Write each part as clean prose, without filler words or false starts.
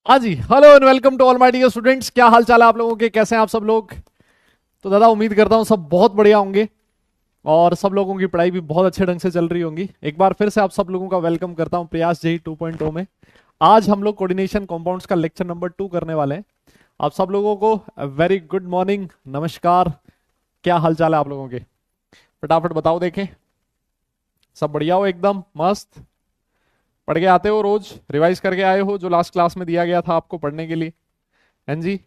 हाँ जी, hello and welcome to all my dear students. क्या हाल चाल है आप लोगों के? कैसे हैं आप सब लोग? तो दादा उम्मीद करता हूँ सब बहुत बढ़िया होंगे और सब लोगों की पढ़ाई भी बहुत अच्छे ढंग से चल रही होंगी। एक बार फिर से आप सब लोगों का वेलकम करता हूँ प्रयास जेई 2.0 में। आज हम लोग कोऑर्डिनेशन कंपाउंड्स का लेक्चर नंबर 2 करने वाले हैं। आप सब लोगों को वेरी गुड मॉर्निंग, नमस्कार। क्या हाल चाल है आप लोगों के? फटाफट बताओ देखें। सब बढ़िया हो? एकदम मस्त? पढ़ के आते हो? रोज रिवाइज करके आए हो जो लास्ट क्लास में दिया गया था आपको पढ़ने के लिए? हाँ जी,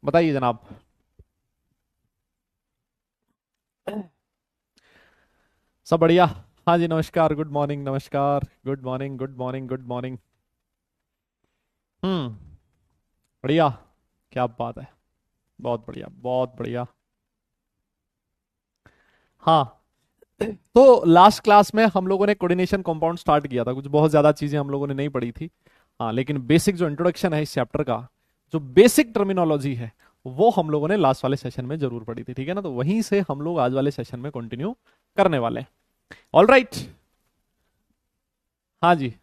बताइए जनाब। सब बढ़िया? हाँ जी, नमस्कार, गुड मॉर्निंग, नमस्कार, good morning, good morning, good morning. हम्म। बढ़िया। क्या बात है। बहुत बढ़िया, बहुत बढ़िया। हाँ, तो लास्ट क्लास में हम लोगों ने कोऑर्डिनेशन कंपाउंड स्टार्ट किया था। कुछ बहुत ज्यादा चीजें हम लोगों ने नहीं पढ़ी थी। हाँ, लेकिन बेसिक जो इंट्रोडक्शन है इस चैप्टर का, जो बेसिक टर्मिनोलॉजी है, वो हम लोगों ने लास्ट वाले सेशन में जरूर पढ़ी थी। ठीक है ना? तो वहीं से हम लोग आज वाले सेशन में कंटिन्यू करने वाले हैं। All right. हाँ जी,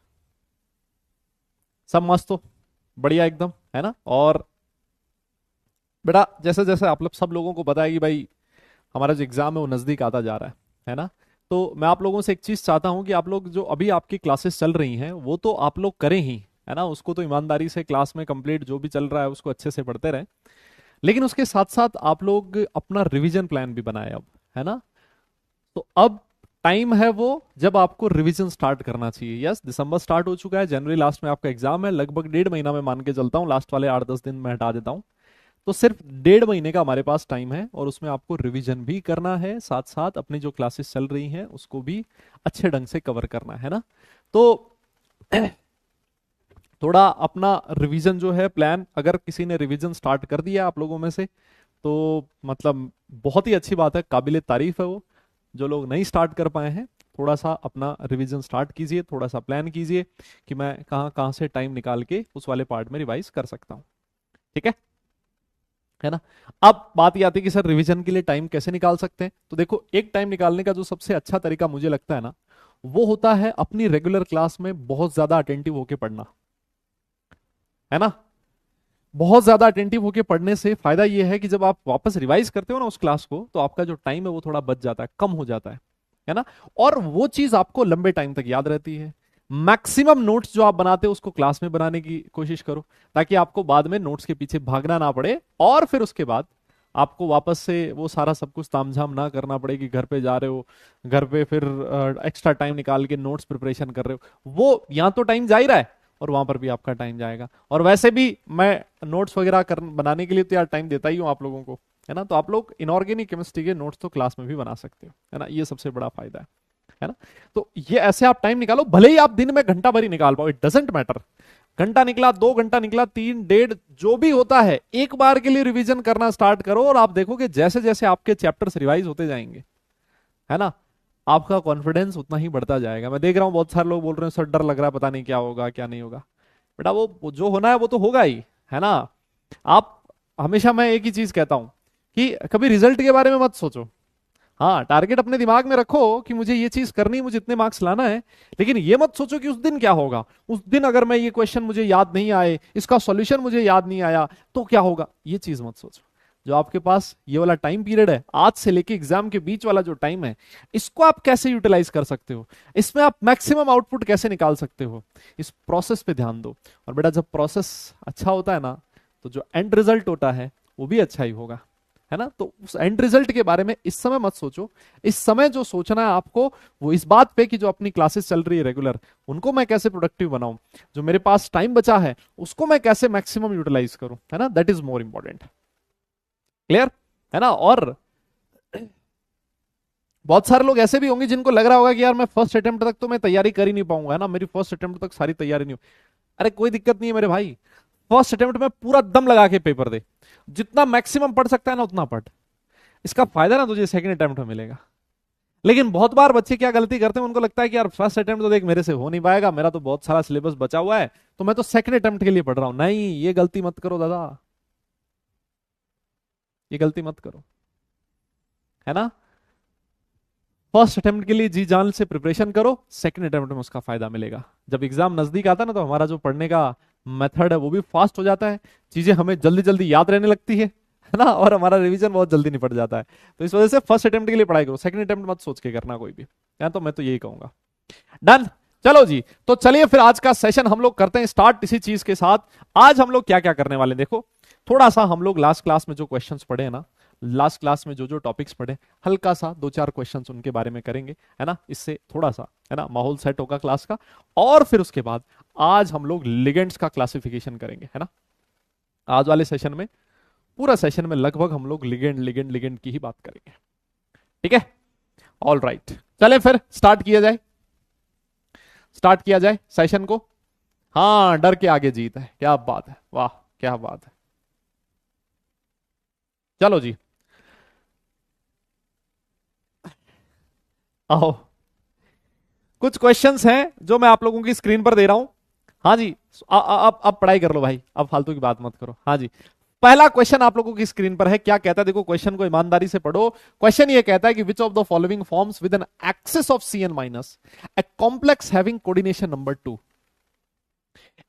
सब मस्त हो? बढ़िया एकदम, है ना? और बेटा, जैसे जैसे आप लोग सब लोगों को पता है कि भाई हमारा जो एग्जाम है वो नजदीक आता जा रहा है ना? तो मैं आप लोगों से एक चीज चाहता हूं कि आप लोग जो अभी आपकी क्लासेस चल रही हैं वो तो आप लोग करें ही, है ना? उसको तो ईमानदारी से क्लास में कंप्लीट जो भी चल रहा है उसको अच्छे से पढ़ते रहें। लेकिन उसके साथ साथ आप लोग अपना रिवीजन प्लान भी बनाए अब, है ना? तो अब टाइम है वो जब आपको रिवीजन स्टार्ट करना चाहिए। यस, दिसंबर स्टार्ट हो चुका है, जनवरी लास्ट में आपका एग्जाम है। लगभग 1.5 महीना में मान के चलता हूँ, लास्ट वाले 8-10 दिन में हटा देता हूँ। तो सिर्फ 1.5 महीने का हमारे पास टाइम है और उसमें आपको रिवीजन भी करना है, साथ साथ अपनी जो क्लासेस चल रही हैं उसको भी अच्छे ढंग से कवर करना है ना? तो थोड़ा अपना रिवीजन जो है प्लान, अगर किसी ने रिवीजन स्टार्ट कर दिया आप लोगों में से तो मतलब बहुत ही अच्छी बात है, काबिले तारीफ है वो। जो लोग नहीं स्टार्ट कर पाए हैं, थोड़ा सा अपना रिवीजन स्टार्ट कीजिए, थोड़ा सा प्लान कीजिए कि मैं कहाँ कहाँ से टाइम निकाल के उस वाले पार्ट में रिवाइज कर सकता हूँ। ठीक है ना? अब बात ये आती है कि सर रिवीजन के लिए टाइम कैसे निकाल सकते हैं? तो देखो, एक टाइम निकालने का जो सबसे अच्छा तरीका मुझे लगता है ना, वो होता है अपनी रेगुलर क्लास में बहुत ज्यादा अटेंटिव होके पढ़ना, है ना? बहुत ज्यादा अटेंटिव होके पढ़ने से फायदा ये है कि जब आप वापस रिवाइज करते हो ना उस क्लास को, तो आपका जो टाइम है वो थोड़ा बच जाता है, कम हो जाता है ना? और वो चीज आपको लंबे टाइम तक याद रहती है। मैक्सिमम नोट्स जो आप बनाते हो उसको क्लास में बनाने की कोशिश करो, ताकि आपको बाद में नोट्स के पीछे भागना ना पड़े और फिर उसके बाद आपको वापस से वो सारा सब कुछ तामझाम ना करना पड़े कि घर पे जा रहे हो, घर पे फिर एक्स्ट्रा टाइम निकाल के नोट्स प्रिपरेशन कर रहे हो। वो यहाँ तो टाइम जा ही रहा है और वहां पर भी आपका टाइम जाएगा। और वैसे भी मैं नोट्स वगैरह बनाने के लिए तो यार टाइम देता ही हूँ आप लोगों को, है ना? तो आप लोग इनऑर्गेनिक केमिस्ट्री के नोट्स तो क्लास में भी बना सकते हो, है ना? ये सबसे बड़ा फायदा है ना? तो ये ऐसे आप टाइम निकालो, भले ही आप दिन में घंटा भर ही निकाल पाओ, इट डजेंट मैटर। घंटा निकला, 2 घंटा निकला, 3, 1.5, जो भी होता है, एक बार के लिए रिवीजन करना स्टार्ट करो और आप देखोगे जैसे जैसे आपके चैप्टर्स रिवाइज होते जाएंगे, है ना, आपका कॉन्फिडेंस उतना ही बढ़ता जाएगा। मैं देख रहा हूँ बहुत सारे लोग बोल रहे हैं सर डर लग रहा है, पता नहीं क्या होगा क्या नहीं होगा। बेटा वो जो होना है वो तो होगा ही, है ना? आप हमेशा, मैं एक ही चीज कहता हूं कि कभी रिजल्ट के बारे में मत सोचो। हाँ, टारगेट अपने दिमाग में रखो कि मुझे ये चीज करनी है, मुझे इतने मार्क्स लाना है। लेकिन ये मत सोचो कि उस दिन क्या होगा, उस दिन अगर मैं ये क्वेश्चन मुझे याद नहीं आए, इसका सॉल्यूशन मुझे याद नहीं आया तो क्या होगा। ये चीज मत सोचो। जो आपके पास ये वाला टाइम पीरियड है, आज से लेके एग्जाम के बीच वाला जो टाइम है, इसको आप कैसे यूटिलाइज कर सकते हो, इसमें आप मैक्सिमम आउटपुट कैसे निकाल सकते हो, इस प्रोसेस पे ध्यान दो। और बेटा जब प्रोसेस अच्छा होता है ना, तो जो एंड रिजल्ट होता है वो भी अच्छा ही होगा, है ना? तो उस एंड रिजल्ट के बारे में इस समय मत सोचो। इस समय जो सोचना है आपको, वो इस बात पे कि जो अपनी क्लासेस चल रही है रेगुलर, उनको मैं कैसे प्रोडक्टिव बनाऊं, जो मेरे पास टाइम बचा है उसको मैं कैसे मैक्सिमम यूटिलाइज करूं, है ना? That is more important. Clear, है ना? और बहुत सारे लोग ऐसे भी होंगे जिनको लग रहा होगा कि यार मैं फर्स्ट अटेम्प्ट तक तो मैं तैयारी कर ही नहीं पाऊंगा, है ना, मेरी फर्स्ट अटेम्प्ट तक सारी तैयारी नहीं हो। अरे कोई दिक्कत नहीं है मेरे भाई, फर्स्ट अटेम्प्ट में पूरा दम लगा के पेपर दे, जितना मैक्सिमम पढ़ सकता है ना उतना पढ़। इसका फायदा ना तुझे सेकंड अटेम्प्ट में मिलेगा। लेकिन बहुत बार बच्चे क्या गलती करते हैं, उनको लगता है कि यार फर्स्ट अटेम्प्ट तो देख मेरे से हो नहीं पाएगा, मेरा तो बहुत सारा सिलेबस बचा हुआ है, तो मैं तो सेकंड अटेम्प्ट के लिए पढ़ रहा हूं। नहीं, ये गलती मत करो दादा, ये गलती मत करो, है ना? फर्स्ट अटेम्प्ट के लिए जी जान से प्रिपरेशन करो, सेकंड अटेम्प्ट में उसका फायदा मिलेगा। जब एग्जाम नजदीक आता है ना, तो हमारा जो पढ़ने का मेथड है वो भी फास्ट हो जाता है, चीजें हमें जल्दी जल्दी याद रहने लगती है ना, और हमारा रिवीजन बहुत जल्दी निपट जाता है। तो इस वजह से फर्स्ट अटेम्प्ट के लिए पढ़ाई करो, सेकंड अटेम्प्ट मत सोच के करना कोई भी, या तो मैं तो यही कहूंगा। डन। चलो जी, तो चलिए फिर आज का सेशन हम लोग करते हैं स्टार्ट इसी चीज के साथ। आज हम लोग क्या क्या करने वाले हैं, देखो थोड़ा सा हम लोग लास्ट क्लास में जो क्वेश्चंस पढ़े हैं ना, लास्ट क्लास में जो जो टॉपिक्स पढ़े, हल्का सा दो चार क्वेश्चंस उनके बारे में करेंगे, है ना, इससे थोड़ा सा है ना माहौल सेट होगा क्लास का। और फिर उसके बाद आज हम लोग लिगेंड्स का क्लासिफिकेशन करेंगे, है ना। आज वाले सेशन में, पूरा सेशन में लगभग हम लोग लिगेंड लिगेंड लिगेंड की ही बात करेंगे, ठीक है। ऑल राइट, चले फिर स्टार्ट किया जाए, स्टार्ट किया जाए सेशन को। हाँ, डर के आगे जीत है, क्या बात है, वाह क्या बात है। चलो जी, आओ, कुछ क्वेश्चंस हैं जो मैं आप लोगों की स्क्रीन पर दे रहा हूं। हाँ जी, अब पढ़ाई कर लो भाई, अब फालतू की बात मत करो। हाँ जी, पहला क्वेश्चन आप लोगों की स्क्रीन पर है, क्या कहता है देखो, क्वेश्चन को ईमानदारी से पढ़ो। क्वेश्चन ये कहता है कि which of the following forms with an axis of C N minus A complex having coordination number 2।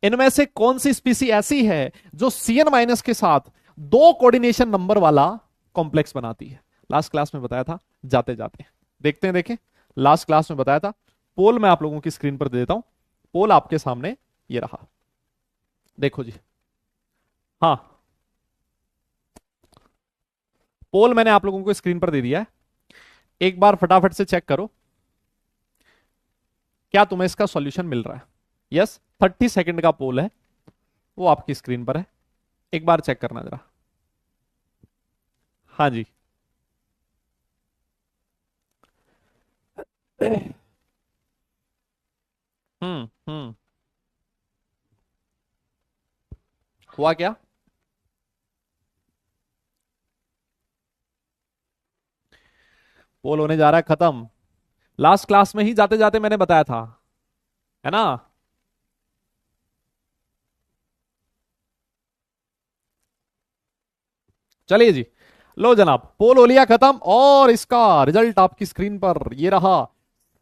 इनमें से कौन सी स्पीसी ऐसी है जो सी एन माइनस के साथ दो कोऑर्डिनेशन नंबर वाला कॉम्प्लेक्स बनाती है। लास्ट क्लास में बताया था, जाते जाते देखते हैं, देखें, लास्ट क्लास में बताया था। पोल मैं आप लोगों की स्क्रीन पर दे देता हूं, पोल आपके सामने ये रहा, देखो जी। हाँ, पोल मैंने आप लोगों को स्क्रीन पर दे दिया है, एक बार फटाफट से चेक करो क्या तुम्हें इसका सॉल्यूशन मिल रहा है। यस, 30 सेकंड का पोल है, वो आपकी स्क्रीन पर है, एक बार चेक करना जरा। हाँ जी, हम्म, हुआ क्या, पोल होने जा रहा है खत्म। लास्ट क्लास में ही जाते जाते मैंने बताया था, है ना। चलिए जी, लो जनाब, पोल हो लिया खत्म, और इसका रिजल्ट आपकी स्क्रीन पर ये रहा।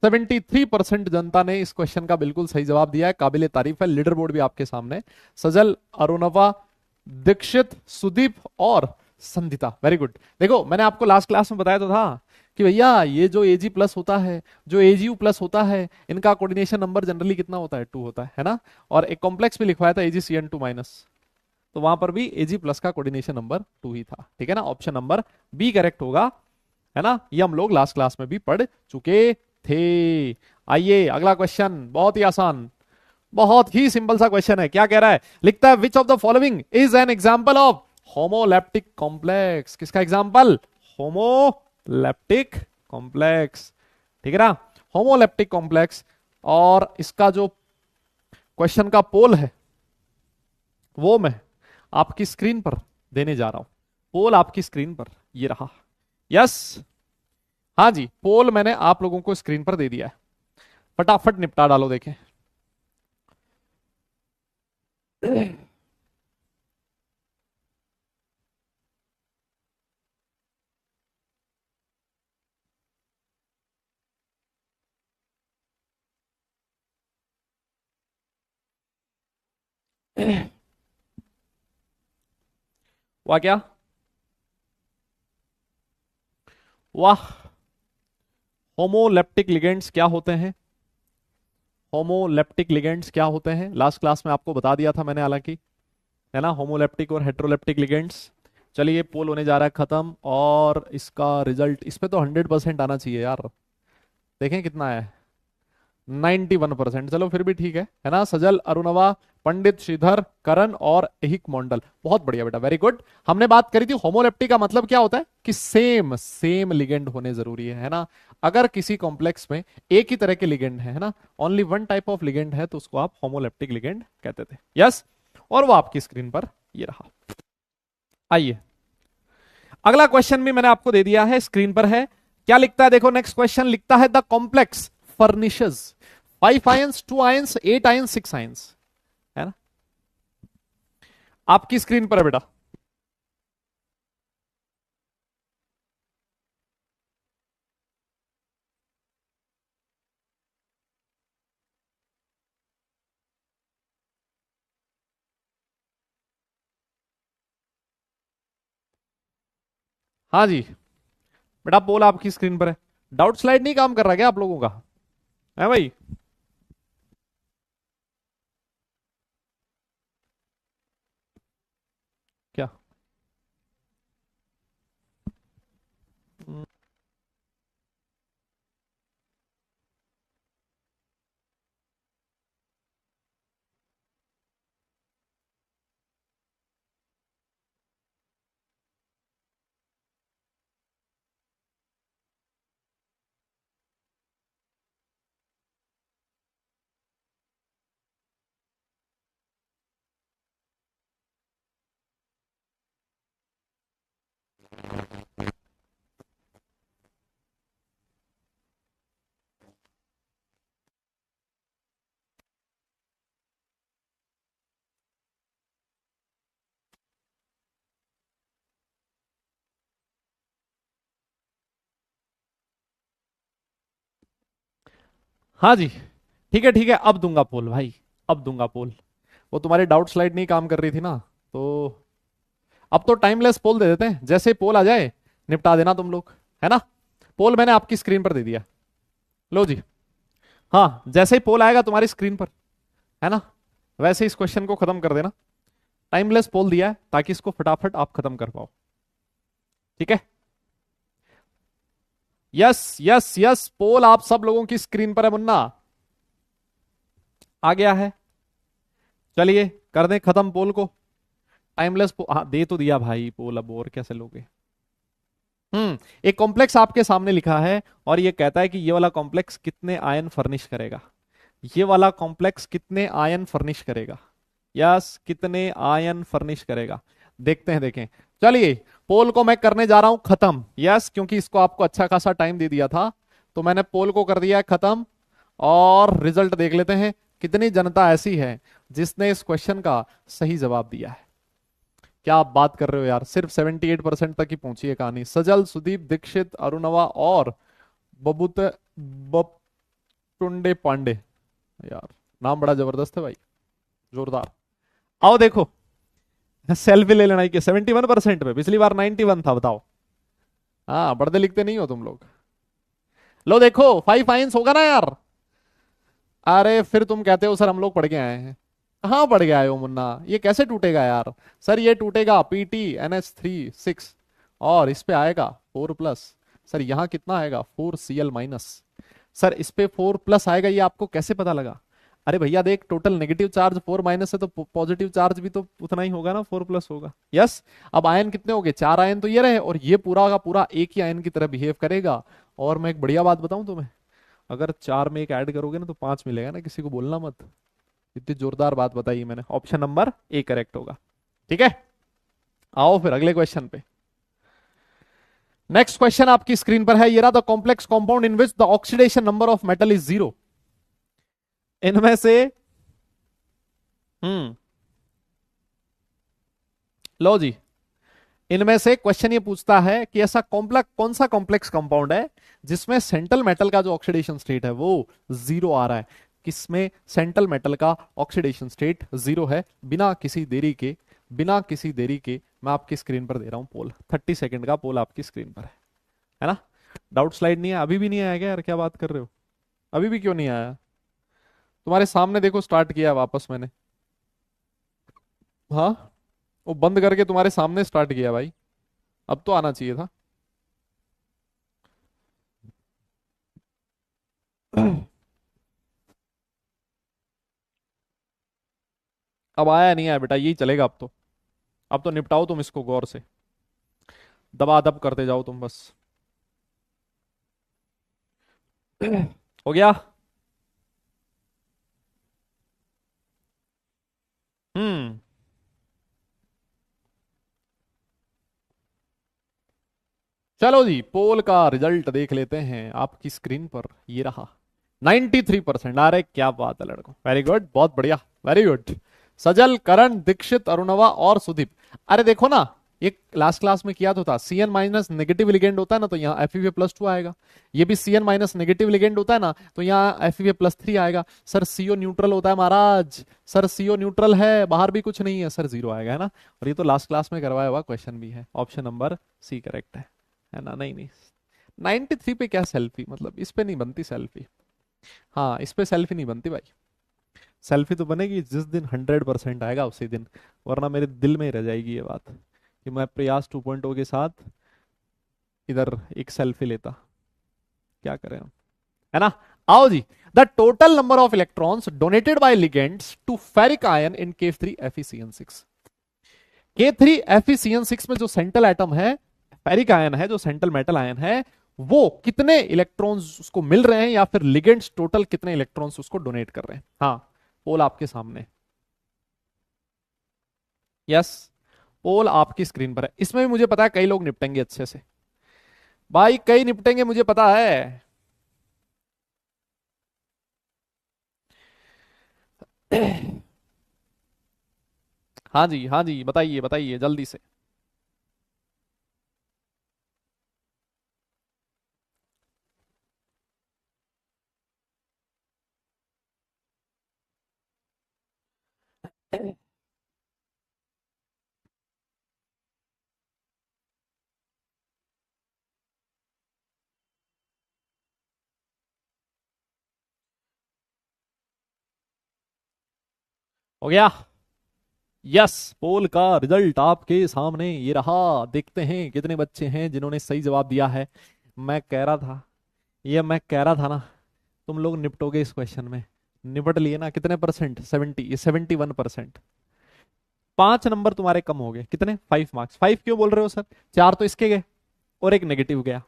73% जनता ने इस क्वेश्चन का बिल्कुल सही जवाब दिया है, काबिले तारीफ है। लीडर बोर्ड भी आपके सामने, सजल, अरुणवा, दीक्षित, सुदीप और संधिता, वेरी गुड। देखो मैंने आपको लास्ट क्लास में बताया तो था कि भैया ये जो एजी प्लस होता है, जो एजीयू प्लस होता है, इनका कोऑर्डिनेशन नंबर जनरली कितना होता है, 2 होता है ना। और एक कॉम्प्लेक्स भी लिखवाया था एजी सी एन टू माइनस, तो वहां पर भी एजी प्लस का कोऑर्डिनेशन नंबर 2 ही था, ठीक है ना। ऑप्शन नंबर बी करेक्ट होगा, है ना। ये हम लोग लास्ट क्लास में भी पढ़ चुके थे। आइए अगला क्वेश्चन, बहुत ही आसान, बहुत ही सिंपल सा क्वेश्चन है। क्या कह रहा है, लिखता है विच of the following is an example of homoleptic complex. किसका एग्जांपल, होमोलैप्टिक कॉम्प्लेक्स, ठीक है ना, होमोलैप्टिक कॉम्प्लेक्स। और इसका जो क्वेश्चन का पोल है वो मैं आपकी स्क्रीन पर देने जा रहा हूं। पोल आपकी स्क्रीन पर ये रहा, यस। हाँ जी, पोल मैंने आप लोगों को स्क्रीन पर दे दिया है, फटाफट निपटा डालो, देखें। वाह क्या, वाह। होमोलेप्टिक लिगेंड्स क्या होते हैं, होमोलेप्टिक लिगेंड्स क्या होते हैं, लास्ट क्लास में आपको बता दिया था मैंने हालांकि, है ना, होमोलेप्टिक और हेट्रोलेप्टिक लिगेंड्स। चलिए पोल होने जा रहा है खत्म, और इसका रिजल्ट इस पे तो 100% आना चाहिए यार, देखें कितना है, 91%। चलो फिर भी ठीक है ना। सजल, अरुणवा, पंडित, श्रीधर, करण और एहिक मंडल, बहुत बढ़िया बेटा, वेरी गुड। हमने बात करी थी होमोलेप्टिक का मतलब क्या होता है कि सेम सेम लिगेंड होने जरूरी है ना। अगर किसी कॉम्प्लेक्स में एक ही तरह के लिगेंड है ना, only one type of ligand है, तो उसको आप होमोलेप्टिक लिगेंड कहते थे, यस। और वो आपकी स्क्रीन पर ये रहा। आइए अगला क्वेश्चन भी मैंने आपको दे दिया है, स्क्रीन पर है। क्या लिखता है देखो, नेक्स्ट क्वेश्चन लिखता है the complex furnishes 5 ions, 2 ions, 8 ions, 6 ions, है ना, आपकी स्क्रीन पर है बेटा। हाँ जी, बेटा पोल आपकी स्क्रीन पर है। डाउट स्लाइड नहीं काम कर रहा क्या आप लोगों का, है भाई? क्या? हाँ जी, ठीक है ठीक है, अब दूंगा पोल भाई, अब दूंगा पोल। वो तुम्हारी डाउट स्लाइड नहीं काम कर रही थी ना, तो अब तो टाइमलेस पोल दे देते हैं, जैसे पोल आ जाए निपटा देना तुम लोग, है ना? पोल मैंने आपकी स्क्रीन पर दे दिया, लो जी। हाँ, जैसे ही पोल आएगा तुम्हारी स्क्रीन पर, है ना, वैसे इस क्वेश्चन को खत्म कर देना। टाइमलेस पोल दिया है ताकि इसको फटाफट आप खत्म कर पाओ, ठीक है? यस यस यस, पोल आप सब लोगों की स्क्रीन पर है मुन्ना, आ गया है। चलिए कर दें खत्म पोल को। टाइमलेस हाँ दे तो दिया भाई पोल, अब और कैसे लोगे? एक कॉम्प्लेक्स आपके सामने लिखा है और ये कहता है कि ये वाला कॉम्प्लेक्स कितने आयन फर्निश करेगा। ये वाला कॉम्प्लेक्स कितने आयन फर्निश करेगा? यस, कितने आयन फर्निश करेगा, देखते हैं देखें। चलिए, पोल को मैं करने जा रहा हूं खत्म। यस, क्योंकि इसको आपको अच्छा खासा टाइम दे दिया था, तो मैंने पोल को कर दिया है खत्म। और रिजल्ट देख लेते हैं, कितनी जनता ऐसी है जिसने इस क्वेश्चन का सही जवाब दिया है। क्या आप बात कर रहे हो यार, सिर्फ 78% तक ही पहुंची है कहानी। सजल, सुदीप, दीक्षित, अरुणवा और बबूत बपटुंडे पांडे। यार नाम बड़ा जबरदस्त है भाई, जोरदार। आओ देखो, सेल्फी ले लेना कि 71% पे, पिछली बार 91 था, बताओ। हाँ, पढ़ते लिखते नहीं हो तुम लोग। लो देखो, 5 आयंस होगा ना यार। अरे फिर तुम कहते हो सर हम लोग पढ़ के आए हैं। कहाँ पढ़ के आए हो मुन्ना, ये कैसे टूटेगा यार? सर ये टूटेगा PTNH3 6, और इस पे आएगा 4+। सर यहाँ कितना आएगा, 4Cl-। सर इस पे 4+ आएगा, ये आपको कैसे पता लगा? अरे भैया देख, टोटल नेगेटिव चार्ज 4- है तो पॉजिटिव चार्ज भी तो उतना ही होगा ना, 4+ होगा। यस। अब आयन कितने हो गए, 4 आयन तो ये रहे, और ये पूरा का पूरा एक ही आयन की तरह बिहेव करेगा। और मैं एक बढ़िया बात बताऊं तुम्हें, अगर 4 में एक ऐड करोगे ना तो 5 मिलेगा ना, किसी को बोलना मत। इतनी जोरदार बात बताई मैंने, ऑप्शन नंबर ए करेक्ट होगा। ठीक है, आओ फिर अगले क्वेश्चन पे। नेक्स्ट क्वेश्चन आपकी स्क्रीन पर है, ये रहा, the complex compound in which the oxidation number of metal is 0। इनमें से हम्म लो जी, इनमें से क्वेश्चन ये पूछता है कि ऐसा कॉम्प्लेक्स कौन सा कॉम्प्लेक्स कंपाउंड है जिसमें सेंट्रल मेटल का जो ऑक्सीडेशन स्टेट है वो 0 आ रहा है। किसमें सेंट्रल मेटल का ऑक्सीडेशन स्टेट 0 है? बिना किसी देरी के, बिना किसी देरी के मैं आपकी स्क्रीन पर दे रहा हूं पोल। 30 सेकेंड का पोल आपकी स्क्रीन पर है ना? डाउट स्लाइड नहीं है, अभी भी नहीं आया क्या यार, क्या बात कर रहे हो? अभी भी क्यों नहीं आया? तुम्हारे सामने देखो, स्टार्ट किया वापस मैंने। हाँ, वो बंद करके तुम्हारे सामने स्टार्ट किया भाई, अब तो आना चाहिए था। अब आया नहीं आया बेटा, यही चलेगा अब तो। अब तो निपटाओ तुम इसको गौर से, दबा दब करते जाओ तुम बस। हो गया। हम्म चलो जी, पोल का रिजल्ट देख लेते हैं आपकी स्क्रीन पर, ये रहा। 93%। अरे क्या बात है लड़कों, वेरी गुड, बहुत बढ़िया, वेरी गुड। सजल, करण, दीक्षित, अरुणवा और सुदीप। अरे देखो ना, ये लास्ट क्लास में किया तो था, CN- नेगेटिव लिगेंड होता है ना तो यहाँ FeV+2 आएगा। ये भी CN- नेगेटिव लिगेंड होता है ना तो यहाँ FeV+3 आएगा। सर CO न्यूट्रल होता है महाराज, सर CO न्यूट्रल है, बाहर भी कुछ नहीं है, सर 0 आएगा, है ना? और ये तो लास्ट क्लास में करवाया हुआ क्वेश्चन भी है, ऑप्शन नंबर C करेक्ट है। है ना? नहीं नहीं, 93 पे क्या सेल्फी, मतलब इस पे नहीं बनती सेल्फी। हाँ, इस पे सेल्फी नहीं बनती भाई। सेल्फी तो बनेगी जिस दिन 100% आएगा उसी दिन, वरना मेरे दिल में ही रह जाएगी ये बात कि मैं प्रयास 2.0 के साथ इधर एक सेल्फी लेता। क्या करें हम, है ना? आओ जी। The total number of electrons donated by ligands to ferric ion in Fe3Fe6। Fe3Fe6 में जो सेंट्रल एटम है, फेरिक आयन है, जो सेंट्रल मेटल आयन है, वो कितने इलेक्ट्रॉन्स उसको मिल रहे हैं, या फिर लिगेंड्स टोटल कितने इलेक्ट्रॉन्स उसको डोनेट कर रहे हैं? हाँ, पोल आपके सामने। यस, पोल आपकी स्क्रीन पर है। इसमें भी मुझे पता है कई लोग निपटेंगे अच्छे से, भाई कई निपटेंगे, मुझे पता है। हाँ जी, हाँ जी, बताइए बताइए जल्दी से। हो गया। यस, पोल का रिजल्ट आपके सामने ये रहा। देखते हैं कितने बच्चे हैं जिन्होंने सही जवाब दिया है। मैं कह रहा था, ये मैं कह रहा था ना, तुम लोग निपटोगे इस क्वेश्चन में। निपट लिए ना? कितने परसेंट? 71%। 5 नंबर तुम्हारे कम हो गए। कितने? 5 मार्क्स। 5 क्यों बोल रहे हो सर? 4 तो इसके गए और एक नेगेटिव गया,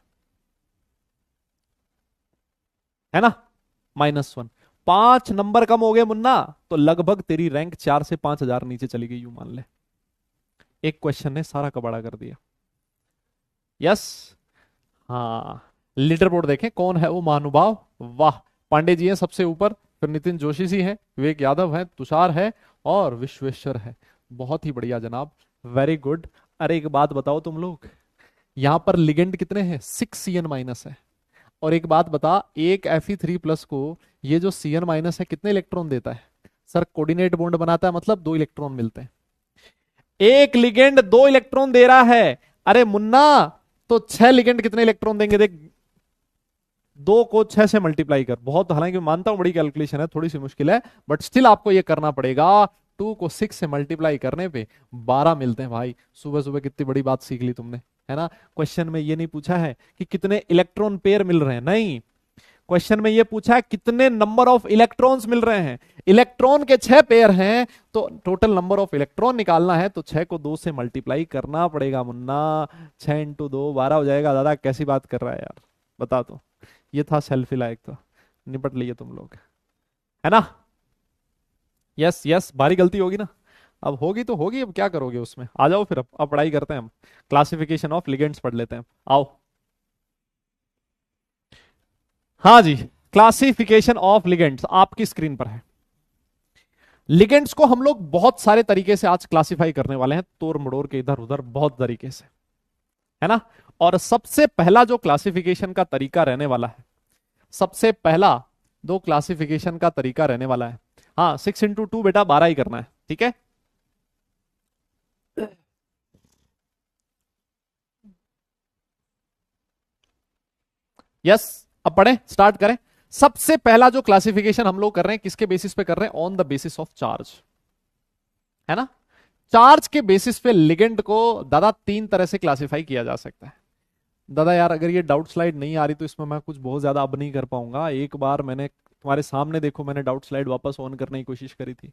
है ना? -1। 5 नंबर कम हो गए मुन्ना, तो लगभग तेरी रैंक 4 से 5 हजार नीचे चली गई, यूं मान ले। एक क्वेश्चन ने सारा कबाड़ा कर दिया। यस। हाँ, लीडर बोर्ड देखें कौन है वो महानुभाव। वाह, पांडे जी हैं सबसे ऊपर, फिर नितिन जोशी जी हैं, विवेक यादव है, तुषार है, और विश्वेश्वर है। बहुत ही बढ़िया जनाब, वेरी गुड। अरे एक बात बताओ तुम लोग, यहां पर लिगेंड कितने हैं? 6 Cn- है। और एक बात बता, एक Fe3+ को ये जो Cn- है कितने इलेक्ट्रॉन देता है? सर कोऑर्डिनेट बॉन्ड बनाता है, मतलब 2 इलेक्ट्रॉन मिलते हैं। एक लिगेंड 2 इलेक्ट्रॉन दे रहा है। अरे मुन्ना, तो 6 लिगेंड कितने इलेक्ट्रॉन देंगे देख। 2 को 6 से मल्टीप्लाई कर, बहुत, हालांकि मैं मानता हूं बड़ी कैलकुलेशन है, थोड़ी सी मुश्किल है, बट स्टिल आपको ये करना पड़ेगा। 2 को 6 से मल्टीप्लाई करने पे 12 मिलते हैं भाई। सुबह सुबह कितनी बड़ी बात सीख ली तुमने, है ना? क्वेश्चन में ये नहीं पूछा है कि कितने इलेक्ट्रॉन पेयर मिल रहे हैं, नहीं। क्वेश्चन में ये पूछा है कितने नंबर ऑफ इलेक्ट्रॉन्स मिल रहे हैं। इलेक्ट्रॉन के 6 पेयर हैं, तो टोटल नंबर ऑफ इलेक्ट्रॉन निकालना है, तो 6 को 2 से मल्टीप्लाई करना पड़ेगा मुन्ना। 6 × 2 12 हो जाएगा। दादा कैसी बात कर रहा है यार, बता तो। ये था सेल्फी लायक, तो निपट लिए तुम लोग, है ना? यस यस, भारी गलती होगी ना? अब होगी तो होगी, अब क्या करोगे उसमें। आ जाओ फिर, अब पढ़ाई करते हैं हम। क्लासिफिकेशन ऑफ लिगेंड्स पढ़ लेते हैं, आओ। हाँ जी, क्लासिफिकेशन ऑफ लिगेंड्स आपकी स्क्रीन पर है। लिगेंड्स को हम लोग बहुत सारे तरीके से आज क्लासिफाई करने वाले हैं, तोड़ मड़ोड़ के, इधर उधर, बहुत तरीके से, है ना? और सबसे पहला जो क्लासिफिकेशन का तरीका रहने वाला है, सबसे पहला दो क्लासिफिकेशन का तरीका रहने वाला है, हाँ, 6 × 2 बेटा 12 ही करना है, ठीक है? यस, अब पढ़ें, स्टार्ट करें। सबसे पहला जो क्लासिफिकेशन हम लोग कर रहे हैं, किसके बेसिस पे कर रहे हैं? On the basis of charge, है ना? चार्ज के बेसिस पे लिगेंड को दादा 3 तरह से क्लासिफाई किया जा सकता है। दादा यार, अगर ये डाउट स्लाइड नहीं आ रही तो इसमें मैं कुछ बहुत ज्यादा अब नहीं कर पाऊंगा। एक बार मैंने तुम्हारे सामने, देखो, मैंने डाउट स्लाइड वापस ऑन करने की कोशिश करी थी,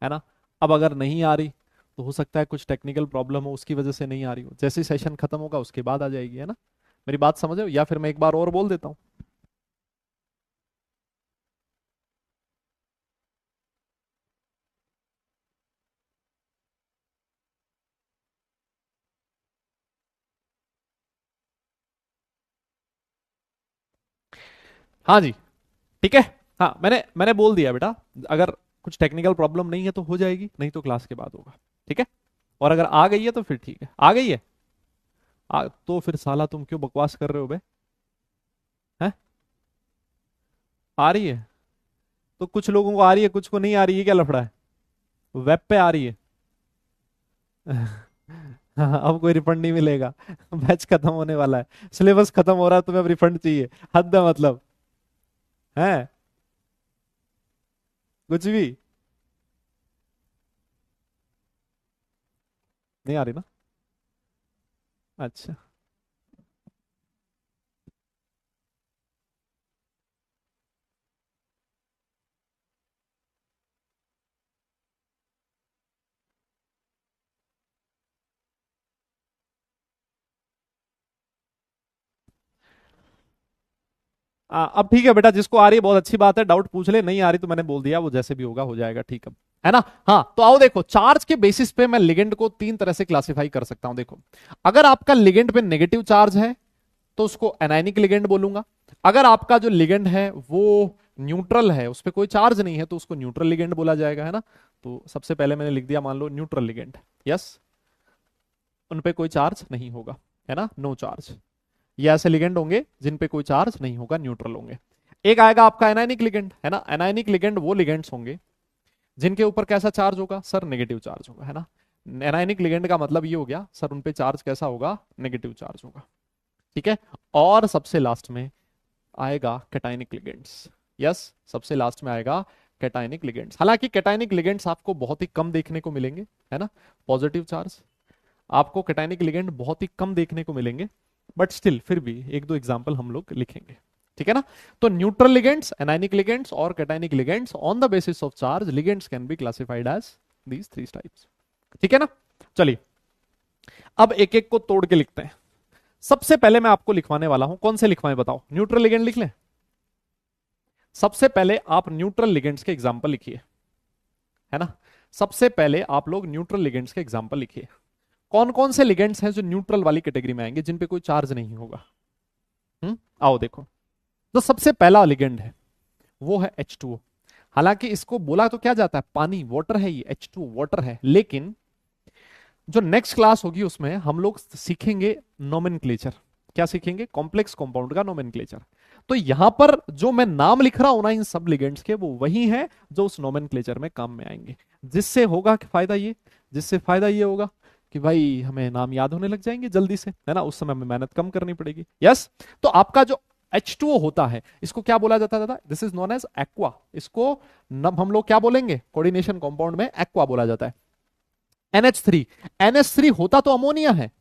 है ना? अब अगर नहीं आ रही तो हो सकता है कुछ टेक्निकल प्रॉब्लम हो, उसकी वजह से नहीं आ रही हो। जैसे सेशन खत्म होगा उसके बाद आ जाएगी, है ना? मेरी बात समझो, या फिर मैं एक बार और बोल देता हूँ। हाँ जी, ठीक है। हाँ, मैंने मैंने बोल दिया बेटा, अगर कुछ टेक्निकल प्रॉब्लम नहीं है तो हो जाएगी, नहीं तो क्लास के बाद होगा, ठीक है? और अगर आ गई है तो फिर ठीक है, आ गई है। तो फिर साला तुम क्यों बकवास कर रहे हो बे? हैं? आ रही है तो कुछ लोगों को आ रही है, कुछ को नहीं आ रही है, क्या लफड़ा है? वेब पे आ रही है। हाँ, अब कोई रिफंड नहीं मिलेगा। बैच खत्म होने वाला है, सिलेबस खत्म हो रहा है, तुम्हें अब रिफंड चाहिए? हद है मतलब। है कुछ भी नहीं आ रही ना? अच्छा। अब ठीक है बेटा, जिसको आ रही है बहुत अच्छी बात है, डाउट पूछ ले, नहीं आ रही तो मैंने बोल दिया, वो जैसे भी होगा हो जाएगा, ठीक है ना? हाँ, तो आओ देखो, चार्ज के बेसिस पे मैं लिगेंड को तीन तरह से क्लासिफाई कर सकता हूं। देखो, अगर आपका लिगेंड पे नेगेटिव चार्ज है तो उसको एनायनिक लिगेंड बोलूंगा। अगर आपका जो लिगेंड है वो न्यूट्रल है, उस पर कोई चार्ज नहीं है, तो उसको न्यूट्रल लिगेंड बोला जाएगा, है ना? तो सबसे पहले मैंने लिख दिया, मान लो न्यूट्रल लिगेंड। यस, उन पे कोई चार्ज नहीं होगा, है ना, नो चार्ज। ये ऐसे लिगेंड होंगे जिन पे कोई चार्ज नहीं होगा, न्यूट्रल होंगे। एक आएगा आपका एनायनिक लिगेंड, है ना? एनायनिक लिगेंड वो लिगेंड्स होंगे जिनके ऊपर कैसा चार्ज होगा सर? नेगेटिव चार्ज होगा, है ना? एनायनिक लिगेंड का मतलब ये हो गया सर, उन पे चार्ज कैसा होगा? नेगेटिव चार्ज होगा, ठीक है? और सबसे लास्ट में आएगा कैटायनिक लिगेंड्स। यस, सबसे लास्ट में आएगा कैटायनिक लिगेंड्स। हालांकि कैटायनिक लिगेंड्स आपको बहुत ही कम देखने को मिलेंगे, है ना? पॉजिटिव चार्ज आपको कैटायनिक लिगेंड बहुत ही कम देखने को मिलेंगे, बट स्टिल फिर भी एक दो एग्जांपल हम लोग लिखेंगे, ठीक है ना? तो न्यूट्रल लिगेंड्स, एनायनिक लिगेंड्स और cationic ligands, on the basis of charge ligands can be classified as these three types, ठीक है ना? चलिए, अब एक एक को तोड़ के लिखते हैं। सबसे पहले मैं आपको लिखवाने वाला हूं, कौन से लिखवाएं बताओ? न्यूट्रल लिगेंड लिख लें? सबसे पहले आप न्यूट्रल लिगेंड्स के एग्जांपल लिखिए, है ना? सबसे पहले आप लोग न्यूट्रल लिगेंड्स के एग्जांपल लिखिए। कौन कौन से लिगेंड्स हैं जो न्यूट्रल वाली कैटेगरी में आएंगे, जिन पे कोई चार्ज नहीं होगा? आओ देखो, तो सबसे पहला लिगेंड है वो है H2O। हालांकि इसको बोला तो क्या जाता है, पानी, वाटर है, ये H2O वाटर है, लेकिन जो नेक्स्ट क्लास होगी उसमें हम लोग सीखेंगे नोमेनक्लेचर। क्या सीखेंगे? कॉम्प्लेक्स कंपाउंड का नोमेनक्लेचर। तो यहां पर जो मैं नाम लिख रहा हूं ना इन सब लिगेंड्स के, वो वही है जो उस नोमेनक्लेचर में काम में आएंगे। जिससे होगा कि फायदा ये, जिससे फायदा ये होगा कि भाई हमें नाम याद होने लग जाएंगे जल्दी से, है ना? उस समय हमें मेहनत कम करनी पड़ेगी। यस, तो आपका जो H2O होता है, इसको क्या बोला जाता है दादा? This is known as aqua. इसको नब हम लोग क्या बोलेंगे? कोऑर्डिनेशन कंपाउंड में एक्वा बोला जाता है। NH3, NH3 होता तो अमोनिया है,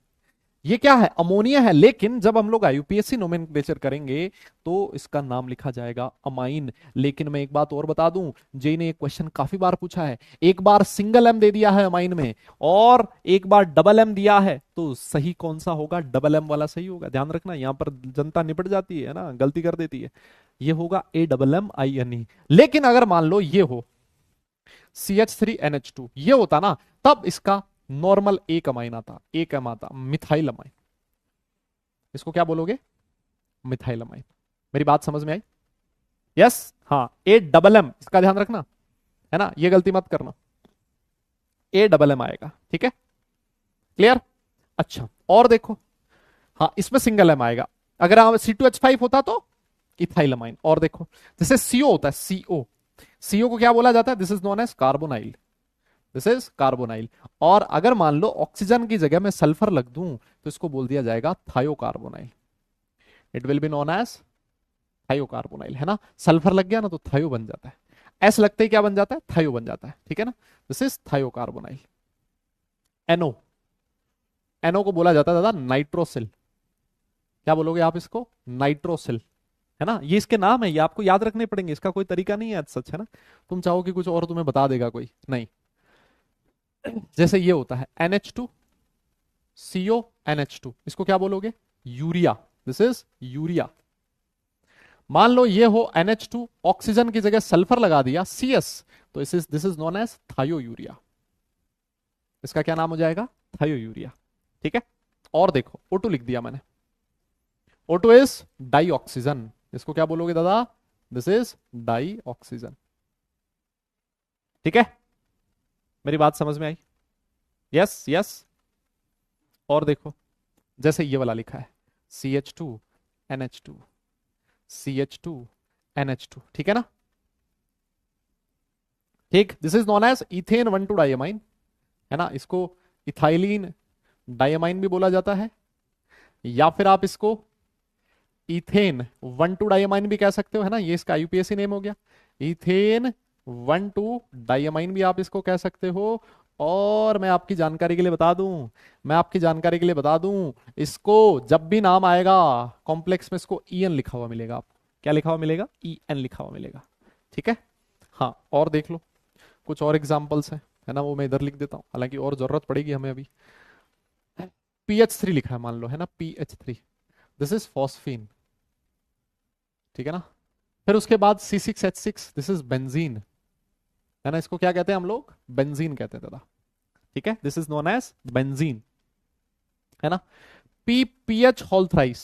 ये क्या है? अमोनिया है, लेकिन जब हम लोग यूपीएससी नोमेनक्लेचर करेंगे तो इसका नाम लिखा जाएगा अमाइन। लेकिन मैं एक बात और बता दूं, जे ने एक क्वेश्चन काफी बार पूछा है, एक बार सिंगल एम दे दिया है अमाइन में और एक बार डबल एम दिया है, तो सही कौन सा होगा? डबल एम वाला सही होगा। ध्यान रखना, यहां पर जनता निपट जाती है ना, गलती कर देती है। ये होगा AMMINE। लेकिन अगर मान लो ये हो CH3NH2, ये होता ना, तब इसका नॉर्मल एक अमाइन आता, एक एम आता, मिथाइल अमाइन। इसको क्या बोलोगे? Methyl amine. मेरी बात समझ में आई? यस, हाँ, AMM, इसका ध्यान रखना, है ना? ये गलती मत करना, AMM आएगा, ठीक है? क्लियर? अच्छा, और देखो, हाँ, इसमें सिंगल एम आएगा। अगर C2H5 होता तो इथाइल अमाइन। और देखो, जैसे CO होता है, CO को क्या बोला जाता है? This is known as carbonyl, this is carbonyl. और अगर मान लो ऑक्सीजन की जगह में सल्फर लग दूं तो इसको बोल दिया जाएगा thiocarbonyl. It will be known as thiocarbonyl, है ना? सल्फर लग गया ना तो थायो बन जाता है, एस लगते ही क्या बन जाता है? थायो बन जाता है, ठीक है ना? This is थायोकार्बोनाइल। एनो, एनो को बोला जाता है दादा नाइट्रोसिल। क्या बोलोगे आप इसको? नाइट्रोसिल, है ना? ये इसके नाम है, ये आपको याद रखने पड़ेंगे, इसका कोई तरीका नहीं है सच, है ना? तुम चाहो कि कुछ और तुम्हें बता देगा कोई, नहीं। जैसे ये होता है NH2CO NH2, इसको क्या बोलोगे? Urea, this is urea. मान लो ये हो NH2, ऑक्सीजन की जगह सल्फर लगा दिया CS, तो दिस इज नोन एज थायो यूरिया। इसका क्या नाम हो जाएगा? थायो यूरिया, ठीक है? और देखो, O2 लिख दिया मैंने, O2 इज डाई ऑक्सीजन। इसको क्या बोलोगे दादा? दिस इज डाई ऑक्सीजन, ठीक है? मेरी बात समझ में आई? Yes yes. और देखो, जैसे ये वाला लिखा है CH2NH2, CH2NH2, ठीक है ना? ठीक, this is known as ethane 1,2 diamine, है ना? इसको इथाइलिन डायमाइन भी बोला जाता है, या फिर आप इसको इथेन 1,2 डायमाइन भी कह सकते हो, है ना, ये इसका यूपीएससी नेम हो गया। इथेन 1,2 डायमाइन भी आप इसको कह सकते हो। और मैं आपकी जानकारी के लिए बता दूं, इसको जब भी नाम आएगा कॉम्प्लेक्स में, इसको ईएन लिखा हुआ मिलेगा आपको। क्या लिखा हुआ मिलेगा? ईएन लिखा हुआ मिलेगा। ठीक है। हाँ, और देख लो, कुछ और एग्जाम्पल्स हैं, है ना, वो मैं इधर लिख देता हूं, हालांकि और जरूरत पड़ेगी हमें अभी। PH3 लिखा है मान लो, है ना, PH3, दिस इज फॉस्फीन। ठीक है ना। फिर उसके बाद C6H6, दिस इज बेंजीन, है ना, इसको क्या कहते हैं हम लोग? बेंजीन कहते हैं दादा। ठीक है, this is known as benzene, है ना। PPH whole thrice,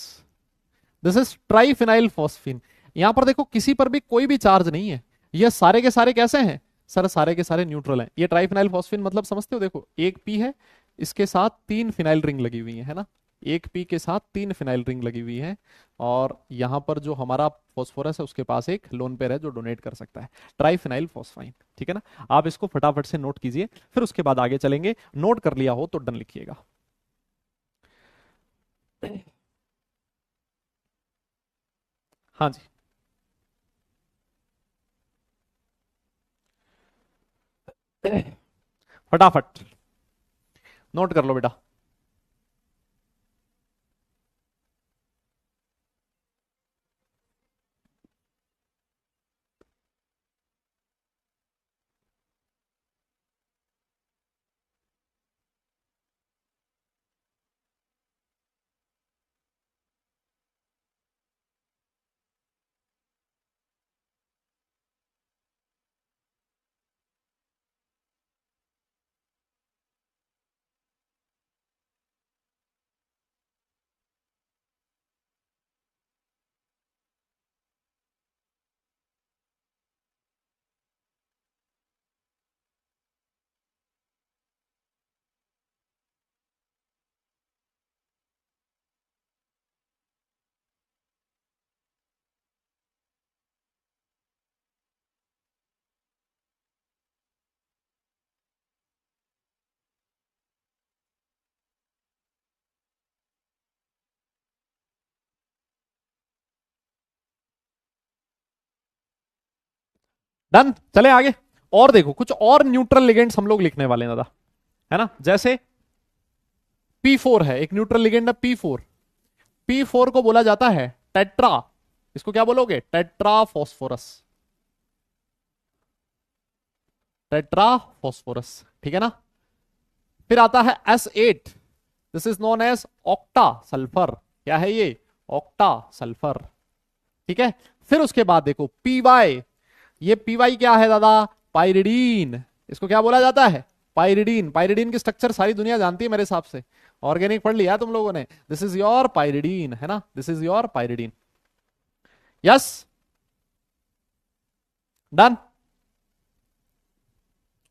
this is triphenyl phosphine. यहां पर देखो किसी पर भी कोई भी चार्ज नहीं है, ये सारे के सारे कैसे हैं सर? सारे के सारे न्यूट्रल हैं। ये ट्राइफिनाइल फॉस्फीन मतलब समझते हो? देखो एक पी है, इसके साथ 3 फिनाइल रिंग लगी हुई है ना, एक पी के साथ 3 फिनाइल रिंग लगी हुई है। और यहां पर जो हमारा फॉस्फोरस है उसके पास एक लोन पेयर है जो डोनेट कर सकता है, ट्राइफिनाइल फॉस्फाइन। ठीक है ना। आप इसको फटाफट से नोट कीजिए, फिर उसके बाद आगे चलेंगे। नोट कर लिया हो तो डन लिखिएगा। हाँ जी। फटाफट नोट कर लो बेटा। डन, चले आगे। और देखो कुछ और न्यूट्रल लिगेंड्स हम लोग लिखने वाले हैं दादा, है ना। जैसे P4 है, एक न्यूट्रल लिगेंड है P4। P4 को बोला जाता है टेट्रा, इसको क्या बोलोगे? Tetra phosphorus, tetra phosphorus. ठीक है ना। फिर आता है S8, this is known as octa sulphur. क्या है ये? Octa sulphur. ठीक है। फिर उसके बाद देखो PY, ये PY क्या है दादा? पाइरिडीन। इसको क्या बोला जाता है? पाइरिडीन। पाइरिडीन की स्ट्रक्चर सारी दुनिया जानती है मेरे हिसाब से, ऑर्गेनिक पढ़ लिया तुम लोगों ने। दिस इज योर पाइरिडीन, है ना, this is your pyridine. Yes, done.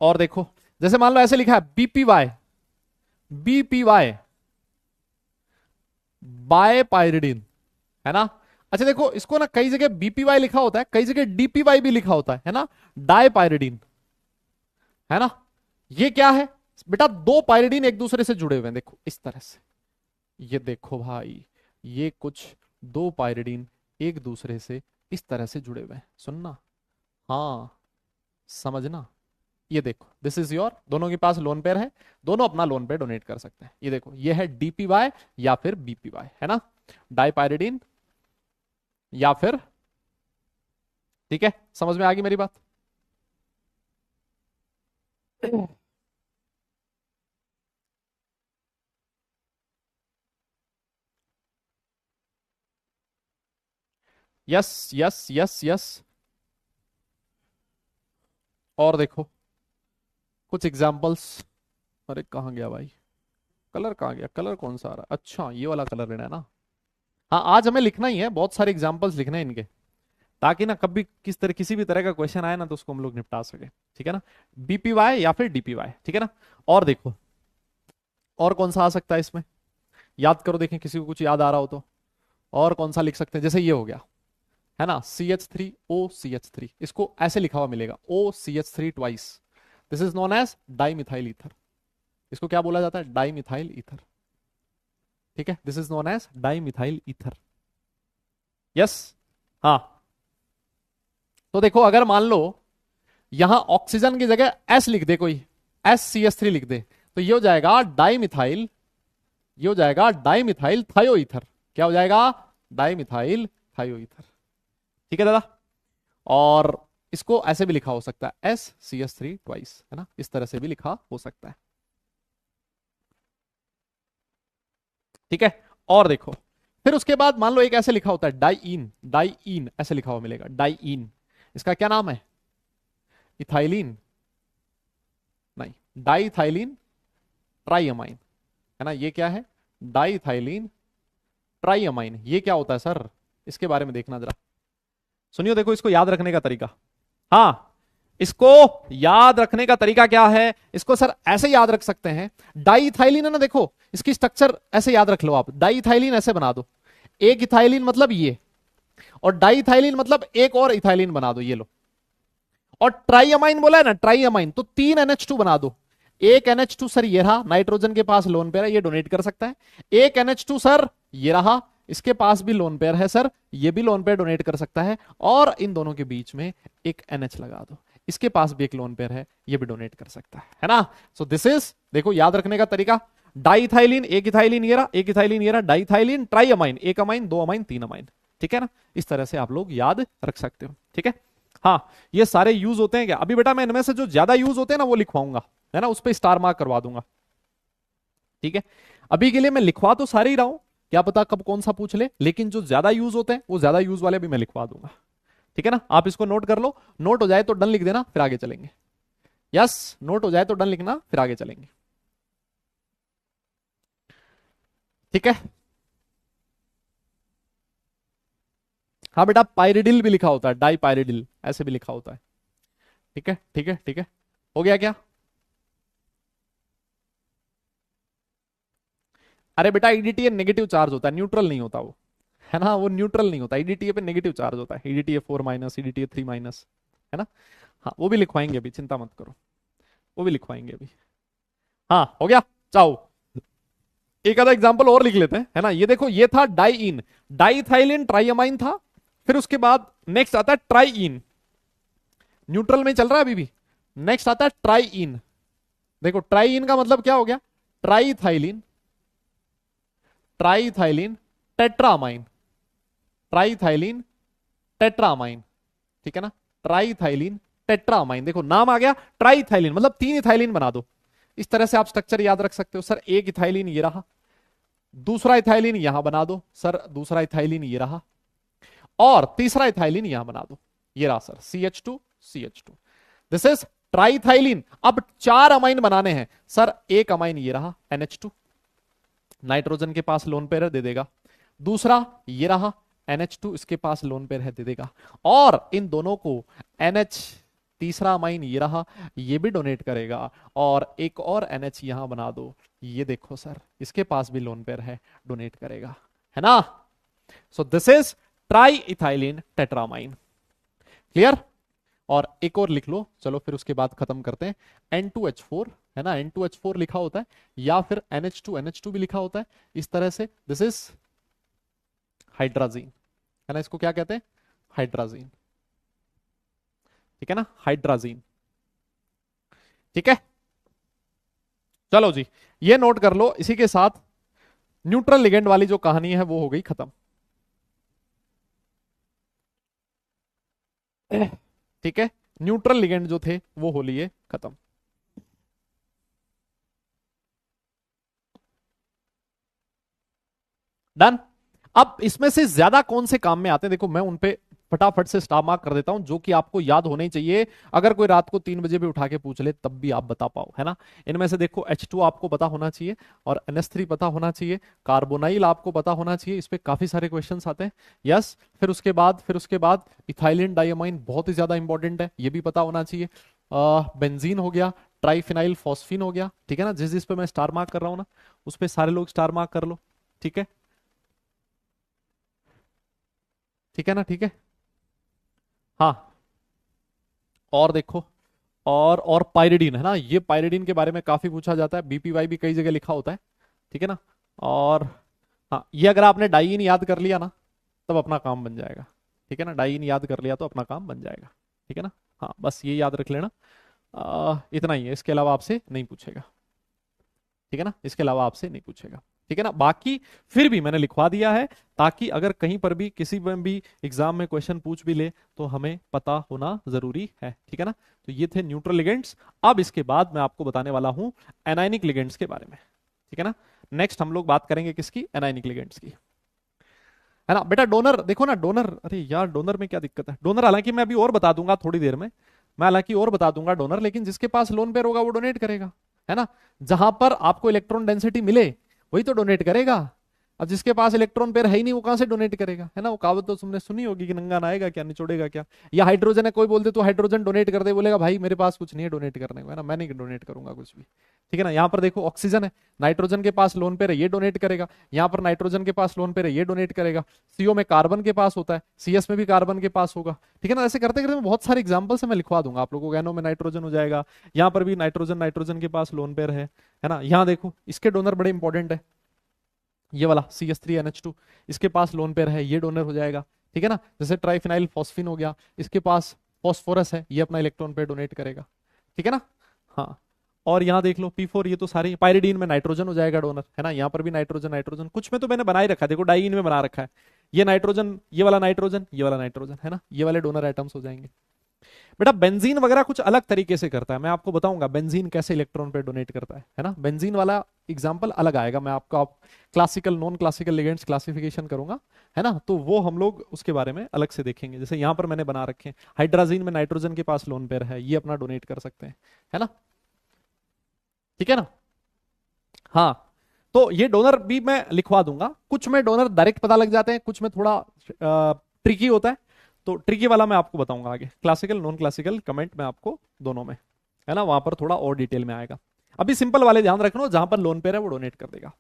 और देखो जैसे मान लो ऐसे लिखा है BPY, BPY बाय पाइरिडीन, है ना। अच्छा देखो इसको ना कई जगह BPY लिखा होता है, कई जगह DPY भी लिखा होता है ना, डाई पाइरिडीन, है ना। ये क्या है बेटा? दो पाइरिडीन एक दूसरे से जुड़े हुए हैं, देखो इस तरह से। ये देखो भाई, ये कुछ दो पाइरिडीन एक दूसरे से इस तरह से जुड़े हुए हैं, सुनना, हाँ, समझना। ये देखो दिस इज योर, दोनों के पास लोन पेयर है, दोनों अपना लोन पेयर डोनेट कर सकते हैं। ये देखो ये है DPY या फिर BPY, है ना, डाइपाइरिडीन या फिर। ठीक है, समझ में आ गई मेरी बात? Yes yes yes yes. और देखो कुछ एग्जांपल्स। अरे कहाँ गया भाई, कलर कहाँ गया? कलर कौन सा आ रहा है? अच्छा ये वाला कलर लेना है ना। हाँ, आज हमें लिखना ही है, बहुत सारे एग्जांपल्स लिखने हैं इनके, ताकि ना कभी किसी भी तरह का क्वेश्चन आए ना तो उसको हम लोग निपटा सके। ठीक है ना। BPY या फिर DPY, ठीक है ना। और देखो और कौन सा आ सकता है इसमें, याद करो, देखें किसी को कुछ याद आ रहा हो तो। और कौन सा लिख सकते हैं? जैसे ये हो गया, है ना, CH3OCH3, इसको ऐसे लिखा हुआ मिलेगा OCH3 twice, this is known as di methyl ether. इसको क्या बोला जाता है? Di methyl ether. ठीक है, this is known as di methyl ether. Yes, हाँ। तो देखो अगर मान लो यहां ऑक्सीजन की जगह एस लिख दे कोई, SCH3 लिख दे, तो ये हो जाएगा डाई मिथाइल, ये हो जाएगा डाई मिथाइल थायो ईथर। क्या हो जाएगा? डाई मिथाइल थायो ईथर। ठीक है दादा। और इसको ऐसे भी लिखा हो सकता है SCH3 ट्वाइस, है ना, इस तरह से भी लिखा हो सकता है। ठीक है, और देखो फिर उसके बाद मान लो एक ऐसे लिखा होता है डाइईन, डाइईन ऐसे लिखा हुआ मिलेगा, डाइईन। इसका क्या नाम है? इथाइलिन? नहीं, डाइथाइलिन ट्राइअमाइन, है ना। ये क्या है? डाइथाइलिन ट्राइअमाइन। ये क्या होता है सर? इसके बारे में देखना जरा, सुनियो। देखो इसको याद रखने का तरीका, हाँ, इसको याद रखने का तरीका क्या है? इसको सर ऐसे याद रख सकते हैं, डाइथाइलिन है ना, देखो इसकी स्ट्रक्चर ऐसे याद रख लो आप, डाइथाइलिन ऐसे बना दो, एक इथाइलिन मतलब ये, और डाइथाइलिन मतलब एक और इथाइलिन बना दो, ये लो। और ट्राइअमाइन बोला है ना, ट्राइअमाइन, तो 3 NH2 बना दो। एक NH2 सर ये रहा, नाइट्रोजन के पास लोन पेयर है, ये डोनेट कर सकता है। एक NH2 सर ये रहा, इसके पास भी लोन पेयर है सर, ये भी लोन पेयर डोनेट कर सकता है। और इन दोनों के बीच में एक NH लगा दो, इसके पास भी एक लोन पेयर है, ये भी डोनेट कर सकता है ना। सो दिस इज, देखो याद रखने का तरीका, डाइथाइलिन, एक इथाइलिन ये रहा, एक इथाइलिन ये रहा, डाइथाइलिन ट्राइअमाइन, एक अमाइन, दो अमाइन, 3 अमाइन। ठीक है ना, इस तरह से आप लोग याद रख सकते हो। ठीक है, हाँ, ये सारे यूज होते हैं क्या? अभी बेटा मैं इनमें से जो ज्यादा यूज होते हैं ना वो लिखवाऊंगा, है ना, उस पर स्टार मार्क करवा दूंगा। ठीक है, अभी के लिए मैं लिखवा तो सारे ही रहा हूं, क्या पता कब कौन सा पूछ ले, लेकिन जो ज्यादा यूज होते हैं वो ज्यादा यूज वाले भी मैं लिखवा दूंगा। ठीक है ना, आप इसको नोट कर लो, नोट हो जाए तो डन लिख देना, फिर आगे चलेंगे। यस, नोट हो जाए तो डन लिखना, फिर आगे चलेंगे। ठीक है, हाँ बेटा, पायरिडिल भी लिखा होता है, डाई पायरिडिल ऐसे भी लिखा होता है। ठीक है, ठीक है, ठीक है, हो गया क्या? अरे बेटा ईडीटीए नेगेटिव चार्ज होता है, न्यूट्रल नहीं होता वो, है ना, वो न्यूट्रल नहीं होता, ईडीटीए पे नेगेटिव चार्ज होता है, ईडीटीए 4 माइनस, ईडीटीए 3 माइनस, है ना। हाँ, वो भी लिखवाएंगे अभी, चिंता मत करो, वो भी लिखवाएंगे अभी। हाँ, हो गया, चाओ। एक आधा एग्जांपल और लिख लेते हैं, है ना। ये देखो, ये था डाइईन, डाइथाइलिन ट्राइअमाइन था, फिर उसके बाद नेक्स्ट आता है ट्राइईन, न्यूट्रल में चल रहा है अभी भी। नेक्स्ट आता है ट्राइईन, देखो ट्राइईन का मतलब क्या हो गया? ट्राइथाइलिन, ट्राइथाइलिन टेट्रामाइन, ट्राइथाइलिन टेट्रामाइन। ठीक है ना, ट्राइथाइलिन टेट्रामाइन, देखो नाम आ गया ट्राइथाइलिन, मतलब 3 इथाइलिन बना दो। इस तरह से आप स्ट्रक्चर याद रख सकते हो सर, एक इथाइलिन ये रहा, दूसरा इथाइलिन यहां बना दो सर, दूसरा इथाइलिन ये रहा, और तीसरा इथाइलिन यहां बना दो, ये रहा sir CH2 CH2। This is ट्राइथाइलिन। अब 4 अमाइन बनाने हैं सर, एक अमाइन ये रहा NH2, नाइट्रोजन के पास लोन पेयर दे देगा, दूसरा ये रहा NH2, इसके पास लोन पेयर है, दे देगा, और इन दोनों को NH, तीसरा अमाइन ये रहा, ये भी डोनेट करेगा, और एक और NH यहां बना दो, ये देखो सर, इसके पास भी लोन पेयर है, डोनेट करेगा, है ना। So this is tri ethylene tetramine. Clear? और एक और लिख लो, चलो फिर उसके बाद खत्म करते हैं। N2H4, है ना, N2H4 लिखा होता है, या फिर NH2 भी लिखा होता है, इस तरह से। दिस इज हाइड्राजीन, है ना, इसको क्या कहते हैं? हाइड्राजीन। ठीक है ना, हाइड्राजीन। ठीक है, चलो जी, ये नोट कर लो। इसी के साथ न्यूट्रल लिगेंड वाली जो कहानी है वो हो गई खत्म। ठीक है, न्यूट्रल लिगेंड जो थे वो हो लिए खत्म। डन। अब इसमें से ज्यादा कौन से काम में आते हैं, देखो मैं उनपे फटाफट से स्टार मार्क कर देता हूं, जो कि आपको याद होने ही चाहिए। अगर कोई रात को 3 बजे भी उठा के पूछ ले तब भी आप बता पाओ, है ना। इनमें से देखो H2 आपको पता होना चाहिए, और NH3 पता होना चाहिए, कार्बोनाइल आपको पता होना चाहिए, इस पे काफी सारे क्वेश्चंस आते हैं। यस, फिर उसके बाद इथाइलिन डाइअमाइन बहुत ही ज्यादा इंपॉर्टेंट है, ये भी पता होना चाहिए। बेंजीन हो गया, ट्राइफिनाइल फॉस्फीन हो गया। ठीक है ना, जिस जिस पे मैं स्टार मार्क कर रहा हूं ना, उस पे सारे लोग स्टार मार्क कर लो। ठीक है, ठीक है ना, ठीक है। हाँ, और देखो, और पायरिडीन, है ना, ये पायरिडीन के बारे में काफी पूछा जाता है, BPY भी कई जगह लिखा होता है। ठीक है ना, और हाँ, ये अगर आपने डाइईन याद कर लिया ना, तब अपना काम बन जाएगा। ठीक है ना, डाइईन याद कर लिया तो अपना काम बन जाएगा। ठीक है ना। हाँ, बस ये याद रख लेना। इतना ही है, इसके अलावा आपसे नहीं पूछेगा। ठीक है ना, इसके अलावा आपसे नहीं पूछेगा। ठीक है ना, बाकी फिर भी मैंने लिखवा दिया है, ताकि अगर कहीं पर भी किसी में भी एग्जाम में क्वेश्चन पूछ भी ले तो हमें पता होना जरूरी है। ठीक है ना। तो ये थे न्यूट्रल लिगेंड्स। अब इसके बाद मैं आपको बताने वाला हूं एनायनिक लिगेंड्स के बारे में। ठीक है ना। नेक्स्ट हम लोग बात करेंगे किसकी, एनायनिक लिगेंड्स की। है ना बेटा, डोनर देखो ना, डोनर, अरे यार डोनर में क्या दिक्कत है। डोनर हालांकि मैं अभी और बता दूंगा थोड़ी देर में, मैं हालांकि और बता दूंगा डोनर, लेकिन जिसके पास लोन पेयर होगा वो डोनेट करेगा। है ना, जहां पर आपको इलेक्ट्रॉन डेंसिटी मिले वही तो डोनेट करेगा। अब जिसके पास इलेक्ट्रॉन पेयर है ही नहीं, वो कहां से डोनेट करेगा। है ना, वो कहावत तो तुमने सुनी होगी कि नंगा नहाएगा क्या, निचोड़ेगा क्या। या हाइड्रोजन है, कोई बोल दे तो हाइड्रोजन डोनेट कर दे, बोलेगा भाई मेरे पास कुछ नहीं है डोनेट करने को। है ना, मैं नहीं डोनेट करूंगा कुछ भी। ठीक है ना, यहाँ पर देखो ऑक्सीजन है, नाइट्रोजन के पास लोन पेयर है, ये डोनेट करेगा। यहाँ पर नाइट्रोजन के पास लोन पेयर है, ये डोनेट करेगा। सीओ में कार्बन के पास होता है, सीएस में भी कार्बन के पास होगा। ठीक है ना, ऐसे करते करते बहुत सारे एग्जांपल्स मैं लिखवा दूंगा आप लोगों को। एनो में नाइट्रोजन हो जाएगा, यहाँ पर भी नाइट्रोजन, नाइट्रोजन के पास लोन पेयर है ना। यहाँ देखो इसके डोनर बड़े इंपॉर्टेंट है, ये वाला CH3NH2, इसके पास लोन पेयर है, ये डोनर हो जाएगा। ठीक है ना, जैसे ट्राइफिनाइल फॉस्फिन हो गया, इसके पास फॉस्फोरस है, ये अपना इलेक्ट्रॉन पेयर डोनेट करेगा। ठीक है ना। हाँ, और यहाँ देख लो P4, ये तो सारे पायरिडीन में नाइट्रोजन हो जाएगा डोनर। है ना, यहाँ पर भी नाइट्रोजन, नाइट्रोजन कुछ में तो मैंने बना ही रखा है, देखो डाइईन में बना रखा है। ये नाइट्रोजन, ये वाला नाइट्रोजन, ये वाला नाइट्रोजन, है ना, ये वाले डोनर एटम्स हो जाएंगे। बेटा बेंजीन वगैरह कुछ अलग तरीके से करता है, मैं आपको बताऊंगा बेंजीन कैसे इलेक्ट्रॉन पे डोनेट करता है ना। बेंजीन वाला एग्जांपल अलग आएगा, मैं आपको classical non classical ligands classification करूंगा। है ना, तो वो हम लोग उसके बारे में अलग से देखेंगे। जैसे यहां पर मैंने बना रखे हैं, हाइड्राजीन में नाइट्रोजन के पास लोन पेयर है, ये अपना डोनेट कर सकते हैं। है ना, ठीक है ना। हाँ, तो ये डोनर भी मैं लिखवा दूंगा। कुछ में डोनर डायरेक्ट पता लग जाते हैं, कुछ में थोड़ा ट्रिकी होता है। तो ट्रिकी वाला मैं आपको बताऊंगा आगे, क्लासिकल नॉन क्लासिकल कमेंट में आपको दोनों में। है ना, वहां पर थोड़ा और डिटेल में आएगा। अभी सिंपल वाले ध्यान रखना, जहां पर लोन पेयर है वो डोनेट कर देगा।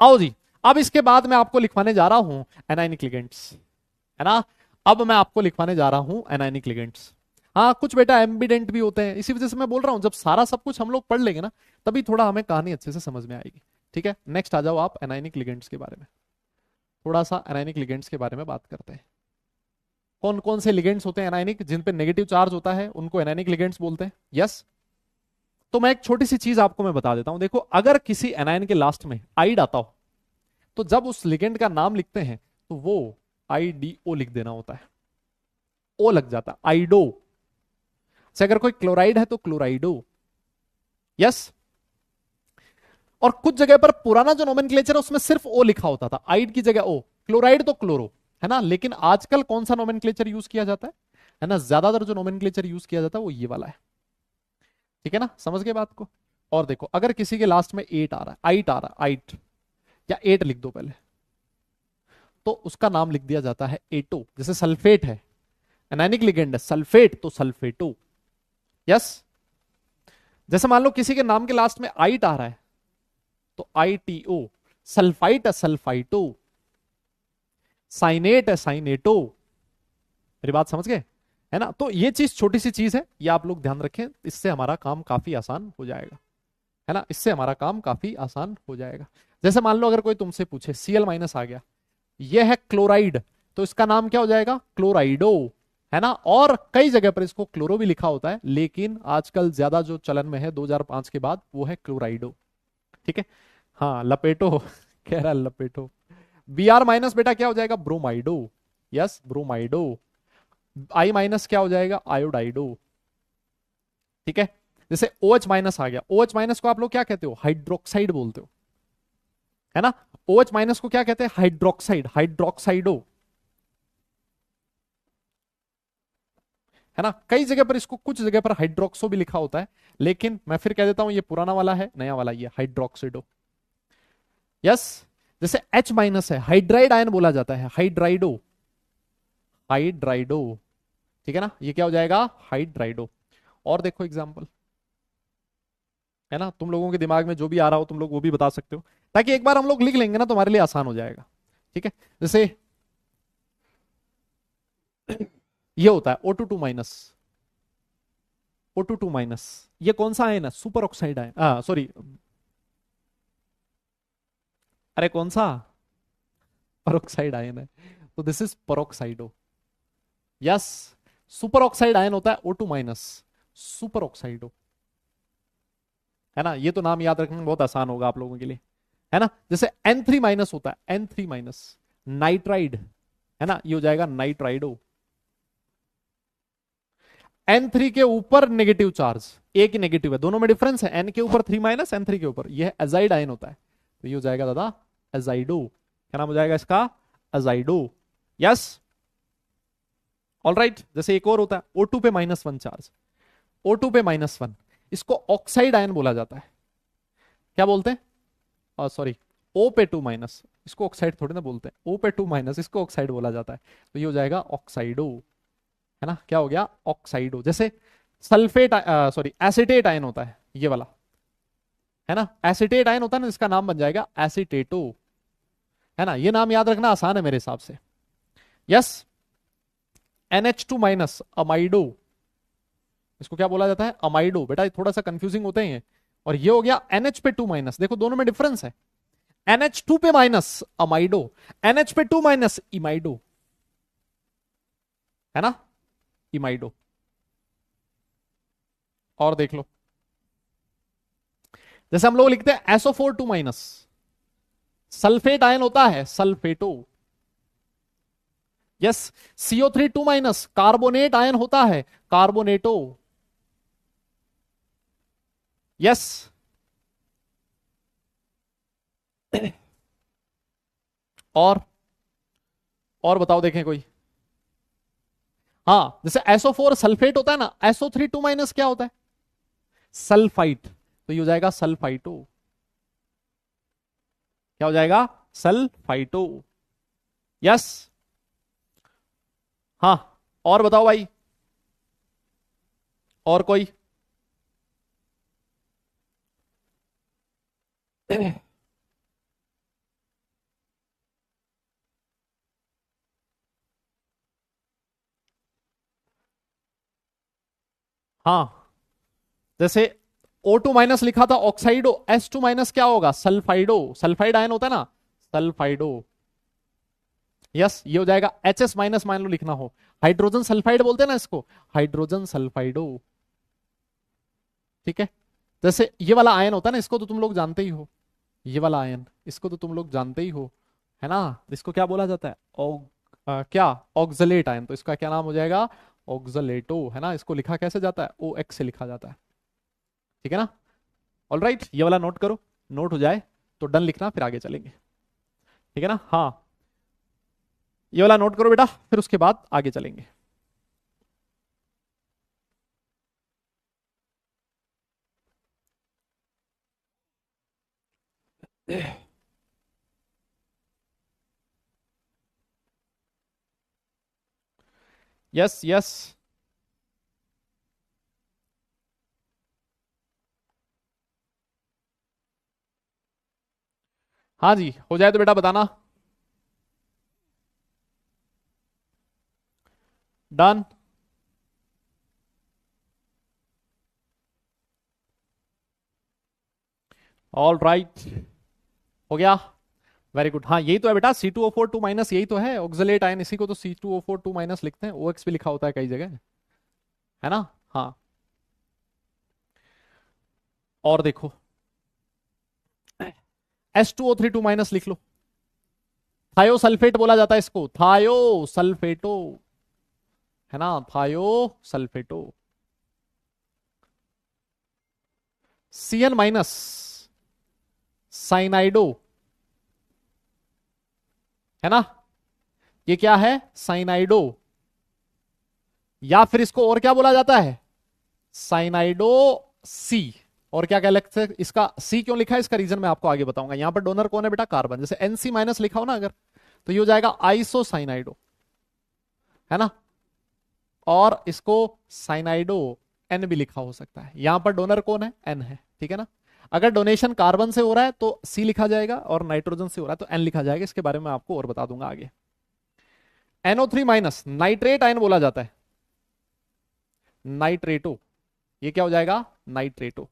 आओ जी, अब इसके बाद मैं आपको लिखवाने जा रहा हूं एनायनिक लिगेंड्स। है ना, अब मैं आपको लिखवाने जा रहा हूं एनायनिक लिगेंड्स। हाँ, कुछ बेटा एम्बिडेंट भी होते हैं, इसी वजह से मैं बोल रहा हूं, जब सारा सब कुछ हम लोग पढ़ लेंगे ना, तभी थोड़ा हमें कहानी अच्छे से समझ में आएगी। ठीक है, नेक्स्ट आ जाओ आप एनायनिक लिगेंड्स के बारे में। थोड़ा सा एनायनिक लिगेंड्स के बारे में बात करते हैं। कौन कौन से लिगेंड्स होते हैं एनायनिक, जिन पे नेगेटिव चार्ज होता है उनको एनायनिक लिगेंड्स बोलते हैं। यस, तो मैं एक छोटी सी चीज आपको मैं बता देता हूं। देखो, अगर किसी एनायन के लास्ट में आइड आता हो, तो जब उस लिगेंड का नाम लिखते हैं तो वो IDO लिख देना होता है, ओ लग जाता है, आइडो से। अगर कोई क्लोराइड है तो क्लोराइडो। यस, और कुछ जगह पर पुराना जो नोमेनक्लेचर है उसमें सिर्फ ओ लिखा होता था, आइड की जगह ओ, क्लोराइड तो क्लोरो। है ना, लेकिन आजकल कौन सा नोमेनक्लेचर यूज किया जाता है ना, ज्यादातर जो नोमेनक्लेचर यूज किया जाता है वो ये वाला है। ठीक है ना, समझ गए बात को। और देखो, अगर किसी के लास्ट में एट आ रहा है, आइट आ रहा है, आइट या एट लिख दो पहले, तो उसका नाम लिख दिया जाता है एटो। जैसे सल्फेट है, एनायनिक लिगेंड है, सल्फेट तो सल्फेटो। यस, जैसे मान लो किसी के नाम के लास्ट में आइट आ रहा है तो ITO, सल्फाइट है सल्फाइटो, साइनेट है साइनेटो। मेरी बात समझ गए। है ना, तो ये चीज छोटी सी चीज है, ये आप लोग ध्यान रखें, इससे हमारा काम काफी आसान हो जाएगा। है ना, इससे हमारा काम काफी आसान हो जाएगा। जैसे मान लो अगर कोई तुमसे पूछे Cl- आ गया, ये है क्लोराइड, तो इसका नाम क्या हो जाएगा, क्लोराइडो। है ना, और कई जगह पर इसको क्लोरो भी लिखा होता है, लेकिन आजकल ज्यादा जो चलन में है 2005 के बाद वो है क्लोराइडो। ठीक है, हाँ लपेटो कह रहा है लपेटो। Br- बेटा क्या हो जाएगा, ब्रोमाइडो। यस, ब्रोमाइडो। I- क्या हो जाएगा, आयोडाइडो। ठीक है, जैसे OH- आ गया, OH- को आप लोग क्या कहते हो, हाइड्रोक्साइड बोलते हो। है ना, OH- को क्या कहते हैं, हाइड्रोक्साइड, हाइड्रोक्साइडो। है ना, कई जगह पर इसको, कुछ जगह पर हाइड्रोक्सो भी लिखा होता है, लेकिन मैं फिर कह देता हूं ये पुराना वाला है, नया वाला ये हाइड्रोक्सिडो। यस, जैसे H- है, हाइड्राइड आयन बोला जाता है, हाइड्राइडो, हाइड्राइडो। ठीक है ना, ये क्या हो जाएगा, हाइड्राइडो। और देखो एग्जांपल, है ना, तुम लोगों के दिमाग में जो भी आ रहा हो तुम लोग वो भी बता सकते हो, ताकि एक बार हम लोग लिख लेंगे ना तो हमारे लिए आसान हो जाएगा। ठीक है, जैसे ये होता है O22-, O22-, ये कौन सा आयन है, सुपर ऑक्साइड आयन, सॉरी, अरे कौन सा, परोक्साइड आयन है, तो this is peroxido. Yes, superoxide ion होता है O2 माइनस, सुपर ऑक्साइडो, है ना। ये तो नाम याद रखना बहुत आसान होगा आप लोगों के लिए, है ना। जैसे N3 माइनस होता है, N3 माइनस नाइट्राइड, है ना, ये हो जाएगा नाइट्राइडो। N3 के ऊपर नेगेटिव चार्ज, एक ही नेगेटिव है, दोनों में डिफरेंस है, N के ऊपर 3 माइनस, N3 के ऊपर, यह एजाइड आयन होता है, तो ये हो जाएगा दादा एजाइडो। क्या नाम हो जाएगा इसका? एजाइडो। Yes, all right. जैसे एक और होता है O2 पे -1 चार्ज, O2 पे -1, इसको ऑक्साइड आयन बोला जाता है। क्या बोलते हैं? सॉरी, O पे 2 माइनस, इसको ऑक्साइड थोड़ी ना बोलते हैं, O पे 2 माइनस, इसको ऑक्साइड बोला जाता है, तो ये हो जाएगा ऑक्साइडो, है ना। क्या हो गया? ऑक्साइडो। जैसे सल्फेट, सॉरी एसिटेट आयन होता है ये वाला, है ना, एसिटेट आयन होता है ना, इसका नाम बन जाएगा एसिटेटो, है ना। ये नाम याद रखना आसान है मेरे हिसाब से। यस, NH2 माइनस अमाइडो, इसको क्या बोला जाता है? अमाइडो। बेटा थोड़ा सा कंफ्यूजिंग होते हैं। और ये हो गया NH पे 2 माइनस, देखो दोनों में डिफरेंस है, NH2 पे माइनस अमाइडो, NH पे 2 माइनस इमाइडो, है ना, इमाइडो। और देख लो, जैसे हम लोग लिखते हैं SO4 2 माइनस, सल्फेट आयन होता है sulphato. Yes, CO3 2 minus carbonate ion होता है कार्बोनेटो। यस, और बताओ देखें कोई। हाँ, जैसे SO4 सल्फेट होता है ना, SO3 2 माइनस क्या होता है? सल्फाइट, तो ये हो जाएगा सल्फाइटो। क्या हो जाएगा? सल्फाइटो। यस, हाँ, और बताओ भाई, और कोई? हाँ, जैसे O2 माइनस लिखा था ऑक्साइडो, S2 माइनस क्या होगा? सल्फाइडो, सल्फाइड आयन होता है ना, सल्फाइडो। यस, ये हो जाएगा HS माइनस, मान लो लिखना हो, हाइड्रोजन सल्फाइड बोलते हैं ना इसको, हाइड्रोजन सल्फाइडो। ठीक है, जैसे ये वाला आयन होता है ना, इसको तो तुम लोग जानते ही हो, ये वाला आयन, इसको तो तुम लोग जानते ही हो, है ना। इसको क्या बोला जाता है? क्या? ऑक्सलेट आयन, तो इसका क्या नाम हो जाएगा? ऑक्सलेटो, है ना। इसको लिखा कैसे जाता है? OX से लिखा जाता है, ठीक है ना। ऑल राइट, ये वाला नोट करो, नोट हो जाए तो डन लिखना, फिर आगे चलेंगे, ठीक है ना। हाँ, ये वाला नोट करो बेटा, फिर उसके बाद आगे चलेंगे। यस यस, हाँ जी, हो जाए तो बेटा बताना। डन, ऑल राइट, हो गया, वेरी गुड। हाँ, यही तो है बेटा, C2O4 2 माइनस, यही तो है ऑक्सलेट आयन, इसी को तो C2O4 2 माइनस लिखते हैं, OX भी लिखा होता है कई जगह, है ना। हाँ, और देखो H2O3 2 माइनस लिख लो, थायो सल्फेट बोला जाता है इसको, थायो सल्फेटो, है ना, थायो सल्फेटो। CN माइनस साइनाइडो, है ना, ये क्या है? साइनाइडो। या फिर इसको और क्या बोला जाता है? साइनाइडो सी। और क्या क्या लिखते हैं इसका? सी क्यों लिखा है, इसका रीजन मैं आपको आगे बताऊंगा। यहां पर डोनर कौन है बेटा? कार्बन। जैसे NC माइनस लिखा हो ना अगर, तो ये हो जाएगा आइसोसाइनाइडो, है ना। और इसको साइनाइडो N भी लिखा हो सकता है, यहां पर डोनर कौन है? N है, ठीक है ना। अगर डोनेशन कार्बन से हो रहा है तो C लिखा जाएगा, और नाइट्रोजन से हो रहा है तो N लिखा जाएगा। इसके बारे में आपको और बता दूंगा आगे। NO3 माइनस नाइट्रेट आयन बोला जाता है, नाइट्रेटो। ये क्या हो जाएगा? नाइट्रेटो,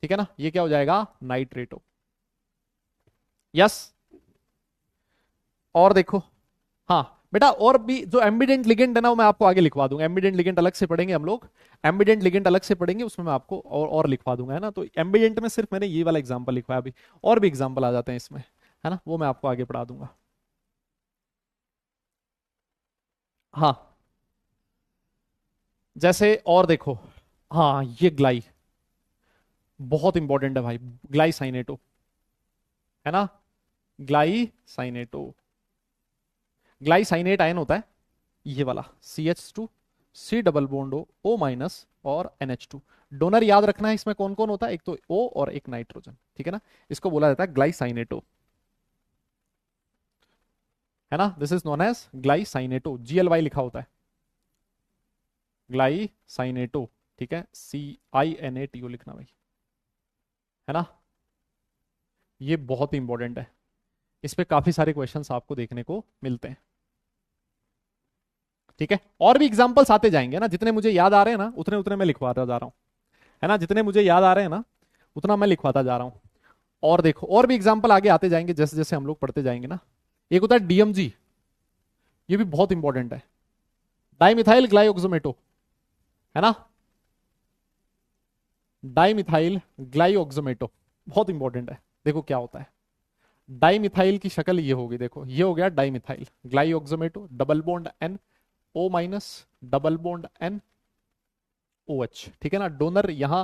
ठीक है ना, ये क्या हो जाएगा? नाइट्रेटो। यस, और देखो, हाँ बेटा, और भी जो एम्बिडेंट लिगेंड है ना वो मैं आपको आगे लिखवा दूंगा। एम्बिडेंट लिगेंड अलग से पढ़ेंगे हम लोग, एम्बिडेंट लिगेंड अलग से पढ़ेंगे, उसमें मैं आपको और लिखवा दूंगा, है ना। तो एम्बिडेंट में सिर्फ मैंने ये वाला एग्जांपल लिखवाया, अभी और भी एग्जांपल आ जाते हैं इसमें, है ना, वो मैं आपको आगे पढ़ा दूंगा। हाँ, जैसे और देखो, हाँ ये ग्लाई बहुत इंपॉर्टेंट है भाई, ग्लाइसाइनेटो, है ना, ग्लाइसाइनेटो। ग्लाइसाइनेट आयन होता है ये वाला, CH2 C double bond O minus और NH2। डोनर याद रखना है इसमें कौन कौन होता है, एक तो O और एक नाइट्रोजन, ठीक है ना। इसको बोला जाता है ग्लाइसाइनेटो, है ना। This is known as glycinato, GLY लिखा होता है, ग्लाइसाइनेटो, ठीक है, CINATO लिखना भाई, है ना। ये बहुत ही इंपॉर्टेंट है, इस पे काफी सारे क्वेश्चंस आपको देखने को मिलते हैं, ठीक है। और भी एग्जांपल्स आते जाएंगे ना, जितने मुझे याद आ रहे हैं ना उतने उतने मैं लिखवाता जा रहा हूं, है ना, जितने मुझे याद आ रहे हैं ना उतना मैं लिखवाता जा रहा हूं। और देखो और भी एग्जांपल आगे आते जाएंगे जैसे जैसे हम लोग पढ़ते जाएंगे ना। एक होता है DMG, ये भी बहुत इंपॉर्टेंट है, डाइमिथाइल ग्लाइओक्सोमेटो, है ना, डाइमिथाइल ग्लाइओक्सोमेटो बहुत इंपॉर्टेंट है। देखो क्या होता है, डाइमिथाइल की शक्ल ये होगी, देखो ये हो गया dimethyl glyoximato, double bond N O minus, double bond N OH, ठीक है ना। डोनर यहां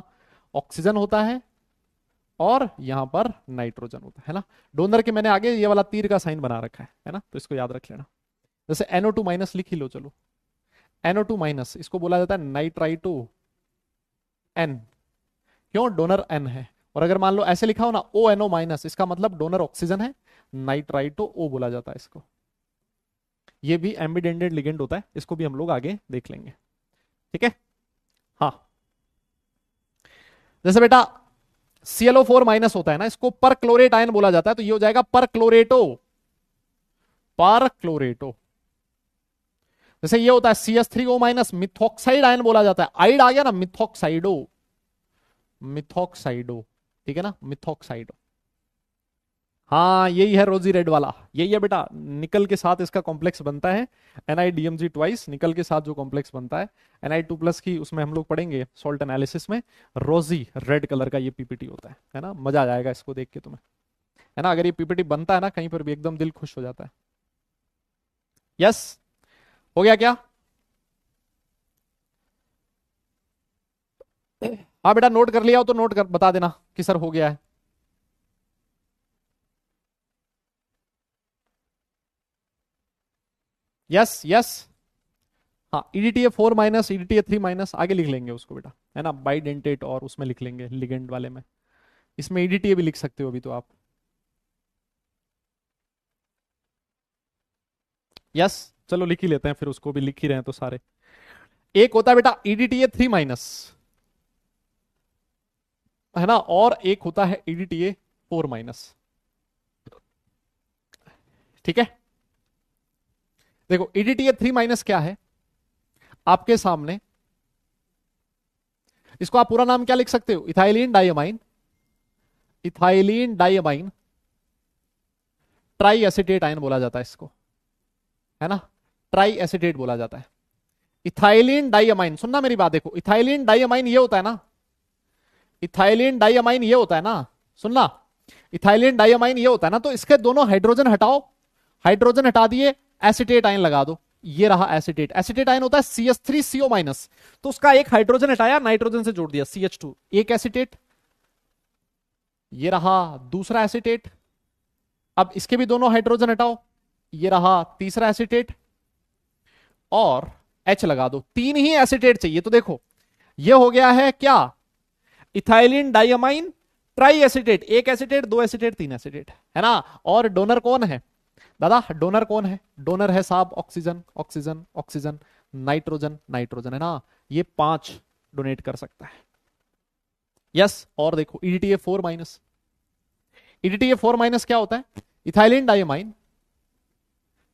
ऑक्सीजन होता है और यहां पर नाइट्रोजन होता है ना। डोनर के मैंने आगे ये वाला तीर का साइन बना रखा है ना, तो इसको याद रख लेना। जैसे NO2 माइनस लिख ही लो, चलो NO2 माइनस, इसको बोला जाता है नाइट्राइटो N, क्यों, डोनर N है। और अगर मान लो ऐसे लिखा हो ना ONO माइनस, इसका मतलब डोनर ऑक्सीजन है, नाइट्राइटो O बोला जाता है इसको। ये भी एम्बिडेंटेड लिगेंड होता है, इसको भी हम लोग आगे देख लेंगे, ठीक है। हाँ, जैसे बेटा ClO4 माइनस होता है ना, इसको पर क्लोरेट आयन बोला जाता है, तो ये हो जाएगा पर क्लोरेटो, पर क्लोरेटो। जैसे ये होता है CH3O माइनस, मिथॉक्साइड आयन बोला जाता है, आइड आ गया ना, मिथॉक्साइडो, मिथॉक्साइडो, ठीक है ना, मिथॉक्साइडो। हाँ यही है रोजी रेड वाला, यही है बेटा, निकल के साथ इसका कॉम्प्लेक्स बनता है, NiDMG ट्वाइस, निकल के साथ जो कॉम्प्लेक्स बनता है Ni2 प्लस की, उसमें हम लोग पढ़ेंगे सॉल्ट एनालिसिस में। रोजी रेड कलर का ये PPT होता है ना, मजा आ जाएगा इसको देख के तुम्हें, है ना। अगर ये PPT बनता है ना कहीं पर भी, एकदम दिल खुश हो जाता है। यस, हो गया क्या? हाँ बेटा, नोट कर लिया हो तो नोट कर बता देना कि सर हो गया है। यस यस, हाँ EDTA4 माइनस, EDTA3 माइनस आगे लिख लेंगे उसको बेटा, है ना, बाइडेंटेट, और उसमें लिख लेंगे लिगेंड वाले में। इसमें EDTA भी लिख सकते हो अभी तो आप। यस, चलो लिख ही लेते हैं फिर, उसको भी लिख ही रहे हैं तो सारे। एक होता है बेटा EDTA3 माइनस, है ना, और एक होता है EDTA4 माइनस, ठीक है। देखो EDTA3 माइनस क्या है आपके सामने, इसको आप पूरा नाम क्या लिख सकते हो, ethylene diamine, ethylene diamine try acetate ion बोला जाता है इसको, है ना, ट्राई एसिटेट बोला जाता है। इथाइलिन डाइअमाइन, सुनना मेरी बात, देखो इथाइलिन डाइअमाइन ये होता है ना, इथाइलिन डाइअमाइन ये होता है ना, सुनना, इथाइलिन डाइअमाइन ये होता है ना, तो इसके दोनों हाइड्रोजन हटाओ, हाइड्रोजन हटा दिए, एसिटेट आयन लगा दो, ये रहा एसिटेट। एसिटेट आयन होता है CH3CO माइनस, तो उसका एक हाइड्रोजन हटाया, नाइट्रोजन से जोड़ दिया CH2, एक एसिटेट, ये रहा दूसरा एसिटेट। अब इसके भी दोनों हाइड्रोजन हटाओ, ये रहा तीसरा एसिटेट, और H लगा दो, तीन ही एसिटेट चाहिए। तो देखो ये हो गया है क्या, इथाइलिन डाइअमाइन ट्राई एसिटेट, एक एसिटेट, दो एसिटेट, तीन एसिटेट, है ना। और डोनर कौन है दादा, डोनर कौन है, डोनर है साहब oxygen, oxygen, oxygen, nitrogen, nitrogen, है ना। ये 5 डोनेट कर सकता है। यस, और देखो EDTA4 माइनस, EDTA4 माइनस क्या होता है, इथाइलिन डाइअमाइन,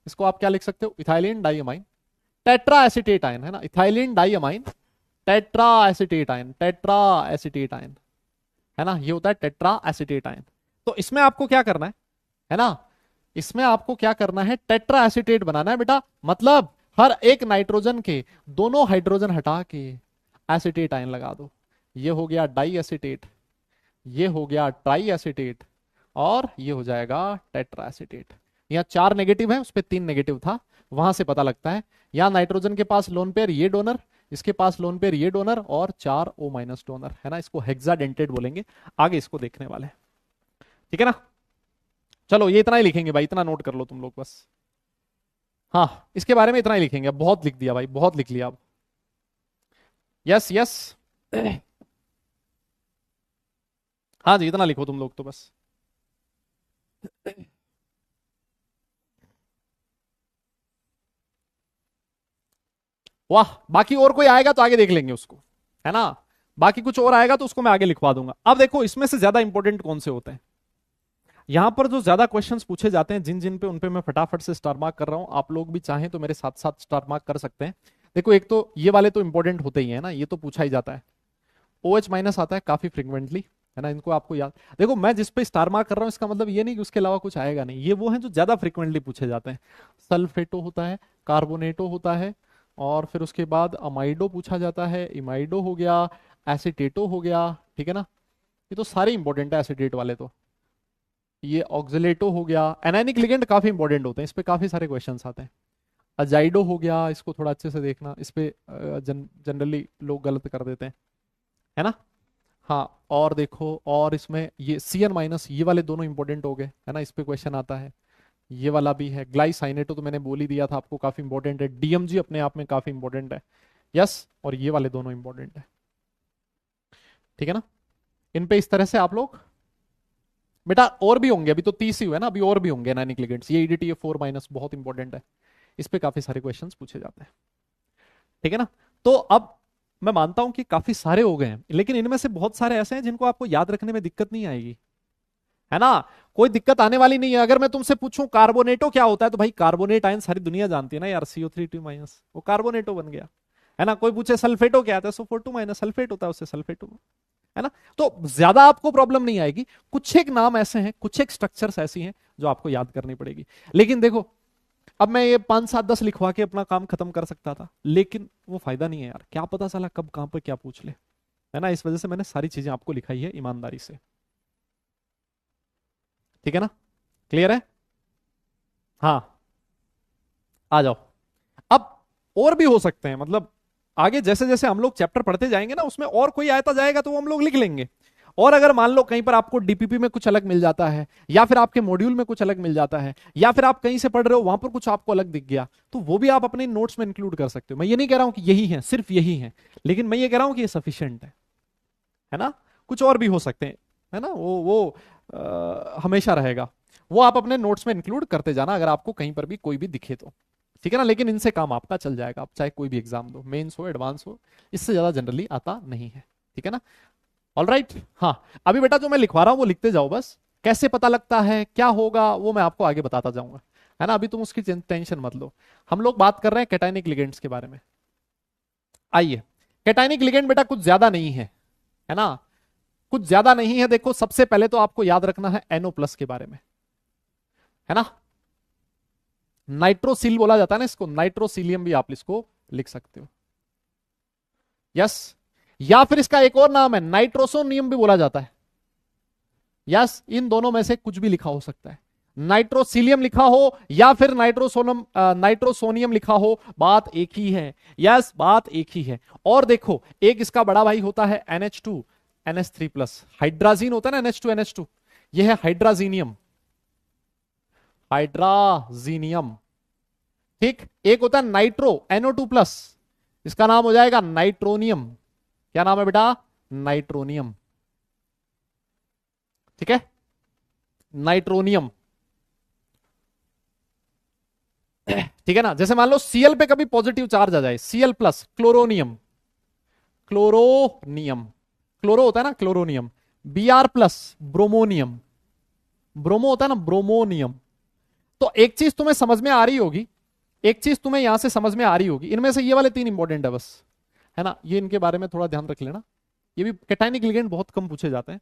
इसको आप क्या लिख सकते हो, ethylene diamine tetra acetate ion, है ना, ethylene diamine tetra acetate ion, tetra acetate ion, है ना, ये होता है टेट्रा एसिटेट आयन। तो इसमें आपको क्या करना है ना, इसमें आपको क्या करना है, टेट्रा एसीटेट बनाना है बेटा। मतलब हर एक नाइट्रोजन के दोनों हाइड्रोजन हटा के एसीटेट आयन लगा दो। ये हो गया डाई एसीटेट, ये हो गया ट्राई एसीटेट, और ये हो जाएगा टेट्रा एसीटेट। यहाँ 4 नेगेटिव है, उस पर 3 नेगेटिव था, वहां से पता लगता है। यहाँ नाइट्रोजन के पास लोन पेयर ये डोनर, इसके पास लोन पेयर ये डोनर, और 4 O- डोनर है ना। इसको हेक्साडेंटेट बोलेंगे, आगे इसको देखने वाले हैं। ठीक है ना। चलो ये इतना ही लिखेंगे भाई, इतना नोट कर लो तुम लोग बस। हाँ इसके बारे में इतना ही लिखेंगे, अब बहुत लिख दिया भाई, बहुत लिख लिया अब। Yes yes. हाँ जी इतना लिखो तुम लोग तो बस। वाह, बाकी और कोई आएगा तो आगे देख लेंगे उसको, है ना। बाकी कुछ और आएगा तो उसको मैं आगे लिखवा दूंगा। अब देखो इसमें से ज्यादा इंपॉर्टेंट कौन से होते हैं, यहां पर जो ज्यादा क्वेश्चंस पूछे जाते हैं, जिन जिन पे उन पे मैं फटाफट से स्टार मार्क कर रहा हूं। आप लोग भी चाहें तो मेरे साथ साथ स्टार मार्क कर सकते हैं। देखो एक तो ये वाले तो इंपॉर्टेंट होते ही है ना, ये तो पूछा ही जाता है। OH माइनस आता है काफी फ्रिक्वेंटली, है ना, इनको आपको याद। देखो मैं जिस पे स्टार मार्क कर रहा हूँ इसका मतलब ये नहीं कि उसके अलावा कुछ आएगा नहीं, ये वो है जो ज्यादा फ्रिक्वेंटली पूछे जाते हैं। सल्फेटो होता है, कार्बोनेटो होता है, और फिर उसके बाद अमाइडो पूछा जाता है, इमाइडो हो गया, एसिटेटो हो गया। ठीक है ना, ये तो सारे इंपॉर्टेंट है एसिटेट वाले तो। ये ऑक्सिलेटो हो गया, एनायनिक लिगेंड काफी इंपॉर्टेंट होते हैं, इस पे काफी सारे क्वेश्चन आते हैं। अजाइडो हो गया, इसको थोड़ा अच्छे से देखना, इस पे जनरली लोग गलत कर देते हैं, है ना। हाँ और देखो, और इसमें ये CN-, ये वाले दोनों इंपॉर्टेंट हो गए, है ना, इस पे क्वेश्चन आता है। ये वाला भी है, ग्लाइसाइनेटो तो मैंने बोल ही दिया था आपको, काफी इंपॉर्टेंट है। DMG अपने आप में काफी इंपॉर्टेंट है। यस, और ये वाले दोनों इंपॉर्टेंट है। ठीक है ना, इन पे इस तरह से आप लोग बेटा, और भी होंगे, अभी तो 30 ही हुए ना, अभी और भी होंगे एनायनिक लिगेंड्स। ये EDTA4- बहुत इंपॉर्टेंट है, इस पे काफी सारे क्वेश्चंस पूछे जाते हैं। ठीक है ना। तो अब मैं मानता हूं कि काफी सारे हो गए हैं, लेकिन इनमें से बहुत सारे ऐसे हैं जिनको आपको याद रखने में दिक्कत नहीं आएगी, है ना। कोई दिक्कत आने वाली नहीं है। अगर मैं तुमसे पूछूं कार्बोनेटो क्या होता है, तो भाई कार्बोनेट आयन सारी दुनिया जानती है ना यार, CO3 2-, वो कार्बोनेटो बन गया, है ना। कोई पूछे सल्फेटो क्या आता है, SO4 2- सल्फेट होता है, उससे सल्फेटो, है ना। तो ज्यादा आपको प्रॉब्लम नहीं आएगी। कुछ एक नाम ऐसे हैं, कुछ एक स्ट्रक्चर्स ऐसी हैं जो आपको याद करनी पड़ेगी। लेकिन देखो, अब मैं ये 5 7 10 लिखवा के अपना काम खत्म कर सकता था, लेकिन वो फायदा नहीं है यार, क्या पता चला कब कहां पर क्या पूछ ले, है ना। इस वजह से मैंने सारी चीजें आपको लिखाई है ईमानदारी से। ठीक है ना, क्लियर है। हाँ आ जाओ। अब और भी हो सकते हैं, मतलब आगे जैसे जैसे हम लोग चैप्टर पढ़ते जाएंगे ना, उसमें और कोई आता जाएगा तो वो हम लोग लिख लेंगे। और अगर मान लो कहीं पर आपको DPP में कुछ अलग मिल जाता है, या फिर आपके मॉड्यूल में कुछ अलग मिल जाता है, या फिर आप कहीं से पढ़ रहे हो वहां पर कुछ आपको अलग दिख गया, तो वो भी आप अपने नोट्स में इंक्लूड कर सकते हो। मैं ये नहीं कह रहा हूं कि यही है, सिर्फ यही है, लेकिन मैं ये कह रहा हूं कि ये सफिशियंट है ना। कुछ और भी हो सकते हैं, है ना, वो हमेशा रहेगा। वो आप अपने नोट्स में इंक्लूड करते जाना अगर आपको कहीं पर भी कोई भी दिखे तो। ठीक है ना, लेकिन इनसे काम आपका चल जाएगा, आप चाहे कोई भी एग्जाम दो, मेंस हो एडवांस हो, इससे ज्यादा जनरली आता नहीं है। ठीक है ना, ऑल राइट। हाँ अभी बेटा जो मैं लिखवा रहा हूँ वो लिखते जाओ बस। कैसे पता लगता है, क्या होगा, वो मैं आपको आगे बताता जाऊंगा, है ना। अभी तुम उसकी टेंशन मत लो। हम लोग बात कर रहे हैं कैटायनिक लिगेंड्स के बारे में। आइए, कैटायनिक लिगेंड बेटा कुछ ज्यादा नहीं है ना, कुछ ज्यादा नहीं है। देखो सबसे पहले तो आपको याद रखना है NO+ के बारे में, है ना। नाइट्रोसिल बोला जाता है ना इसको, नाइट्रोसिलियम भी आप इसको लिख सकते हो। यस, या फिर इसका एक और नाम है नाइट्रोसोनियम भी बोला जाता है। यस, इन दोनों में से कुछ भी लिखा हो सकता है। नाइट्रोसिलियम लिखा हो या फिर नाइट्रोसोनियम लिखा हो, बात एक ही है। यस, बात एक ही है। और देखो एक इसका बड़ा भाई होता है NH2 NH3+, हाइड्राजीन होता है ना NH2 यह है हाइड्राजीनियम, हाइड्राजीनियम। ठीक, एक होता है नाइट्रो NO2+, इसका नाम हो जाएगा नाइट्रोनियम। क्या नाम है बेटा, नाइट्रोनियम। ठीक है, नाइट्रोनियम। ठीक है ना, जैसे मान लो Cl पे कभी पॉजिटिव चार्ज आ जाए, Cl+, क्लोरोनियम, क्लोरोनियम, क्लोरो होता है ना क्लोरोनियम। Br+, ब्रोमोनियम, ब्रोमो होता है ना ब्रोमोनियम। तो एक चीज तुम्हें समझ में आ रही होगी, एक चीज तुम्हें यहां से समझ में आ रही होगी, इनमें से ये वाले 3 इंपॉर्टेंट है बस, है ना। ये इनके बारे में थोड़ा ध्यान रख लेना। ये भी कैटायनिक लिगेंड बहुत कम पूछे जाते हैं,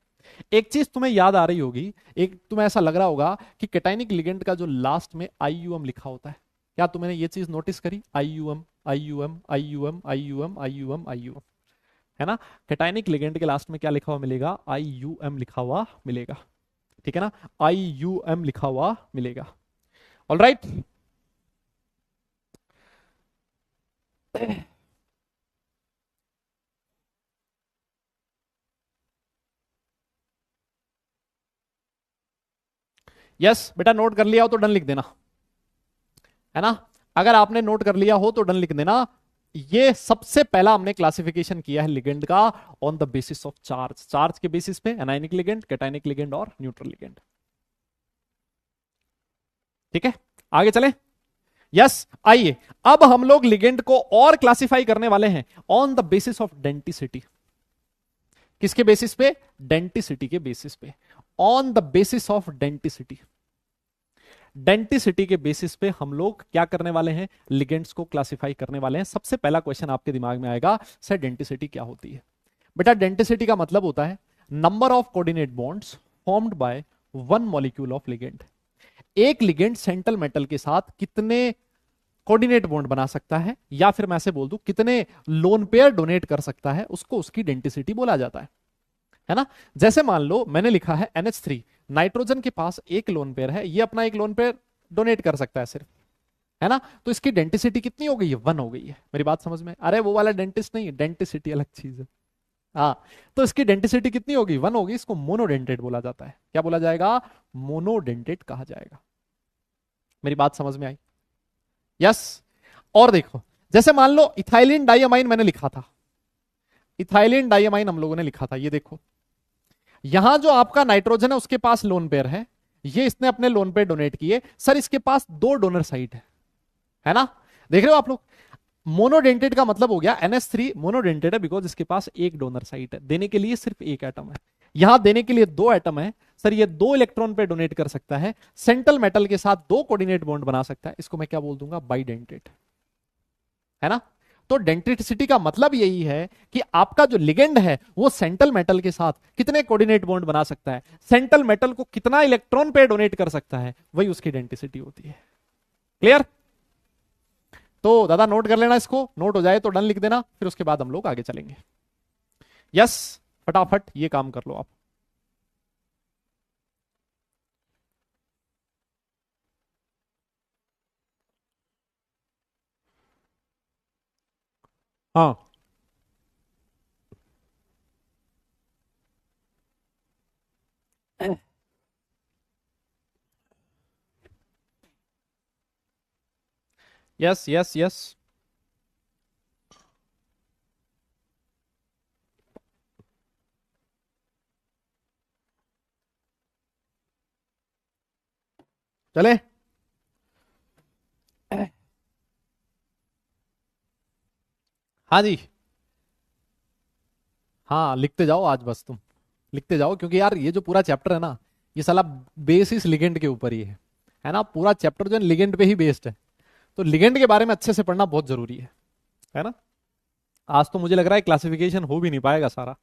एक चीज तुम्हें याद आ रही होगी, एक तुम्हें ऐसा लग रहा होगा कि कैटायनिक लिगेंड का जो लास्ट में आईयूएम लिखा होता है, क्या तुमने ये चीज नोटिस करी? आईयूएम आईयूएम आईयूएम आईयूएम आईयूएम आईयूएम, है ना? कैटायनिक लिगेंड के लास्ट में क्या लिखा हुआ मिलेगा? आईयूएम लिखा हुआ मिलेगा, ठीक है ना? आईयूएम लिखा हुआ मिलेगा। ऑलराइट, यस बेटा, नोट कर लिया हो तो डन लिख देना, है ना? अगर आपने नोट कर लिया हो तो डन लिख देना। ये सबसे पहला हमने क्लासिफिकेशन किया है लिगेंड का on the basis of charge, charge के बेसिस पे एनायनिक लिगेंड, कैटायनिक लिगेंड और न्यूट्रल लिगेंड। ठीक है, आगे चले। यस, आइए अब हम लोग लिगेंड को और क्लासिफाई करने वाले हैं on the basis of denticity. किसके बेसिस पे? डेंटिसिटी के बेसिस पे, on the basis of denticity. Denticity के बेसिस पे हम लोग क्या करने वाले हैं? लिगेंड्स को क्लासिफाई करने वाले हैं। सबसे पहला क्वेश्चन आपके दिमाग में आएगा, सर डेंटिसिटी क्या होती है? बेटा डेंटिसिटी का मतलब होता है number of coordinate bonds formed by one molecule of ligand. एक लिगेंड सेंट्रल मेटल के साथ कितने कोऑर्डिनेट बॉन्ड बना सकता है, या फिर मैं ऐसे बोल दूं कितने लोन पेयर डोनेट कर सकता है, उसको उसकी डेंटिसिटी बोला जाता है ना? जैसे मान लो मैंने लिखा है NH3, नाइट्रोजन के पास एक लोन पेयर है, ये अपना एक लोन पेयर डोनेट कर सकता है सिर्फ, है ना? तो इसकी डेंटिसिटी कितनी हो गई है? 1 हो गई है। मेरी बात समझ में? अरे वो वाला डेंटिस्ट नहीं है, डेंटिसिटी अलग चीज है। हाँ, तो इसकी डेंटिसिटी कितनी होगी? 1 होगी। इसको मोनोडेंटेट बोला जाता है। क्या बोला जाएगा? मोनोडेंटेट कहा जाएगा। मेरी बात समझ में आई? यस। और देखो, जैसे मान लो इथाइलिन डाइअमाइन मैंने लिखा था, इथाइलिन डाइअमाइन हम लोगों ने लिखा था, ये देखो यहां जो आपका नाइट्रोजन है उसके पास लोन पेयर है, ये इसने अपने लोन पेयर डोनेट किए। सर इसके पास 2 डोनर साइट है ना? देख रहे हो आप लोग? मोनोडेंटेड का मतलब हो गया NH3 मोनोडेंटेड है बिकॉज इसके पास एक डोनर साइट है, देने के लिए सिर्फ एक एटम है। यहां देने के लिए 2 एटम है। सर ये 2 इलेक्ट्रॉन पे डोनेट कर सकता है, सेंट्रल मेटल के साथ 2 कोऑर्डिनेट बॉन्ड बना सकता है। इसको मैं क्या बोल दूंगा? बाइडेंटेट, है ना? तो डेंटिसिटी का मतलब यही है कि आपका जो लिगेंड है वो सेंट्रल मेटल के साथ कितने कोऑर्डिनेट बॉन्ड बना सकता है, सेंट्रल मेटल को कितना इलेक्ट्रॉन पे डोनेट कर सकता है, वही उसकी डेंटिसिटी होती है। क्लियर? तो दादा नोट कर लेना, इसको नोट हो जाए तो डन लिख देना, फिर उसके बाद हम लोग आगे चलेंगे। यस, फटाफट ये काम कर लो आप। हाँ, यस यस यस, चले। हाँ जी, हाँ लिखते जाओ आज, बस तुम लिखते जाओ, क्योंकि यार ये जो पूरा चैप्टर है ना, ये साला बेसिस लिगेंड के ऊपर ही है ना? पूरा चैप्टर जो है लिगेंड पे ही बेस्ड है, तो लिगेंड के बारे में अच्छे से पढ़ना बहुत जरूरी है ना? आज तो मुझे लग रहा है क्लासिफिकेशन हो भी नहीं पाएगा सारा।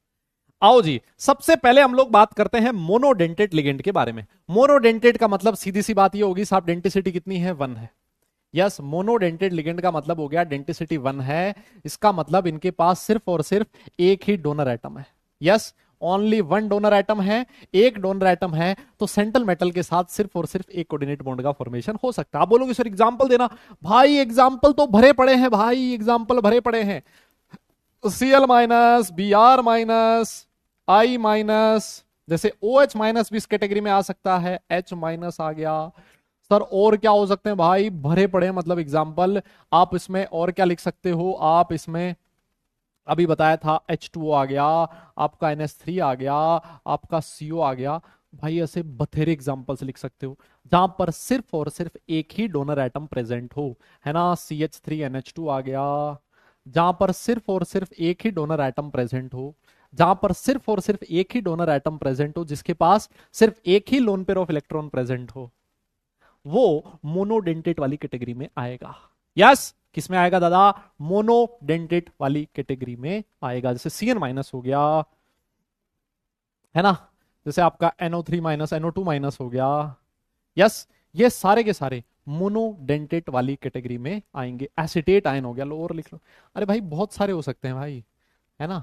आओ जी, सबसे पहले हम लोग बात करते हैं मोनोडेंटेट लिगेंड के बारे में। मोनोडेंटेट का मतलब सीधी सी बात ये होगी साहब, डेंटिसिटी कितनी है? 1 है। यस, मोनोडेंटेट लिगेंड का मतलब हो गया डेंटिसिटी 1 है। इसका मतलब इनके पास सिर्फ और सिर्फ एक ही डोनर एटम है। यस, ओनली 1 डोनर एटम है। एक डोनर एटम है तो सेंट्रल मेटल के साथ सिर्फ और सिर्फ एक कोऑर्डिनेट बॉन्ड का फॉर्मेशन हो सकता है। आप बोलोगे सर एग्जांपल देना। भाई एग्जांपल तो भरे पड़े हैं, भाई एग्जांपल भरे पड़े हैं। Cl minus, Br minus, I minus, जैसे OH माइनस भी इस कैटेगरी में आ सकता है, H माइनस आ गया। सर और क्या हो सकते हैं? भाई भरे पड़े हैं, मतलब एग्जाम्पल आप इसमें और क्या लिख सकते हो? आप इसमें अभी बताया था H2O आ गया, आपका NH3 आ गया, आपका CO आ गया। भाई ऐसे बथेरे एग्जाम्पल्स लिख सकते हो जहां पर सिर्फ और सिर्फ एक ही डोनर एटम प्रेजेंट हो, है ना? CH3NH2 आ गया, जहां पर सिर्फ और सिर्फ एक ही डोनर एटम प्रेजेंट हो, जहां पर सिर्फ और सिर्फ एक ही डोनर एटम प्रेजेंट हो, जिसके पास सिर्फ एक ही lone pair of electron present हो, वो मोनोडेंटेट वाली कैटेगरी में आएगा। यस, किस में आएगा दादा? मोनोडेंटेट वाली कैटेगरी में आएगा। जैसे Cn माइनस हो गया, है ना? जैसे आपका NO3 माइनस NO2 माइनस हो गया। यस, ये सारे के सारे मोनोडेंटेट वाली कैटेगरी में आएंगे। एसिटेट आयन हो गया, लो और लिख लो। अरे भाई बहुत सारे हो सकते हैं भाई, है ना।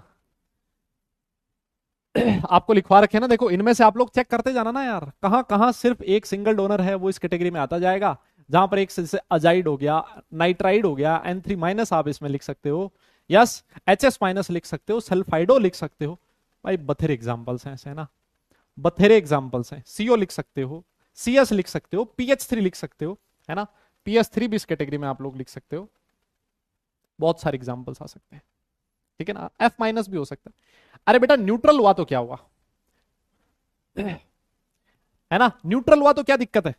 आपको लिखवा रखे ना, देखो इनमें से आप लोग चेक करते जाना ना यार, कहां कहां सिर्फ एक सिंगल डोनर है वो इस कैटेगरी में आता जाएगा। जहां पर एक से अजाइड हो गया, नाइट्राइड हो गया, N3 माइनस आप इसमें लिख सकते हो। यस, HS माइनस लिख सकते हो, सल्फाइडो लिख सकते हो। भाई बथेरे एग्जाम्पल्स हैं ऐसे, है ना, बथेरे एग्जाम्पल्स हैं। CO लिख सकते हो, CS लिख सकते हो, PH3 लिख सकते हो, है ना। PH3 भी इस कैटेगरी में आप लोग लिख सकते हो। बहुत सारे एग्जाम्पल्स आ सकते हैं, ठीक है ना। F माइनस भी हो सकता है। अरे बेटा न्यूट्रल हुआ तो क्या हुआ, है ना, न्यूट्रल हुआ तो क्या दिक्कत है,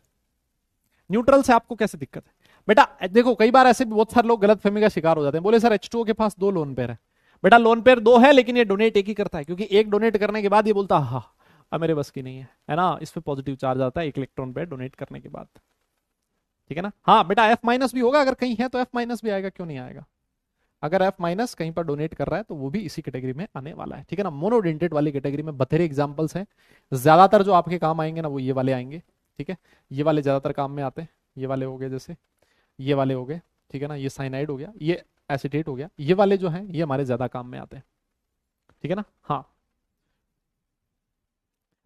न्यूट्रल से आपको कैसे दिक्कत है। बेटा देखो कई बार ऐसे भी बहुत सारे लोग गलत फहमी का शिकार हो जाते हैं, बोले सर H2O के पास 2 लोन पेयर है। बेटा लोन पेयर 2 है, लेकिन ये डोनेट एक ही करता है, क्योंकि एक डोनेट करने के बाद ये बोलता हाँ अब मेरे बस की नहीं है ना, इस पे पॉजिटिव चार्ज आता है एक इलेक्ट्रॉन पेयर डोनेट करने के बाद, ठीक है ना। हाँ बेटा F माइनस भी होगा, अगर कहीं है तो F माइनस भी आएगा, क्यों नहीं आएगा। अगर F माइनस कहीं पर डोनेट कर रहा है तो वो भी इसी कैटेगरी में आने वाला है, ठीक है ना। मोनोडेंटेट वाली कैटेगरी में बथेरे एग्जांपल्स हैं। ज्यादातर जो आपके काम आएंगे ना वो ये वाले आएंगे, ठीक है। ये वाले ज्यादातर काम में आते हैं, ये वाले हो गए, जैसे ये वाले हो गए, ठीक है ना। ये साइनाइड हो गया, ये एसिटेट हो गया, ये वाले जो हैं ये हमारे ज्यादा काम में आते हैं, ठीक है ना। हाँ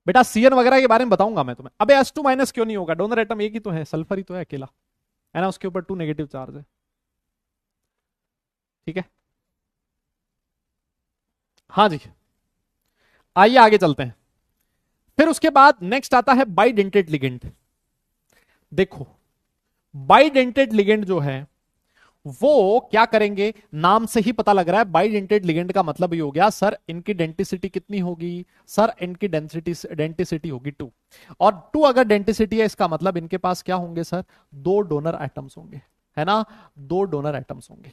बेटा CN वगैरह के बारे में बताऊंगा मैं तुम्हें। अबे H2 माइनस क्यों नहीं होगा, डोनर एटम एक ही तो है, सल्फर ही तो है अकेला, है ना, उसके ऊपर 2 नेगेटिव चार्ज है, ठीक है। हाँ जी, आइए आगे चलते हैं। फिर उसके बाद नेक्स्ट आता है बाइडेंटेड लिगेंड। देखो बाइडेंटेड लिगेंड जो है वो क्या करेंगे, नाम से ही पता लग रहा है। बाइडेंटेड लिगेंड का मतलब ये हो गया सर इनकी डेंटिसिटी कितनी होगी, सर इनकी डेंटिसिटी होगी 2, और 2 अगर डेंटिसिटी है इसका मतलब इनके पास क्या होंगे सर, 2 डोनर एटम्स होंगे, है ना, 2 डोनर एटम्स होंगे।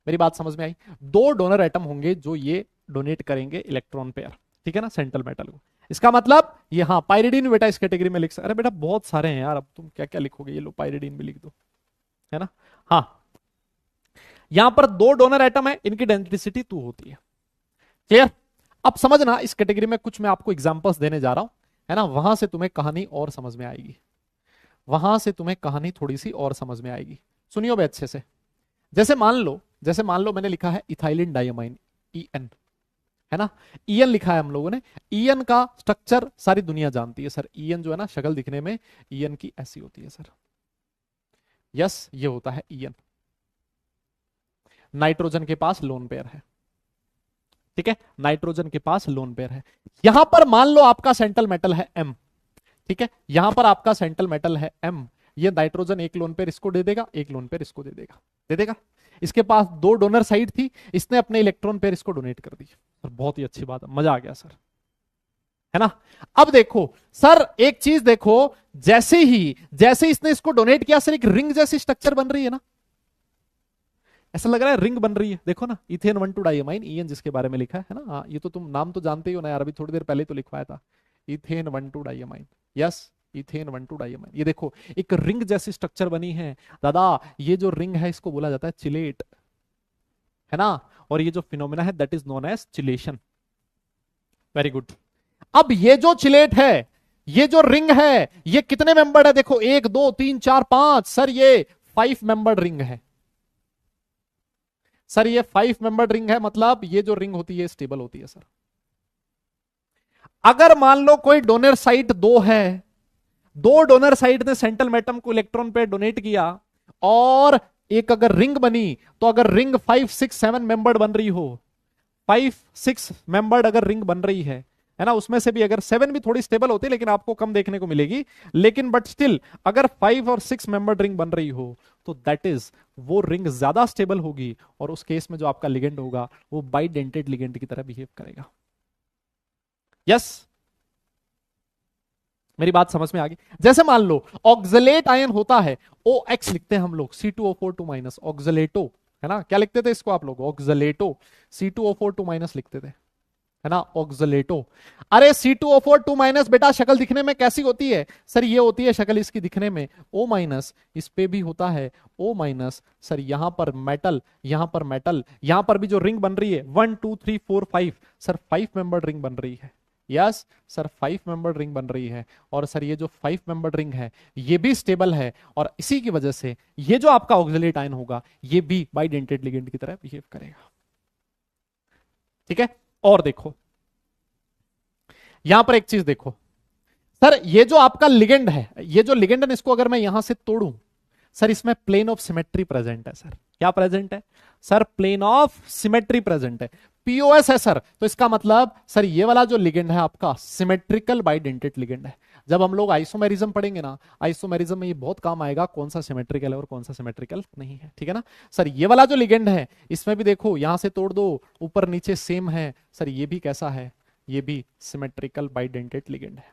मेरी बात समझ में आई, 2 डोनर एटम होंगे जो ये डोनेट करेंगे इलेक्ट्रॉन पेयर, ठीक है ना, सेंट्रल मेटल को। इसका मतलब ये, हाँ पायरिडीन बेटा इस कैटेगरी में लिख सकते। अरे बेटा बहुत सारे हैं यार, अब तुम क्या क्या लिखोगे, ये लो पायरिडीन भी लिख दो, है ना। हाँ यहां पर 2 डोनर एटम है, इनकी डेंसिटी 2 होती है, क्लियर। अब समझना इस कैटेगरी में कुछ मैं आपको एग्जांपल्स देने जा रहा हूं, है ना, वहां से तुम्हें कहानी और समझ में आएगी, वहां से तुम्हें कहानी थोड़ी सी और समझ में आएगी। सुनियो बे अच्छे से। जैसे मान लो मैंने लिखा है इथाइलिन डायमाइन EN, है ना, EN लिखा है हम लोगों ने। EN का स्ट्रक्चर सारी दुनिया जानती है सर, EN जो है ना शक्ल दिखने में EN की ऐसी होती है सर। यस ये होता है EN। नाइट्रोजन के पास लोन पेयर है, ठीक है, नाइट्रोजन के पास लोन पेयर है। यहां पर मान लो आपका सेंट्रल मेटल है M, ठीक है, यहां पर आपका सेंट्रल मेटल है M। ये नाइट्रोजन एक लोन पेयर इसको दे देगा, एक लोन पेयर इसको दे देगा। इसके पास 2 डोनर साइड थी, इसने अपने इलेक्ट्रॉन पेयर इसको डोनेट कर दी सर, बहुत ही अच्छी बात है, मजा आ गया सर, है ना। अब देखो सर एक चीज देखो, जैसे इसने इसको डोनेट किया सर एक रिंग जैसी स्ट्रक्चर बन रही है ना, ऐसा लग रहा है रिंग बन रही है, देखो ना, इथेन 1,2 डाइमाइन EN जिसके बारे में लिखा है ना। हाँ ये तो तुम नाम तो जानते ही हो ना यार, अभी थोड़ी देर पहले तो लिखवाया था, ethane 1,2 diamine. Yes ethane 1,2 diamine, ये देखो एक रिंग जैसी स्ट्रक्चर बनी है दादा। ये जो रिंग है इसको बोला जाता है चिलेट, है ना, और ये जो फिनोमेना है that is known as chelation. Very good. अब ये जो चिलेट है, ये जो रिंग है, ये कितने मेंबर्ड है, देखो 1 2 3 4 5 सर, ये 5 मेंबर्ड रिंग है सर, ये 5 मेंबर्ड रिंग है, मतलब ये जो रिंग होती है स्टेबल होती है सर। अगर मान लो कोई डोनर साइट 2 है, 2 डोनर साइट ने सेंट्रल मेटम को इलेक्ट्रॉन पे डोनेट किया, और एक अगर रिंग बनी, तो अगर रिंग 5 6 7 मेंबर्ड बन रही हो, 5 6 मेंबर्ड अगर रिंग बन रही है ना, उसमें से भी अगर 7 भी थोड़ी स्टेबल होती है लेकिन आपको कम देखने को मिलेगी, लेकिन बट स्टिल अगर 5 और 6 मेंबर्ड रिंग बन रही हो तो दैट इज वो रिंग ज्यादा स्टेबल होगी, और उस केस में जो आपका लिगेंड होगा वो बाइडेंटेड लिगेंड की तरह बिहेव करेगा। यस मेरी बात समझ में आ गई। जैसे मान लो ऑक्सलेट आयन होता है, OX लिखते हैं हम लोग, C2O4 2 माइनस, ऑक्सलेटो, है ना, क्या लिखते थे इसको आप लोग, ऑक्सलेटो, C2O4 2 माइनस लिखते थे, है ना, ऑक्सलेटो। अरे C2O4 2 माइनस बेटा शक्ल दिखने में कैसी होती है सर, ये होती है शक्ल इसकी दिखने में O माइनस, इस पे भी होता है O माइनस सर, यहां पर मेटल, यहां पर मेटल, यहां पर भी जो रिंग बन रही है 1 2 3 4 5 सर, 5 मेंबर रिंग बन रही है। यस सर 5 मेंबर्ड रिंग बन रही है, और सर ये जो 5 मेंबर्ड रिंग है ये भी स्टेबल है, और इसी की वजह से ये जो आपका ऑक्सिलेट आयन होगा ये भी बाइडेंटेड लिगेंड की तरह बिहेव करेगा। ठीक है, और देखो यहां पर एक चीज देखो, सर ये जो आपका लिगेंड है, ये जो लिगेंड है इसको अगर मैं यहां से तोड़ूं, सर इसमें प्लेन ऑफ सिमेट्री प्रेजेंट है। सर क्या प्रेजेंट है? Sir plane of symmetry present है, पीओएस है सर। तो इसका मतलब सर ये वाला जो लिगेंड है आपका सिमेट्रिकल बाइडेंटेड लिगेंड है। जब हम लोग आइसोमेरिज्म पढ़ेंगे ना, आइसोमेरिज्म में ये बहुत काम आएगा, कौन सा सिमेट्रिकल है और कौन सा सिमेट्रिकल नहीं है। ठीक है ना सर, ये वाला जो लिगेंड है इसमें भी देखो यहां से तोड़ दो, ऊपर नीचे सेम है। सर ये भी कैसा है? ये भी सिमेट्रिकल बाइडेंटेड लिगेंड है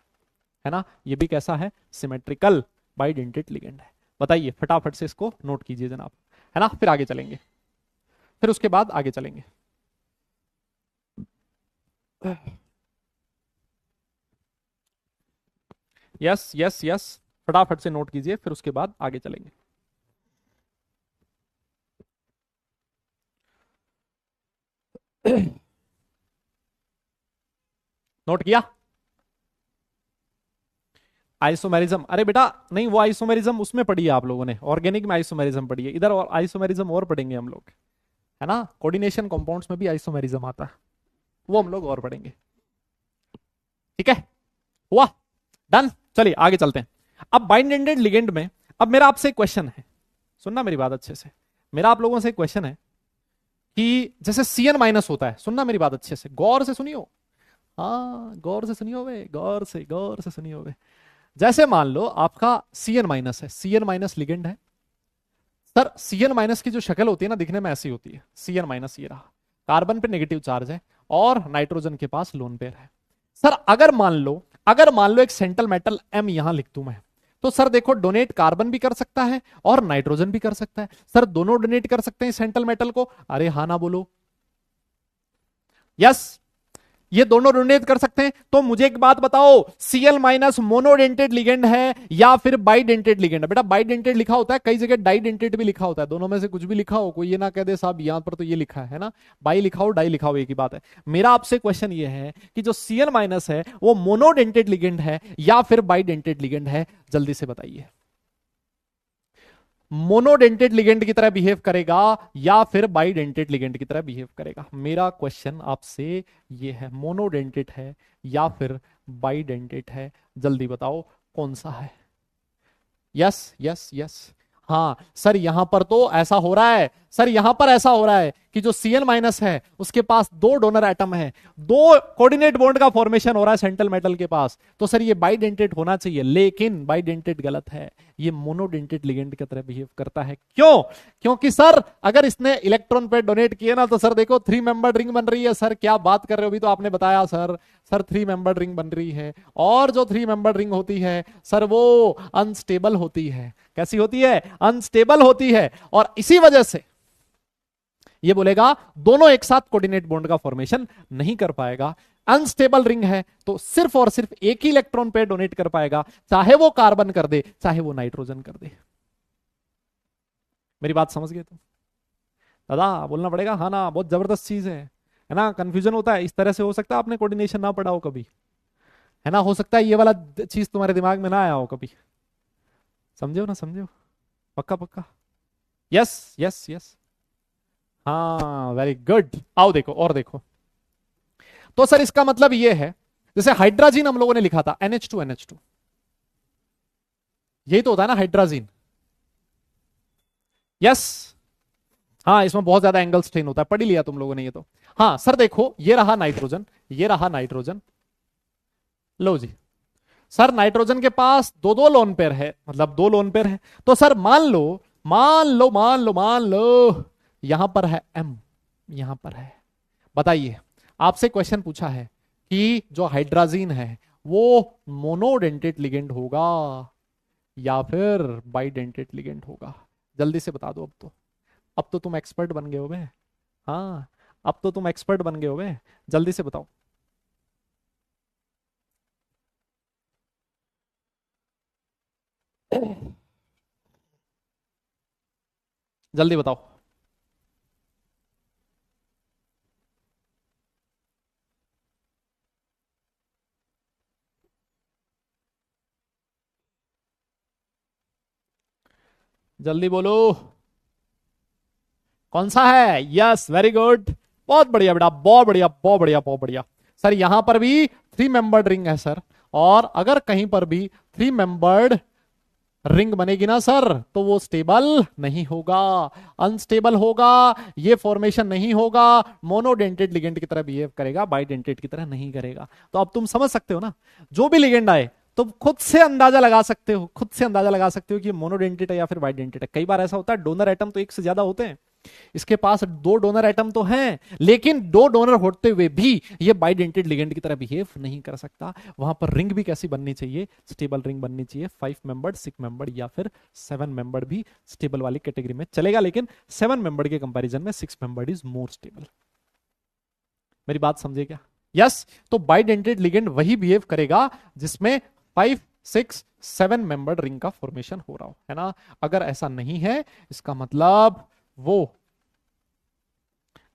ना, ये भी कैसा है? सिमेट्रिकल बाइडेंटेड लिगेंड है। बताइए फटाफट से इसको नोट कीजिए जनाब, है ना, फिर आगे चलेंगे, फिर उसके बाद आगे चलेंगे। यस यस यस, फटाफट से नोट कीजिए, फिर उसके बाद आगे चलेंगे। नोट किया? आइसोमेरिज्म, अरे बेटा नहीं, वो आइसोमेरिज्म उसमें पढ़ी है आप लोगों ने, ऑर्गेनिक में आइसोमेरिज्म पढ़ी है, इधर और आइसोमेरिज्म और पढ़ेंगे हम लोग, है ना। कोऑर्डिनेशन कंपाउंड्स में भी आइसोमेरिज्म आता है, वो हम लोग और पढ़ेंगे। ठीक है, हुआ डन। चलिए आगे चलते हैं। अब बाइंडेंटेड लिगेंड में अब मेरा आपसे क्वेश्चन है, सुनना मेरी बात अच्छे से, मेरा आप लोगों से क्वेश्चन है कि जैसे सीएन माइनस होता है, सुनना मेरी बात अच्छे से, गौर से सुनियो, हाँ गौर से सुनियो वे, गौर से सुनियो वे। जैसे मान लो आपका सीएन माइनस है, सीएन माइनस लिगेंड है। सर सीएन माइनस की जो शक्ल होती है ना दिखने में ऐसी होती है, सीएन माइनस ये रहा, कार्बन पे नेगेटिव चार्ज है और नाइट्रोजन के पास लोन पेयर है। सर अगर मान लो एक सेंट्रल मेटल एम यहां लिख दूं मैं, तो सर देखो डोनेट कार्बन भी कर सकता है और नाइट्रोजन भी कर सकता है। सर दोनों डोनेट कर सकते हैं सेंट्रल मेटल को, अरे हाँ ना बोलो? यस, ये दोनों डोनेट कर सकते हैं। तो मुझे एक बात बताओ, सीएल माइनस मोनोडेंटेड लिगेंड है या फिर बाइडेंटेड लिगेंड है? बेटा बाइडेंटेड लिखा होता है, कई जगह डाइडेंटेड भी लिखा होता है, दोनों में से कुछ भी लिखा हो, कोई ये ना कह दे साहब यहां पर तो ये लिखा है ना, बाई लिखा हो डाई लिखा हो एक ही बात है। मेरा आपसे क्वेश्चन ये है कि जो सीएल माइनस है वो मोनोडेंटेड लिगेंड है या फिर बाइडेंटेड लिगेंड है? जल्दी से बताइए। मोनोडेंटेड लिगेंड की तरह बिहेव करेगा या फिर बाइडेंटेड लिगेंड की तरह बिहेव करेगा? मेरा क्वेश्चन आपसे ये है, मोनोडेंटेड है या फिर बाइडेंटेड है? जल्दी बताओ कौन सा है? यस यस यस, हाँ सर यहां पर तो ऐसा हो रहा है, सर यहां पर ऐसा हो रहा है कि जो Cl माइनस है उसके पास दो डोनर एटम है, दो कोऑर्डिनेट बॉन्ड का फॉर्मेशन हो रहा है सेंट्रल मेटल के पास, तो सर ये बाइडेंटेड होना चाहिए, लेकिन बाइडेंटेड गलत है, ये मोनोडेंटेड लिगेंड की तरह बिहेव करता है। क्यों? क्योंकि सर अगर इसने इलेक्ट्रॉन पे डोनेट किए ना, तो सर देखो 3 मेंबर्ड रिंग बन रही है। सर क्या बात कर रहे हो, अभी तो आपने बताया सर, सर 3 मेंबर्ड रिंग बन रही है, और जो 3 मेंबर्ड रिंग होती है सर वो अनस्टेबल होती है। कैसी होती है? अनस्टेबल होती है, और इसी वजह से ये बोलेगा दोनों एक साथ कोऑर्डिनेट बॉन्ड का फॉर्मेशन नहीं कर पाएगा। अनस्टेबल रिंग है तो सिर्फ और सिर्फ एक ही इलेक्ट्रॉन पे डोनेट कर पाएगा, चाहे वो कार्बन कर दे चाहे वो नाइट्रोजन कर दे। मेरी बात समझ गए तुम? दादा बोलना पड़ेगा हाँ ना, बहुत जबरदस्त चीज है ना। कंफ्यूजन होता है, इस तरह से हो सकता है आपने कोऑर्डिनेशन ना पढ़ा हो कभी, है ना, हो सकता है ये वाला चीज तुम्हारे दिमाग में ना आया हो कभी। समझे हो ना, समझे हो? पक्का पक्का? यस यस यस, हाँ वेरी गुड। आओ देखो और देखो, तो सर इसका मतलब ये है, जैसे हाइड्राजीन हम लोगों ने लिखा था NH2 NH2, यही तो होता है ना हाइड्राजीन। यस, हाँ इसमें बहुत ज्यादा एंगल स्ट्रेन होता है, पढ़ ही लिया तुम लोगों ने ये तो। हाँ सर देखो ये रहा नाइट्रोजन, ये रहा नाइट्रोजन, लो जी। सर नाइट्रोजन के पास दो दो लोन पेयर है, मतलब दो लोन पेयर है। तो सर मान लो यहां पर है M, यहां पर है। बताइए, आपसे क्वेश्चन पूछा है कि जो हाइड्राजीन है वो मोनोडेंटेड लिगेंड होगा या फिर बाइडेंटेड लिगेंड होगा? जल्दी से बता दो। अब तो तुम एक्सपर्ट बन गए हो बे, हाँ अब तो तुम एक्सपर्ट बन गए हो बे, जल्दी से बताओ। जल्दी बताओ। जल्दी बोलो कौन सा है। यस वेरी गुड, बहुत बढ़िया बेटा, बहुत बढ़िया बहुत बढ़िया बहुत बढ़िया। सर यहां पर भी 3 मेंबर्ड रिंग है सर, और अगर कहीं पर भी 3 मेंबर्ड रिंग बनेगी ना सर, तो वो स्टेबल नहीं होगा, अनस्टेबल होगा, ये फॉर्मेशन नहीं होगा, मोनोडेंटेड लिगेंड की तरह बिहेव करेगा, बाइडेंटेड की तरह नहीं करेगा। तो अब तुम समझ सकते हो ना, जो भी लिगेंड आए तो खुद से अंदाजा लगा सकते हो, खुद से अंदाजा लगा सकते हो कि मोनोडेंटेड है या फिर बाइडेंटेड है। कई बार ऐसा होता है डोनर एटम तो एक से ज्यादा होते हैं, इसके पास 2 डोनर एटम तो हैं, लेकिन 2 डोनर होते हुए भी ये बाइडेंटेड लिगेंड की तरह बिहेव नहीं कर सकता। वहां पर रिंग भी कैसी बननी चाहिए, स्टेबल रिंग बननी चाहिए, 5 मेंबर्ड, 6 मेंबर्ड या फिर 7 मेंबर्ड भी स्टेबल वाली कैटेगरी में चलेगा, लेकिन 7 मेंबर्ड के कंपैरिजन में 6 मेंबर्ड इज मोर स्टेबल। मेरी बात समझे क्या। यस, तो बाइडेंटेड लिगेंड वही बिहेव करेगा जिसमें 5, 6, 7 मेंबर्ड रिंग का फॉर्मेशन हो रहा हो, है ना। अगर ऐसा नहीं है, इसका मतलब वो,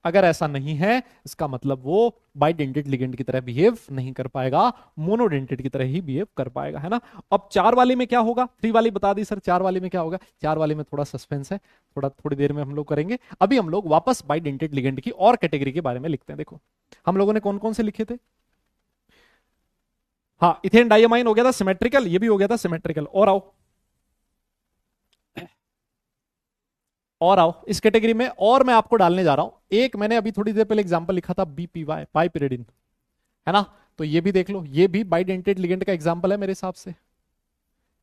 अगर ऐसा नहीं है इसका मतलब वो बाइडेंटेड लिगेंड की तरह बिहेव नहीं कर पाएगा, मोनोडेंटेड की तरह ही बिहेव कर पाएगा, है ना। अब 4 वाली में क्या होगा, 3 वाली बता दी सर, 4 वाली में क्या होगा। 4 वाली में थोड़ा सस्पेंस है, थोड़ी देर में हम लोग करेंगे। अभी हम लोग वापस बाइडेंटेड लिगेंड की और कैटेगरी के बारे में लिखते हैं। देखो हम लोगों ने कौन कौन से लिखे थे। हाँ, इथेन डाइमाइन हो गया था सिमेट्रिकल, ये भी हो गया था सिमेट्रिकल। और आओ इस कैटेगरी में, और मैं आपको डालने जा रहा हूं एक, मैंने अभी थोड़ी देर पहले एग्जांपल लिखा था बीपीवाई, पाइपिरिडिन, है ना। तो ये भी देख लो, ये भी बाइडेंटेड लिगेंड का एग्जांपल है मेरे हिसाब से,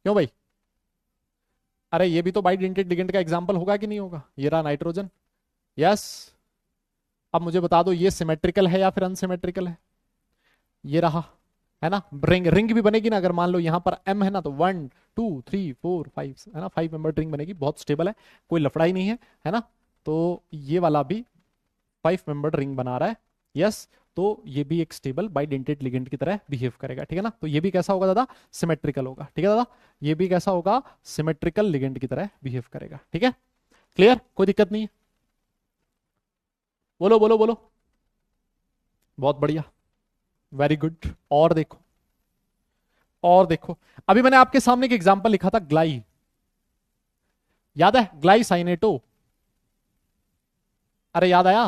क्यों भाई। अरे ये भी तो बाइडेंटेड लिगेंड का एग्जांपल होगा कि नहीं होगा। ये रहा नाइट्रोजन। यस, अब मुझे बता दो ये सिमेट्रिकल है या फिर अनसिमेट्रिकल है। ये रहा, है ना। रिंग रिंग भी बनेगी ना, अगर मान लो यहां पर एम है ना, तो 1 2 3 4 5, है ना, 5 मेंबर रिंग बनेगी, बहुत स्टेबल है, कोई लफड़ा ही नहीं है ना। तो ये वाला भी 5 मेंबर रिंग बना रहा है। यस, तो ये भी एक स्टेबल बाइडेंटेड लिगेंड की तरह बिहेव करेगा, ठीक है ना। तो ये भी कैसा होगा दादा, सिमेट्रिकल होगा, ठीक है दादा। ये भी कैसा होगा, सिमेट्रिकल लिगेंड की तरह बिहेव करेगा, ठीक है। क्लियर, कोई दिक्कत नहीं है। बोलो बोलो बोलो, बहुत बढ़िया, वेरी गुड। और देखो, और देखो, अभी मैंने आपके सामने एक एग्जांपल लिखा था ग्लाई, याद है, ग्लाइसाइनेटो। अरे याद आया,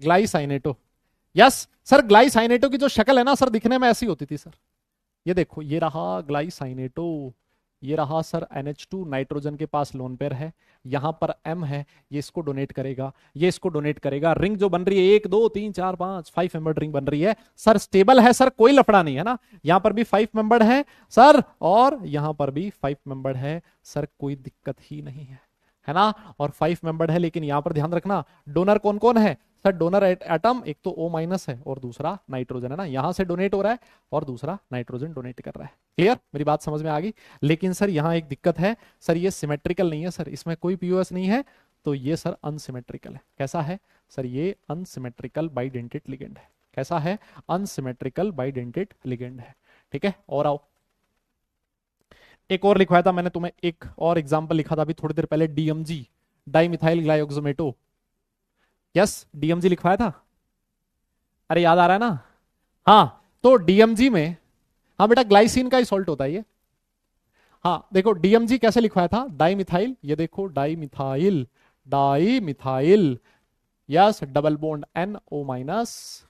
ग्लाइसाइनेटो। यस सर, ग्लाइसाइनेटो की जो शक्ल है ना सर, दिखने में ऐसी होती थी सर। ये देखो, ये रहा ग्लाइसाइनेटो, ये रहा सर NH2, नाइट्रोजन के पास लोन पेयर है, यहां पर M है, ये इसको डोनेट करेगा, ये इसको डोनेट करेगा। रिंग जो बन रही है 1 2 3 4 5 5 मेंबर्ड रिंग बन रही है सर, स्टेबल है सर, कोई लफड़ा नहीं है ना। यहां पर भी 5 मेंबर्ड है सर, और यहां पर भी 5 मेंबर्ड है सर, कोई दिक्कत ही नहीं है ना। और 5 मेंबर्ड है, लेकिन यहां पर ध्यान रखना डोनर कौन कौन है सर। डोनर एटम एक तो O- है और दूसरा नाइट्रोजन, है ना। यहां से डोनेट हो रहा है और दूसरा नाइट्रोजन डोनेट कर रहा है। क्लियर, मेरी बात समझ में आ गई। लेकिन सर यहां एक दिक्कत है सर, ये सिमेट्रिकल नहीं है सर, इसमें कोई पीओएस नहीं है, तो ये सर अनसिमेट्रिकल है। कैसा है सर, ये अनसिमेट्रिकल बाइडेंटेड लिगेंड है। कैसा है, अनसिमेट्रिकल बाइडेंटेड लिगेंड है, ठीक है। और आओ, एक और लिखवाया था मैंने तुम्हें, एक और एग्जांपल लिखा था अभी थोड़ी देर पहले, DMG, डाइमिथाइल ग्लाइऑक्सोमेटो। यस, DMG लिखवाया था, अरे याद आ रहा है ना। हाँ, तो DMG में, हाँ बेटा ग्लाइसिन का ही सॉल्ट होता है ये। हाँ देखो, DMG कैसे लिखवाया था, डाइमिथाइल, ये देखो dimethyl, dimethyl, yes, double bond NO-,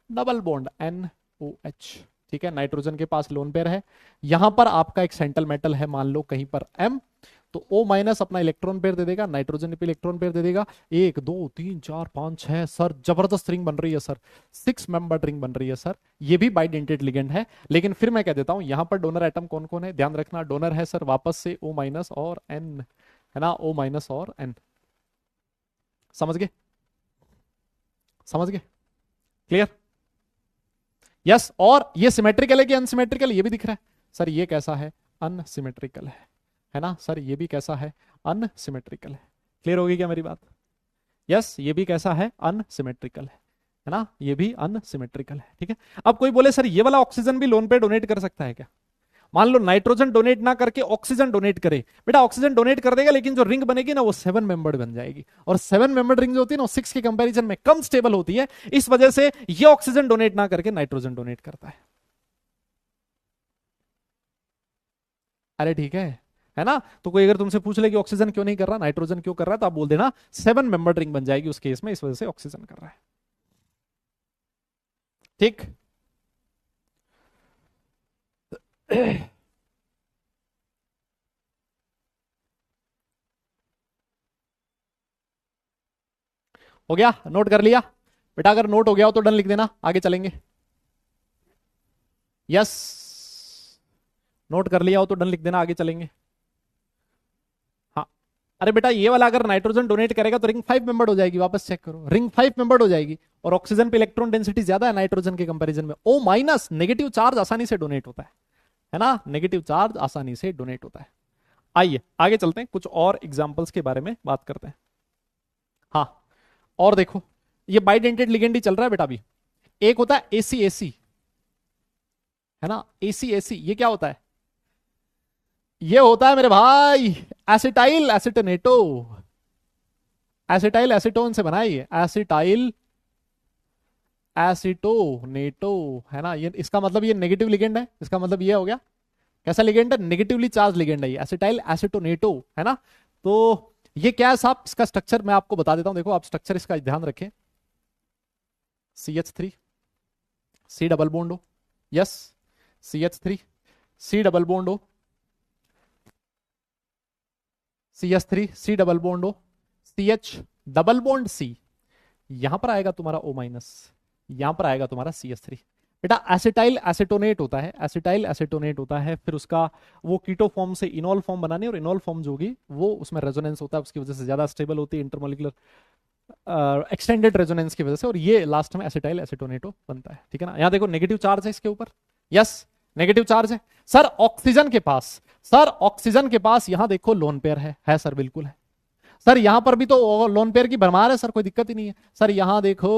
double bond NOH, ठीक है। नाइट्रोजन के पास लोन पेयर है, यहां पर आपका एक सेंट्रल मेटल है, मान लो कहीं पर M, तो O- अपना इलेक्ट्रॉन पेयर दे देगा, नाइट्रोजन पे इलेक्ट्रॉन पेयर दे देगा। 1 2 3 4 5 6 सर, जबरदस्त रिंग बन रही है सर, 6 मेंबर रिंग बन रही है सर। ये भी बाइडेंटेड लिगेंड है, लेकिन फिर मैं कह देता हूं यहां पर डोनर एटम कौन कौन है, ध्यान रखना। डोनर है सर वापस से O- और N, है ना, O- और N। समझ गए, समझ गए, क्लियर। यस, और ये सिमेट्रिकल है कि अनसिमेट्रिकल, ये भी दिख रहा है सर। ये कैसा है, अनसिमेट्रिकल है ना सर। ये भी कैसा है, अनसिमेट्रिकल है। क्लियर होगी क्या मेरी बात। यस, ये भी कैसा है, अनसिमेट्रिकल है ना, ये भी अनसिमेट्रिकल है, ठीक है। अब कोई बोले सर ये वाला ऑक्सीजन भी लोन पे डोनेट कर सकता है क्या। मान लो नाइट्रोजन डोनेट ना करके ऑक्सीजन डोनेट करे, बेटा ऑक्सीजन डोनेट कर देगा, लेकिन जो रिंग बनेगी ना वो 7 मेंबर्ड बन जाएगी, और 7 मेंबर्ड रिंग जो होती है ना 6 के कंपैरिजन में कम स्टेबल होती है, इस वजह से ये ऑक्सीजन डोनेट ना करके नाइट्रोजन डोनेट करता है। अरे ठीक है है ना। तो कोई अगर तुमसे पूछ ले कि ऑक्सीजन क्यों नहीं कर रहा, नाइट्रोजन क्यों कर रहा है, तो आप बोल देना 7 मेंबर रिंग बन जाएगी उस केस में, इस वजह से ऑक्सीजन कर रहा है। ठीक। हो गया, नोट कर लिया बेटा? अगर नोट हो गया हो तो डन लिख देना, आगे चलेंगे। यस, नोट कर लिया हो तो डन लिख देना, आगे चलेंगे। हाँ, अरे बेटा ये वाला अगर नाइट्रोजन डोनेट करेगा तो रिंग 5 मेंबर्ड हो जाएगी, वापस चेक करो, रिंग 5 मेंबर्ड हो जाएगी। और ऑक्सीजन पे इलेक्ट्रॉन डेंसिटी ज्यादा है नाइट्रोजन के कंपैरिजन में। ओ माइनस, नेगेटिव चार्ज आसानी से डोनेट होता है ना, नेगेटिव चार्ज आसानी से डोनेट होता है। आइए आगे चलते हैं, कुछ और एग्जांपल्स के बारे में बात करते हैं। हाँ, और देखो, ये बाइडेंटेड लिगेंड ही चल रहा है बेटा अभी। एक होता है एसी एसी, है ना, एसी एसी, ये क्या होता है? ये होता है मेरे भाई एसिटाइल एसिटोनेटो। एसिटाइल एसिटोन से बना है ये, एसिटाइल एसिटोनेटो, है ना। ये इसका मतलब ये नेगेटिव लिगेंड है, इसका मतलब ये हो गया कैसा लिगेंड है, नेगेटिवली चार्ज लिगेंड है ये, एसिटाइल एसिटोनेटो, है ना। तो ये क्या है साहब, इसका स्ट्रक्चर मैं आपको बता देता हूं, देखो आप स्ट्रक्चर इसका ध्यान रखें। CH3 C डबल बॉन्ड हो, yes, CH3 C double bond हो, CH3 C डबल बॉन्ड हो, CH डबल बॉन्ड C, यहां पर आएगा तुम्हारा O माइनस, यहां पर आएगा तुम्हारा CH3। बेटा एसिटाइल एसिटोनेट होता है, एसिटाइल एसिटोनेट होता है, फिर उसका वो कीटो फॉर्म से इनॉल फॉर्म बनाने, और इनॉल फॉर्म जो होगी वो उसमें रेजोनेंस होता है, उसकी वजह से ज्यादा स्टेबल होती है इंटरमोलिकुलर एक्सटेंडेड रेजोनेंस की वजह से, और ये लास्ट में एसिटाइल एसिटोनेटो बनता है। ठीक है ना। यहां देखो नेगेटिव चार्ज है इसके ऊपर, यस नेगेटिव चार्ज है। सर ऑक्सीजन के पास, सर ऑक्सीजन के पास यहां देखो लोन पेयर है सर, बिल्कुल है सर। यहां पर भी तो लोन पेयर की भरमार है सर, कोई दिक्कत ही नहीं है सर। यहां देखो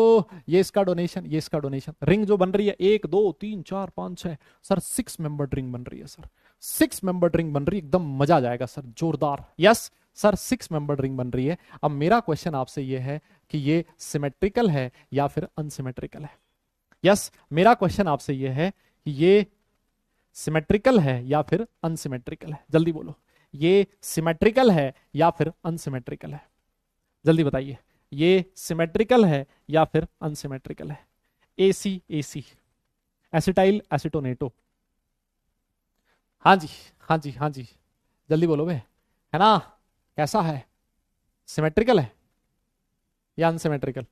ये इसका डोनेशन, ये इसका डोनेशन, रिंग जो बन रही है 1 2 3 4 5 6 सर, 6 मेंबर्ड रिंग बन रही है सर, 6 मेंबर्ड रिंग बन रही है, एकदम मजा आ जाएगा सर, जोरदार। यस सर, 6 मेंबर्ड रिंग बन रही है। अब मेरा क्वेश्चन आपसे ये है कि ये सिमेट्रिकल है या फिर अनसिमेट्रिकल है? यस, मेरा क्वेश्चन आपसे ये है कि ये सिमेट्रिकल है या फिर अनसिमेट्रिकल है, जल्दी बोलो। ये सिमेट्रिकल है या फिर अनसिमेट्रिकल है, जल्दी बताइए। ये सिमेट्रिकल है या फिर अनसिमेट्रिकल है? एसी एसी, एसिटाइल एसिटोनेटो, हाँ जी हाँ जी हाँ जी, जल्दी बोलो बे, है ना। कैसा है, सिमेट्रिकल है या अनसिमेट्रिकल?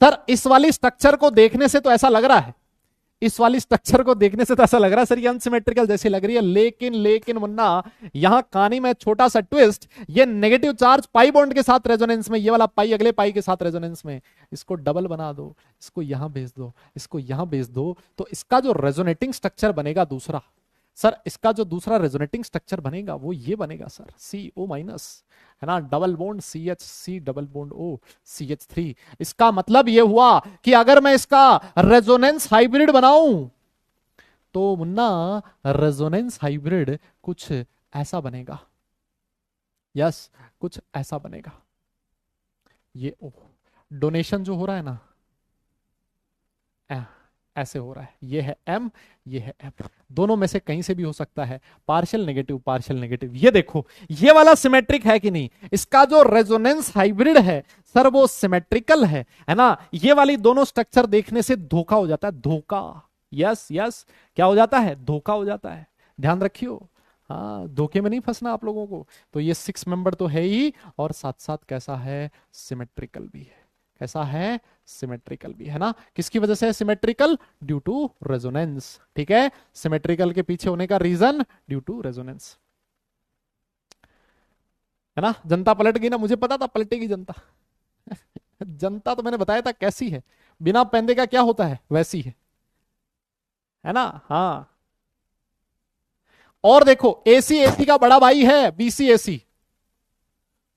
सर इस वाली स्ट्रक्चर को देखने से तो ऐसा लग रहा है, इस वाली स्ट्रक्चर को देखने से तो ऐसा लग रहा है सर ये अनसिमेट्रिकल जैसी लग रही है, लेकिन लेकिन मुन्ना यहां कहानी में छोटा सा ट्विस्ट, ये नेगेटिव चार्ज पाई बॉन्ड के साथ रेजोनेंस में, ये वाला पाई अगले पाई के साथ रेजोनेंस में, इसको डबल बना दो, इसको यहां भेज दो, इसको यहां भेज दो, तो इसका जो रेजोनेटिंग स्ट्रक्चर बनेगा दूसरा, सर इसका जो दूसरा रेजोनेटिंग स्ट्रक्चर बनेगा वो ये बनेगा सर, CO माइनस, है ना, double bond CH C double bond O CH3। इसका मतलब ये हुआ कि अगर मैं इसका रेजोनेंस हाइब्रिड बनाऊं तो मुन्ना रेजोनेंस हाइब्रिड कुछ ऐसा बनेगा, यस कुछ ऐसा बनेगा। ये डोनेशन जो हो रहा है ना, ऐसे हो रहा है, ये है M, ये है M, दोनों में से कहीं से भी हो सकता है, पार्शियल नेगेटिव पार्शियल नेगेटिव। ये देखो ये वाला सिमेट्रिक है कि नहीं, इसका जो रेजोनेंस हाइब्रिड है सर वो सिमेट्रिकल है ना। ये वाली दोनों स्ट्रक्चर देखने से धोखा हो जाता है, धोखा, यस यस, क्या हो जाता है, धोखा हो जाता है, ध्यान रखियो। हाँ, धोखे में नहीं फंसना आप लोगों को। तो ये 6 मेंबर तो है ही, और साथ साथ कैसा है, सिमेट्रिकल भी है, कैसा है, सिमेट्रिकल भी है ना। किसकी वजह से सिमेट्रिकल? ड्यू टू रेजोनेंस, ठीक है। सिमेट्रिकल के पीछे होने का रीजन ड्यू टू रेजोनेंस, है ना। जनता पलट गई ना, मुझे पता था पलटेगी जनता। जनता तो मैंने बताया था कैसी है, बिना पैंदे का क्या होता है वैसी है ना। हाँ, और देखो AC AC का बड़ा भाई है BCAC।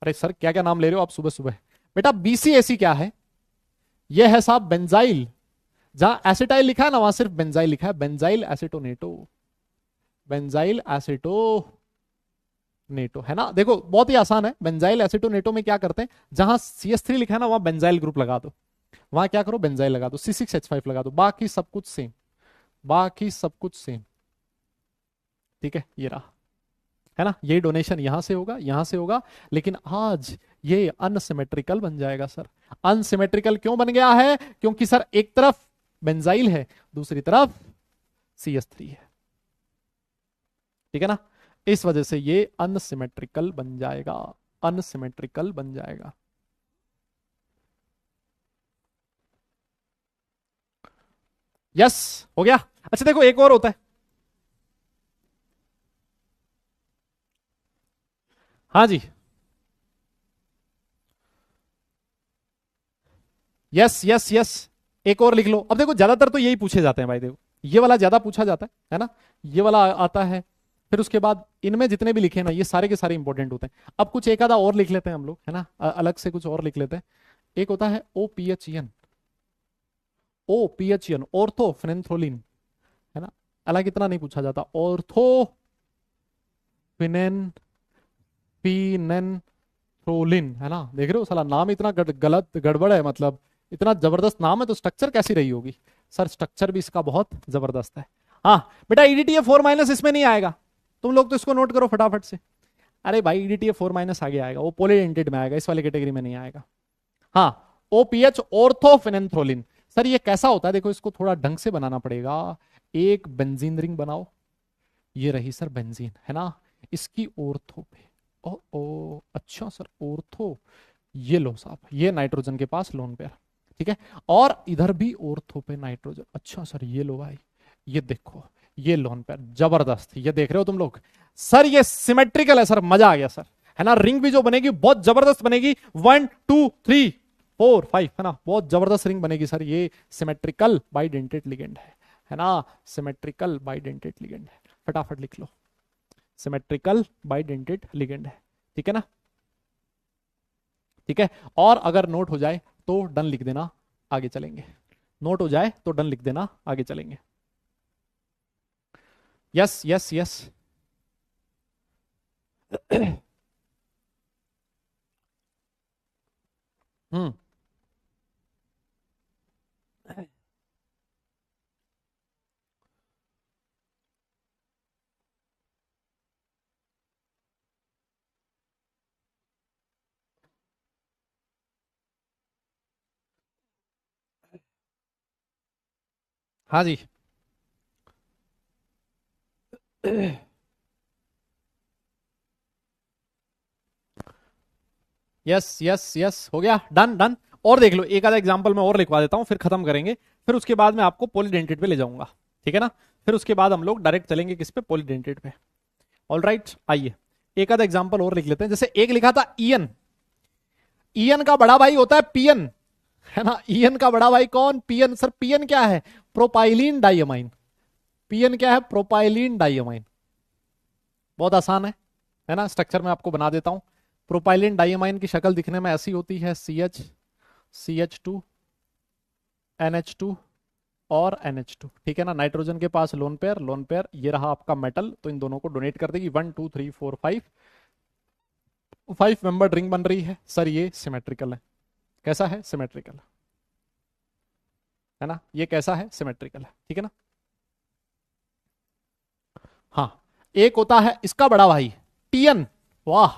अरे सर क्या क्या नाम ले रहे हो आप सुबह सुबह, बेटा BCAC क्या है? ये है साहब बेंजाइल, जहां एसिटाइल लिखा है ना वहां सिर्फ बेंजाइल लिखा है, बेंजाइल एसिटोनेटो, बेंजाइल एसिटोनेटो, है ना। देखो बहुत ही आसान है, बेंजाइल एसिटोनेटो में क्या करते हैं, जहां CH3 लिखा है ना वहां बेंजाइल ग्रुप लगा दो, वहां क्या करो बेंजाइल लगा दो, C6H5 लगा दो, बाकी सब कुछ सेम, बाकी सब कुछ सेम, ठीक है। ये रहा, है ना, ये डोनेशन यहां से होगा, यहां से होगा, लेकिन आज ये अनसिमेट्रिकल बन जाएगा सर। अनसिमेट्रिकल क्यों बन गया है? क्योंकि सर एक तरफ बेंजाइल है, दूसरी तरफ CH3 है, ठीक है ना, इस वजह से ये अनसिमेट्रिकल बन जाएगा, अनसिमेट्रिकल बन जाएगा। यस, हो गया। अच्छा देखो एक और होता है, हाँ जी, यस यस यस, एक और लिख लो। अब देखो ज्यादातर तो यही पूछे जाते हैं भाई, देखो ये वाला ज्यादा पूछा जाता है ना, ये वाला आता है, फिर उसके बाद इनमें जितने भी लिखे ना ये सारे के सारे इंपॉर्टेंट होते हैं। अब कुछ एक आधा और लिख लेते हैं हम लोग, है ना, अलग से कुछ और लिख लेते हैं। एक होता है OPHN, OPHN ऑर्थोफिनेंथ्रोलिन, है ना, हालांकि इतना नहीं पूछा जाता, ऑर्थो फिनेन फिनेंथ्रोलिन, है ना, देख रहे हो साला नाम इतना गलत गड़बड़ है, मतलब इतना जबरदस्त नाम है तो स्ट्रक्चर कैसी रही होगी सर, स्ट्रक्चर भी इसका बहुत जबरदस्त है। हाँ बेटा EDTA4- इसमें नहीं आएगा, तुम लोग तो इसको नोट करो फटाफट से। अरे भाई EDTA4- आगे आएगा, वो पोलीडेंटेड में आएगा, इस वाले कैटेगरी में नहीं आएगा। हाँ, OPH ऑर्थोफिनेंथ्रोलिन, सर ये कैसा होता है, देखो इसको थोड़ा ढंग से बनाना पड़ेगा। एक बेंजीन रिंग बनाओ, ये रही सर बेंजीन, है ना, इसकी ऑर्थो पे, ओ ओ अच्छा सर ऑर्थो, ये लो साहब, ये नाइट्रोजन के पास लोन पेयर, ठीक है, और इधर भी ऑर्थो पे नाइट्रोजन, अच्छा सर ये लो भाई, ये देखो ये लोन पेयर, जबरदस्त, ये देख रहे हो तुम लोग सर, ये सिमेट्रिकल है सर, मजा आ गया सर, है ना, रिंग भी जो बनेगी बहुत जबरदस्त बनेगी, 1 2 3 4 5, है ना, बहुत जबरदस्त रिंग बनेगी सर, ये सिमेट्रिकल बाइडेंटेड लिगेंड है ना, सिमेट्रिकल बाइडेंटेड लिगेंड है, फटाफट लिख लो, सिमेट्रिकल बाइडेंटेड लिगेंड है, ठीक है ना, ठीक है। और अगर नोट हो जाए तो डन लिख देना, आगे चलेंगे, नोट हो जाए तो डन लिख देना, आगे चलेंगे। यस यस यस हम्म, हाँ जी यस यस यस, हो गया, डन डन। और देख लो एक आधा एग्जांपल मैं और लिखवा देता हूं, फिर खत्म करेंगे, फिर उसके बाद मैं आपको पॉलीडेंटेड पे ले जाऊंगा, ठीक है ना, फिर उसके बाद हम लोग डायरेक्ट चलेंगे किस पे, पॉलीडेंटेड पे। ऑल राइट, आइए एक आधा एग्जांपल और लिख लेते हैं। जैसे एक लिखा था ईएन, ईएन का बड़ा भाई होता है पीएन, है ना, ईएन का बड़ा भाई कौन, पीएन। सर पीएन क्या है, प्रोपाइलीन डाइअमाइन, पीएन क्या है, प्रोपाइलीन डाइअमाइन, बहुत आसान है ना, स्ट्रक्चर में आपको बना देता हूं। प्रोपाइलिन डाइअमाइन की शक्ल दिखने में ऐसी होती है, CH2 NH2 और NH2, ठीक है ना, नाइट्रोजन के पास लोन पेयर, लोन पेयर, ये रहा आपका मेटल, तो इन दोनों को डोनेट कर देगी, 1 2 3 4 5 मेंबर रिंग बन रही है सर, ये सिमेट्रिकल है, कैसा है, सिमेट्रिकल है ना, ये कैसा है, सिमेट्रिकल है, ठीक है ना। हाँ, एक होता है इसका बड़ा भाई टीएन, वाह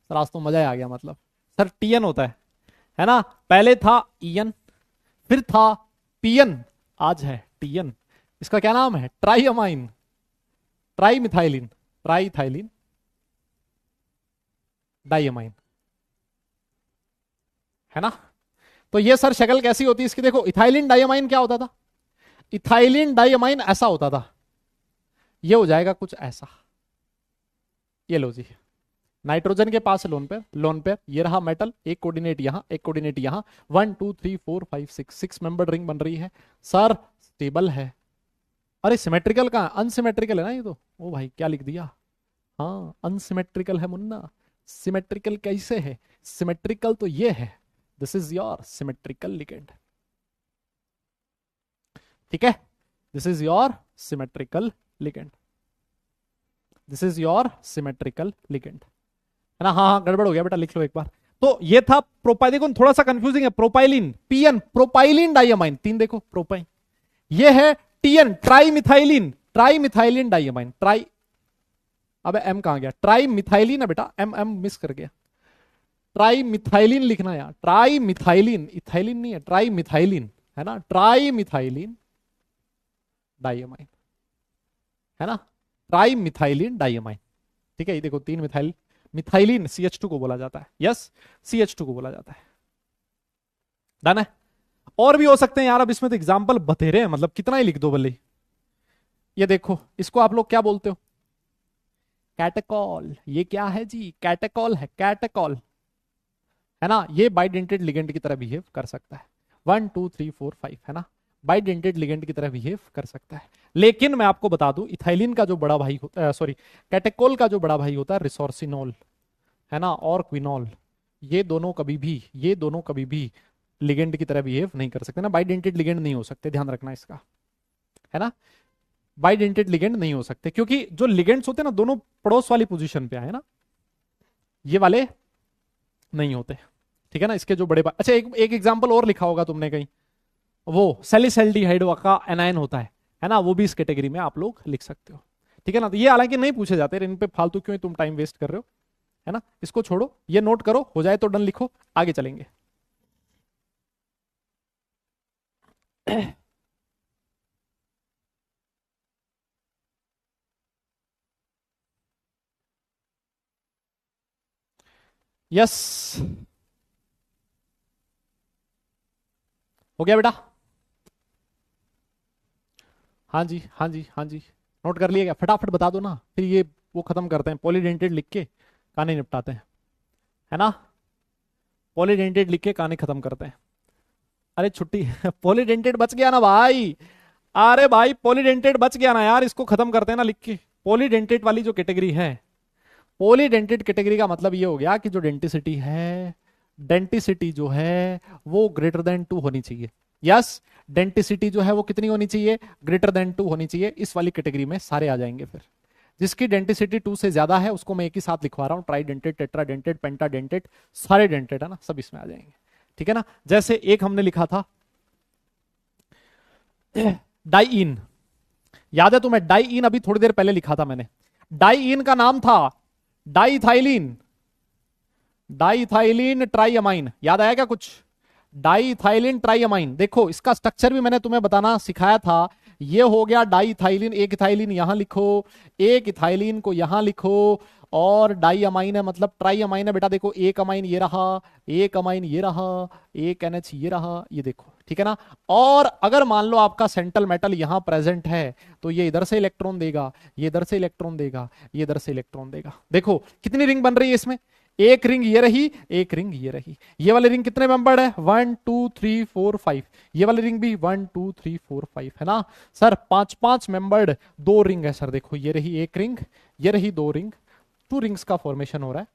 सर आज तो मजा ही आ गया, मतलब सर टीएन होता है ना, पहले था ईएन, फिर था पीएन, आज है टीएन, इसका क्या नाम है, ट्राइअमाइन, ट्राइमिथाइलिन, ट्राइथाइलिन डाइअमाइन, है ना। तो ये सर शक्ल कैसी होती है इसकी, देखो इथाइलिन डाइअमाइन क्या होता था, इथाइलिन डाइअमाइन ऐसा होता था, ये हो जाएगा कुछ ऐसा, ये लो जी, नाइट्रोजन के पास लोन पेयर, लोन पेयर, ये रहा मेटल, एक कोऑर्डिनेट यहां, एक कोऑर्डिनेट यहां, 1 2 3 4 5 6 मेंबर रिंग बन रही है सर, स्टेबल है। अरे सिमेट्रिकल का, अनसिमेट्रिकल है ना ये तो, ओ भाई क्या लिख दिया, हाँ अनसिमेट्रिकल है मुन्ना, सिमेट्रिकल कैसे है, सिमेट्रिकल तो ये है, this is your symmetrical ligand, ठीक है, this is your symmetrical ligand, this is your symmetrical ligand, है ना। हाँ हाँ गड़बड़ हो गया बेटा, लिख लो एक बार। तो ये था प्रोपाइल, देखो थोड़ा सा कंफ्यूजिंग है, प्रोपाइलिन पीएन, प्रोपाइलिन डाइअमाइन, तीन देखो प्रोपाइन, ये है टीएन ट्राइमिथाइलिन, ट्राइमिथाइलिन डाइअमाइन, ट्राई, अबे एम कहां गया, ट्राई मिथाइलिन है बेटा, एम एम मिस कर गया। ट्राई मिथाइलिन लिखना यार, ट्राई मिथाइलिन, इथाइलिन नहीं है, ट्राई मिथाइलिन है ना, ट्राई मिथाइलिन डाइअमाइन है ना, ट्राई मिथाइलिन डाइअमाइन। ठीक है, ये देखो 3 मिथाइल, मिथाइलिन CH2 को बोला जाता है, यस CH2 को बोला जाता है। डन है। और भी हो सकते हैं यार, अब इसमें तो एग्जाम्पल बतेरे हैं, मतलब कितना ही लिख दो भले। ये देखो, इसको आप लोग क्या बोलते हो, कैटेकॉल। ये क्या है जी, कैटेकॉल है, कैटेकॉल है ना। ये बाइडेंटेड लिगेंड की तरह बिहेव कर सकता है, 1 2 3 4 5 है ना, बाइडेंटेड लिगेंड की तरह बिहेव कर सकता है। लेकिन मैं आपको बता दूं, इथाइलिन का जो बड़ा भाई होता है, सॉरी कैटेकोल का जो बड़ा भाई होता है रिसोर्सिनोल है ना, और क्विनोल, ये दोनों कभी भी लिगेंड की तरह बिहेव नहीं कर सकते ना, बाइडेंटेड लिगेंड नहीं हो सकते, ध्यान रखना इसका, है ना। बाइडेंटेड लिगेंड नहीं हो सकते क्योंकि जो लिगेंड्स होते हैं ना, दोनों पड़ोस वाली पोजीशन पे है ना, ये वाले नहीं होते। ठीक है ना, इसके जो बड़े अच्छा, एक एग्जांपल और लिखा होगा तुमने कहीं, वो सैलिसैल्डिहाइड का एनायन होता है ना, वो भी इस कैटेगरी में आप लोग लिख सकते हो। ठीक है ना, तो ये हालांकि नहीं पूछे जाते, इन पे फालतू क्यों तुम टाइम वेस्ट कर रहे हो, है ना। इसको छोड़ो, ये नोट करो, हो जाए तो डन लिखो, आगे चलेंगे। यस, हो गया बेटा, हाँ जी हाँ जी हाँ जी, नोट कर लिया क्या, फटाफट बता दो ना, फिर ये वो खत्म करते हैं, पॉलीडेंटेड लिख के कहानी निपटाते हैं, है ना, पॉलीडेंटेड लिख के कहानी खत्म करते हैं। अरे छुट्टी पॉलीडेंटेड बच गया ना भाई, अरे भाई पॉलीडेंटेड बच गया ना यार, इसको खत्म करते हैं ना लिख के। पॉलीडेंटेड वाली जो कैटेगरी है, पॉलीडेंटेड कैटेगरी का मतलब ये हो गया कि जो डेंटिसिटी है, डेंटिसिटी जो है वो ग्रेटर देन 2 होनी चाहिए। यस, डेंटिसिटी जो है वो कितनी होनी चाहिए, ग्रेटर देन 2 होनी चाहिए। इस वाली कैटेगरी में सारे आ जाएंगे। फिर जिसकी डेंटिसिटी 2 से ज्यादा है उसको मैं एक ही साथ लिखवा रहा हूं, ट्राइडेंटेड, टेट्राडेंटेड, पेंटाडेंटेड, सारे डेंटेड है ना, सब इसमें आ जाएंगे। ठीक है ना, जैसे एक हमने लिखा था डाइइन, याद है तुम्हें, डाइइन अभी थोड़ी देर पहले लिखा था मैंने, डाइइन का नाम था डाइथाइलिन, डाइथाइलिन ट्राइअमाइन, याद आया क्या कुछ, डाइथाइलिन ट्राइअमाइन। देखो इसका स्ट्रक्चर भी मैंने तुम्हें बताना सिखाया था, ये हो गया डाइथाइलिन, एक इथाइलिन यहां लिखो, एक इथाइलिन को यहां लिखो, और डाइअमाइन है मतलब ट्राइअमाइन है बेटा, देखो एक अमाइन ये रहा, एक अमाइन ये रहा, एक NH ये रहा, ये देखो। ठीक है ना, और अगर मान लो आपका सेंट्रल मेटल यहां प्रेजेंट है तो ये इधर से इलेक्ट्रॉन देगा, ये इधर से इलेक्ट्रॉन देगा, ये इधर से इलेक्ट्रॉन देगा। देखो कितनी रिंग बन रही है इसमें, एक रिंग ये रही, एक रिंग ये रही, ये वाली रिंग कितने मेंबर्ड है, 1 2 3 4 5, ये वाली रिंग भी 1 2 3 4 5 है ना सर, 5 मेंबर्ड 2 रिंग है सर, देखो ये रही एक रिंग, ये रही 2 रिंग, 2 रिंग्स का फॉर्मेशन हो रहा है।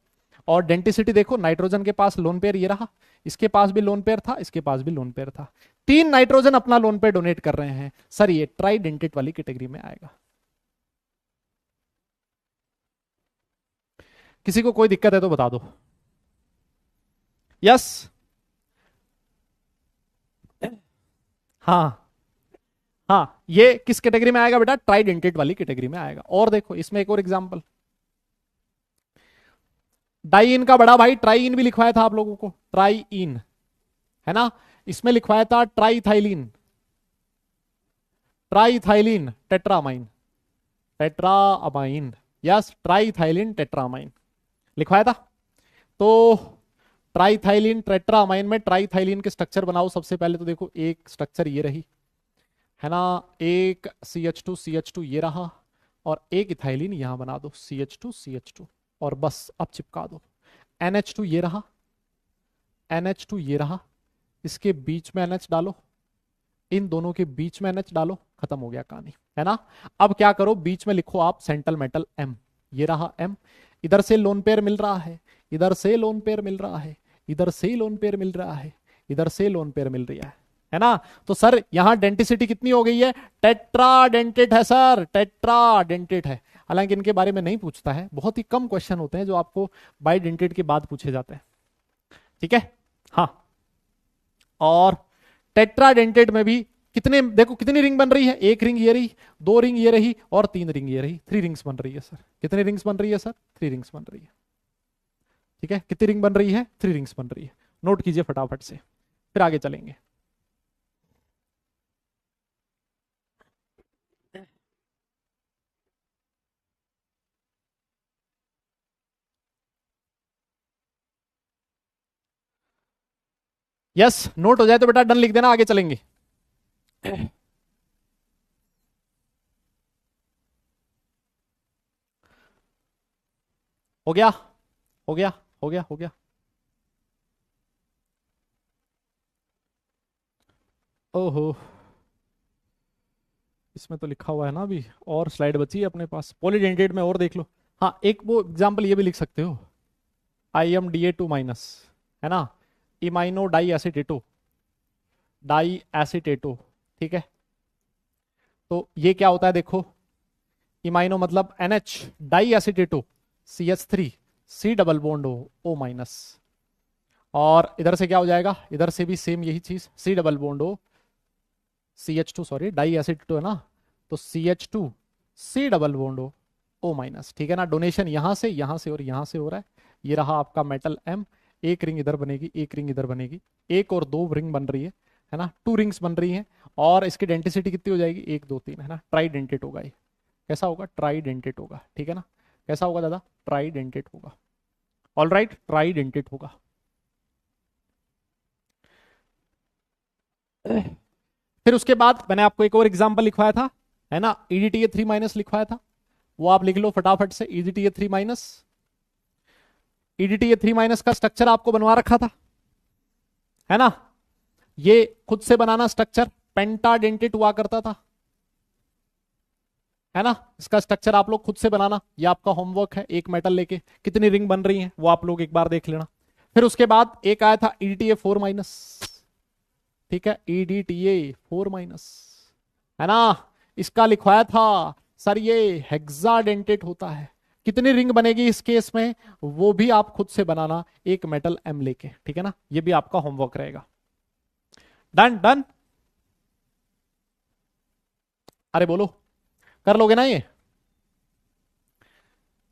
और डेंटिसिटी देखो, नाइट्रोजन के पास लोन पेयर ये रहा, इसके पास भी लोन पेयर था, इसके पास भी लोन पेयर था, 3 नाइट्रोजन अपना लोन पेयर डोनेट कर रहे हैं सर, ये ट्राइडेंटेड वाली कैटेगरी में आएगा। किसी को कोई दिक्कत है तो बता दो। यस, हाँ हाँ, ये किस कैटेगरी में आएगा बेटा, ट्राइडेंटेड वाली कैटेगरी में आएगा। और देखो इसमें एक और एग्जांपल, डाइइन का बड़ा भाई ट्राइइन भी लिखवाया था आप लोगों को, ट्राइइन है ना, इसमें लिखवाया था ट्राइथाइलिन, ट्राइथाइलिन टेट्रामाइन, टेट्रामाइन, यस ट्राइथाइलिन टेट्रामाइन लिखवाया था। तो ट्राइथाइलिन टेट्रामाइन में ट्राइथाइलिन के स्ट्रक्चर बनाओ सबसे पहले, तो देखो एक स्ट्रक्चर ये रही है ना, एक CH2 ये रहा, और एक इथाइलिन यहां बना दो CH2 और बस अब चिपका दो। NH2 ये रहा, NH2 ये रहा, इसके बीच में NH डालो, इन दोनों के बीच में NH डालो, खत्म हो गया कहानी, है ना। अब क्या करो, बीच में लिखो आप सेंट्रल मेटल M, ये रहा M, इधर से लोन पेयर मिल रहा है, इधर से लोन पेयर मिल रहा है, इधर से लोन पेयर मिल रहा है, इधर से लोन पेयर मिल रही है ना। तो सर यहां डेंटिसिटी कितनी हो गई है, टेट्राडेंटेड है सर, टेट्राडेंटेड है। हालांकि इनके बारे में नहीं पूछता है, बहुत ही कम क्वेश्चन होते हैं जो आपको बाइडेंटेड के बाद पूछे जाते हैं। ठीक है, हाँ, और टेट्राडेंटेड में भी कितने, देखो कितनी रिंग बन रही है, एक रिंग ये रही, दो रिंग ये रही और तीन रिंग ये रही, 3 रिंग्स बन रही है सर। कितनी रिंग्स बन रही है सर? 3 रिंग्स बन रही है। ठीक है, कितनी रिंग बन रही है? 3 रिंग्स बन रही है। नोट कीजिए फटाफट से, फिर आगे चलेंगे। यस, नोट हो जाए तो बेटा डन लिख देना, आगे चलेंगे। हो गया, हो गया, हो गया, हो गया। ओहो, इसमें तो लिखा हुआ है ना अभी, और स्लाइड बची है अपने पास, पॉलीडेंटेट में और देख लो। हाँ, एक वो एग्जाम्पल ये भी लिख सकते हो, IMDA2 माइनस, है ना, इमाइनो डाई एसिटेटो, डाई एसिटेटो। ठीक है, तो ये क्या होता है देखो, इमाइनो मतलब NH, diacetato CH3, C double bond O minus, और इधर से क्या हो जाएगा, इधर से भी सेम यही चीज, C double bond O CH2, sorry diacetato है ना, तो CH2 C double bond O minus. ठीक है ना, डोनेशन यहां से और यहां से हो रहा है। ये रहा आपका मेटल M, एक रिंग इधर बनेगी, एक रिंग इधर बनेगी, एक और दो रिंग बन रही है ना, 2 रिंग्स बन रही है, और इसकी डेंटिसिटी कितनी हो जाएगी, 1 2 3, है ना, ट्राइडेंटेट होगा ये। कैसा होगा? ट्राइडेंटेट होगा। ठीक है ना, कैसा होगा दादा? ट्राइडेंटेट होगा। ऑल राइट, ट्राइडेंटेट होगा। फिर उसके बाद मैंने आपको एक और एग्जांपल लिखवाया था, है ना, EDTA3 माइनस लिखवाया था, वो आप लिख लो फटाफट से। EDTA3 माइनस, EDTA3 माइनस का स्ट्रक्चर आपको बनवा रखा था, है ना, ये खुद से बनाना स्ट्रक्चर पेंटाडेंटेट हुआ करता था, है ना, इसका स्ट्रक्चर आप लोग खुद से बनाना, ये आपका होमवर्क है। एक मेटल लेके कितनी रिंग बन रही है वो आप लोग एक बार देख लेना। फिर उसके बाद एक आया था EDTA4 माइनस, ठीक है, EDTA4 माइनस, है ना, इसका लिखवाया था सर ये हेक्साडेंटेट होता है। कितनी रिंग बनेगी इस केस में, वो भी आप खुद से बनाना, एक मेटल M लेके। ठीक है ना, ये भी आपका होमवर्क रहेगा। डन डन, अरे बोलो, कर लोगे ना ये?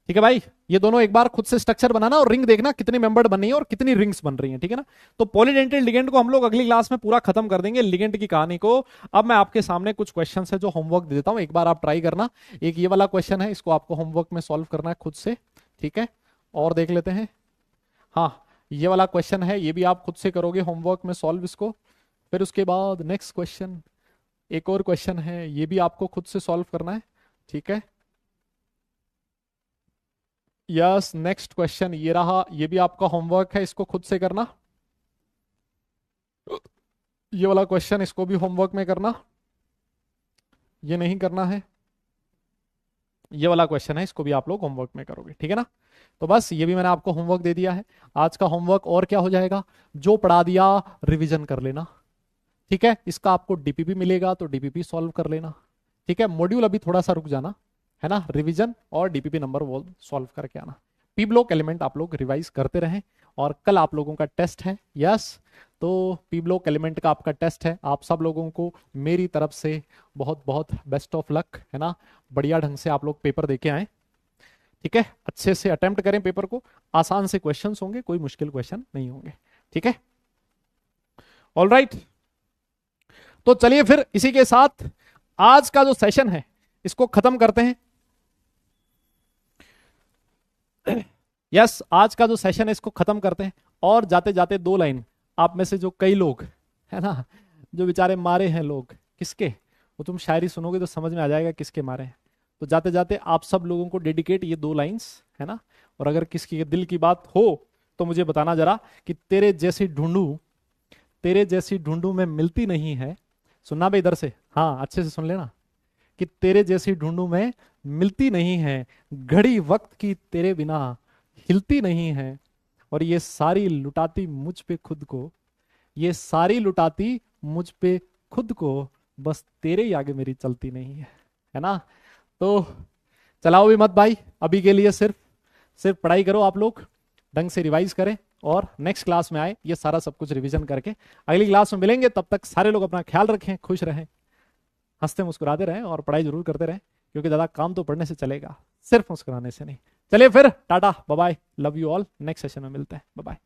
ठीक है भाई, ये दोनों एक बार खुद से स्ट्रक्चर बनाना और रिंग देखना कितनी मेंबर्ड बन रही है और कितनी रिंग्स बन रही हैं। ठीक है ना, तो पॉलीडेंटेट लिगेंड को हम लोग अगली क्लास में पूरा खत्म कर देंगे, लिगेंड की कहानी को। अब मैं आपके सामने कुछ क्वेश्चन है जो होमवर्क दे देता हूं, एक बार आप ट्राई करना। एक ये वाला क्वेश्चन है, इसको आपको होमवर्क में सॉल्व करना है खुद से। ठीक है, और देख लेते हैं। हाँ, ये वाला क्वेश्चन है, ये भी आप खुद से करोगे होमवर्क में सॉल्व इसको। फिर उसके बाद नेक्स्ट क्वेश्चन, एक और क्वेश्चन है, ये भी आपको खुद से सॉल्व करना है। ठीक है, यस, नेक्स्ट क्वेश्चन ये रहा, ये भी आपका होमवर्क है, इसको खुद से करना। ये वाला क्वेश्चन, इसको भी होमवर्क में करना, ये नहीं करना है। ये वाला क्वेश्चन है, इसको भी आप लोग होमवर्क में करोगे। ठीक है ना, तो बस ये भी मैंने आपको होमवर्क दे दिया है। आज का होमवर्क और क्या हो जाएगा, जो पढ़ा दिया रिवीजन कर लेना। ठीक है, इसका आपको DPP मिलेगा तो DPP सॉल्व कर लेना। ठीक है, मॉड्यूल अभी थोड़ा सा रुक जाना, है ना, रिवीजन और DPP नंबर वो सॉल्व करके आना। पी ब्लॉक एलिमेंट आप लोग रिवाइज करते रहें, और कल आप लोगों का टेस्ट है। यस, तो पी ब्लॉक एलिमेंट का आपका टेस्ट है। आप सब लोगों को मेरी तरफ से बहुत बहुत बेस्ट ऑफ लक, है ना, बढ़िया ढंग से आप लोग पेपर देके आए। ठीक है, अच्छे से अटेम्प्ट करें पेपर को, आसान से क्वेश्चंस होंगे, कोई मुश्किल क्वेश्चन नहीं होंगे। ठीक है, ऑल राइट, तो चलिए फिर इसी के साथ आज का जो सेशन है इसको खत्म करते हैं। यस, आज का जो सेशन है इसको खत्म करते हैं, और जाते जाते 2 लाइन आप में से जो कई लोग, है ना, जो बेचारे मारे हैं लोग, किसके, वो तुम शायरी सुनोगे तो समझ में आ जाएगा किसके मारे हैं। तो जाते जाते आप सब लोगों को डेडिकेट ये 2 लाइंस, है ना, और अगर किसी के दिल की बात हो तो मुझे बताना जरा कि तेरे जैसी ढूंढू में मिलती नहीं है। सुनना भाई इधर से, हाँ अच्छे से सुन लेना, कि तेरे जैसी ढूंढू में मिलती नहीं है, घड़ी वक्त की तेरे बिना हिलती नहीं है, और ये सारी लुटाती मुझ पे खुद को, ये सारी लुटाती मुझ पे खुद को, बस तेरे ही आगे मेरी चलती नहीं है ना। तो चलाओ भी मत भाई, अभी के लिए सिर्फ सिर्फ पढ़ाई करो, आप लोग ढंग से रिवाइज करें, और नेक्स्ट क्लास में आए ये सारा सब कुछ रिवीजन करके। अगली क्लास में मिलेंगे, तब तक सारे लोग अपना ख्याल रखें, खुश रहें, हंसते मुस्कुराते रहें और पढ़ाई जरूर करते रहें, क्योंकि दादा काम तो पढ़ने से चलेगा, सिर्फ मुस्कुराने से नहीं। चलिए फिर, tata bye bye, love you all, next session में मिलते हैं, बाय बाय।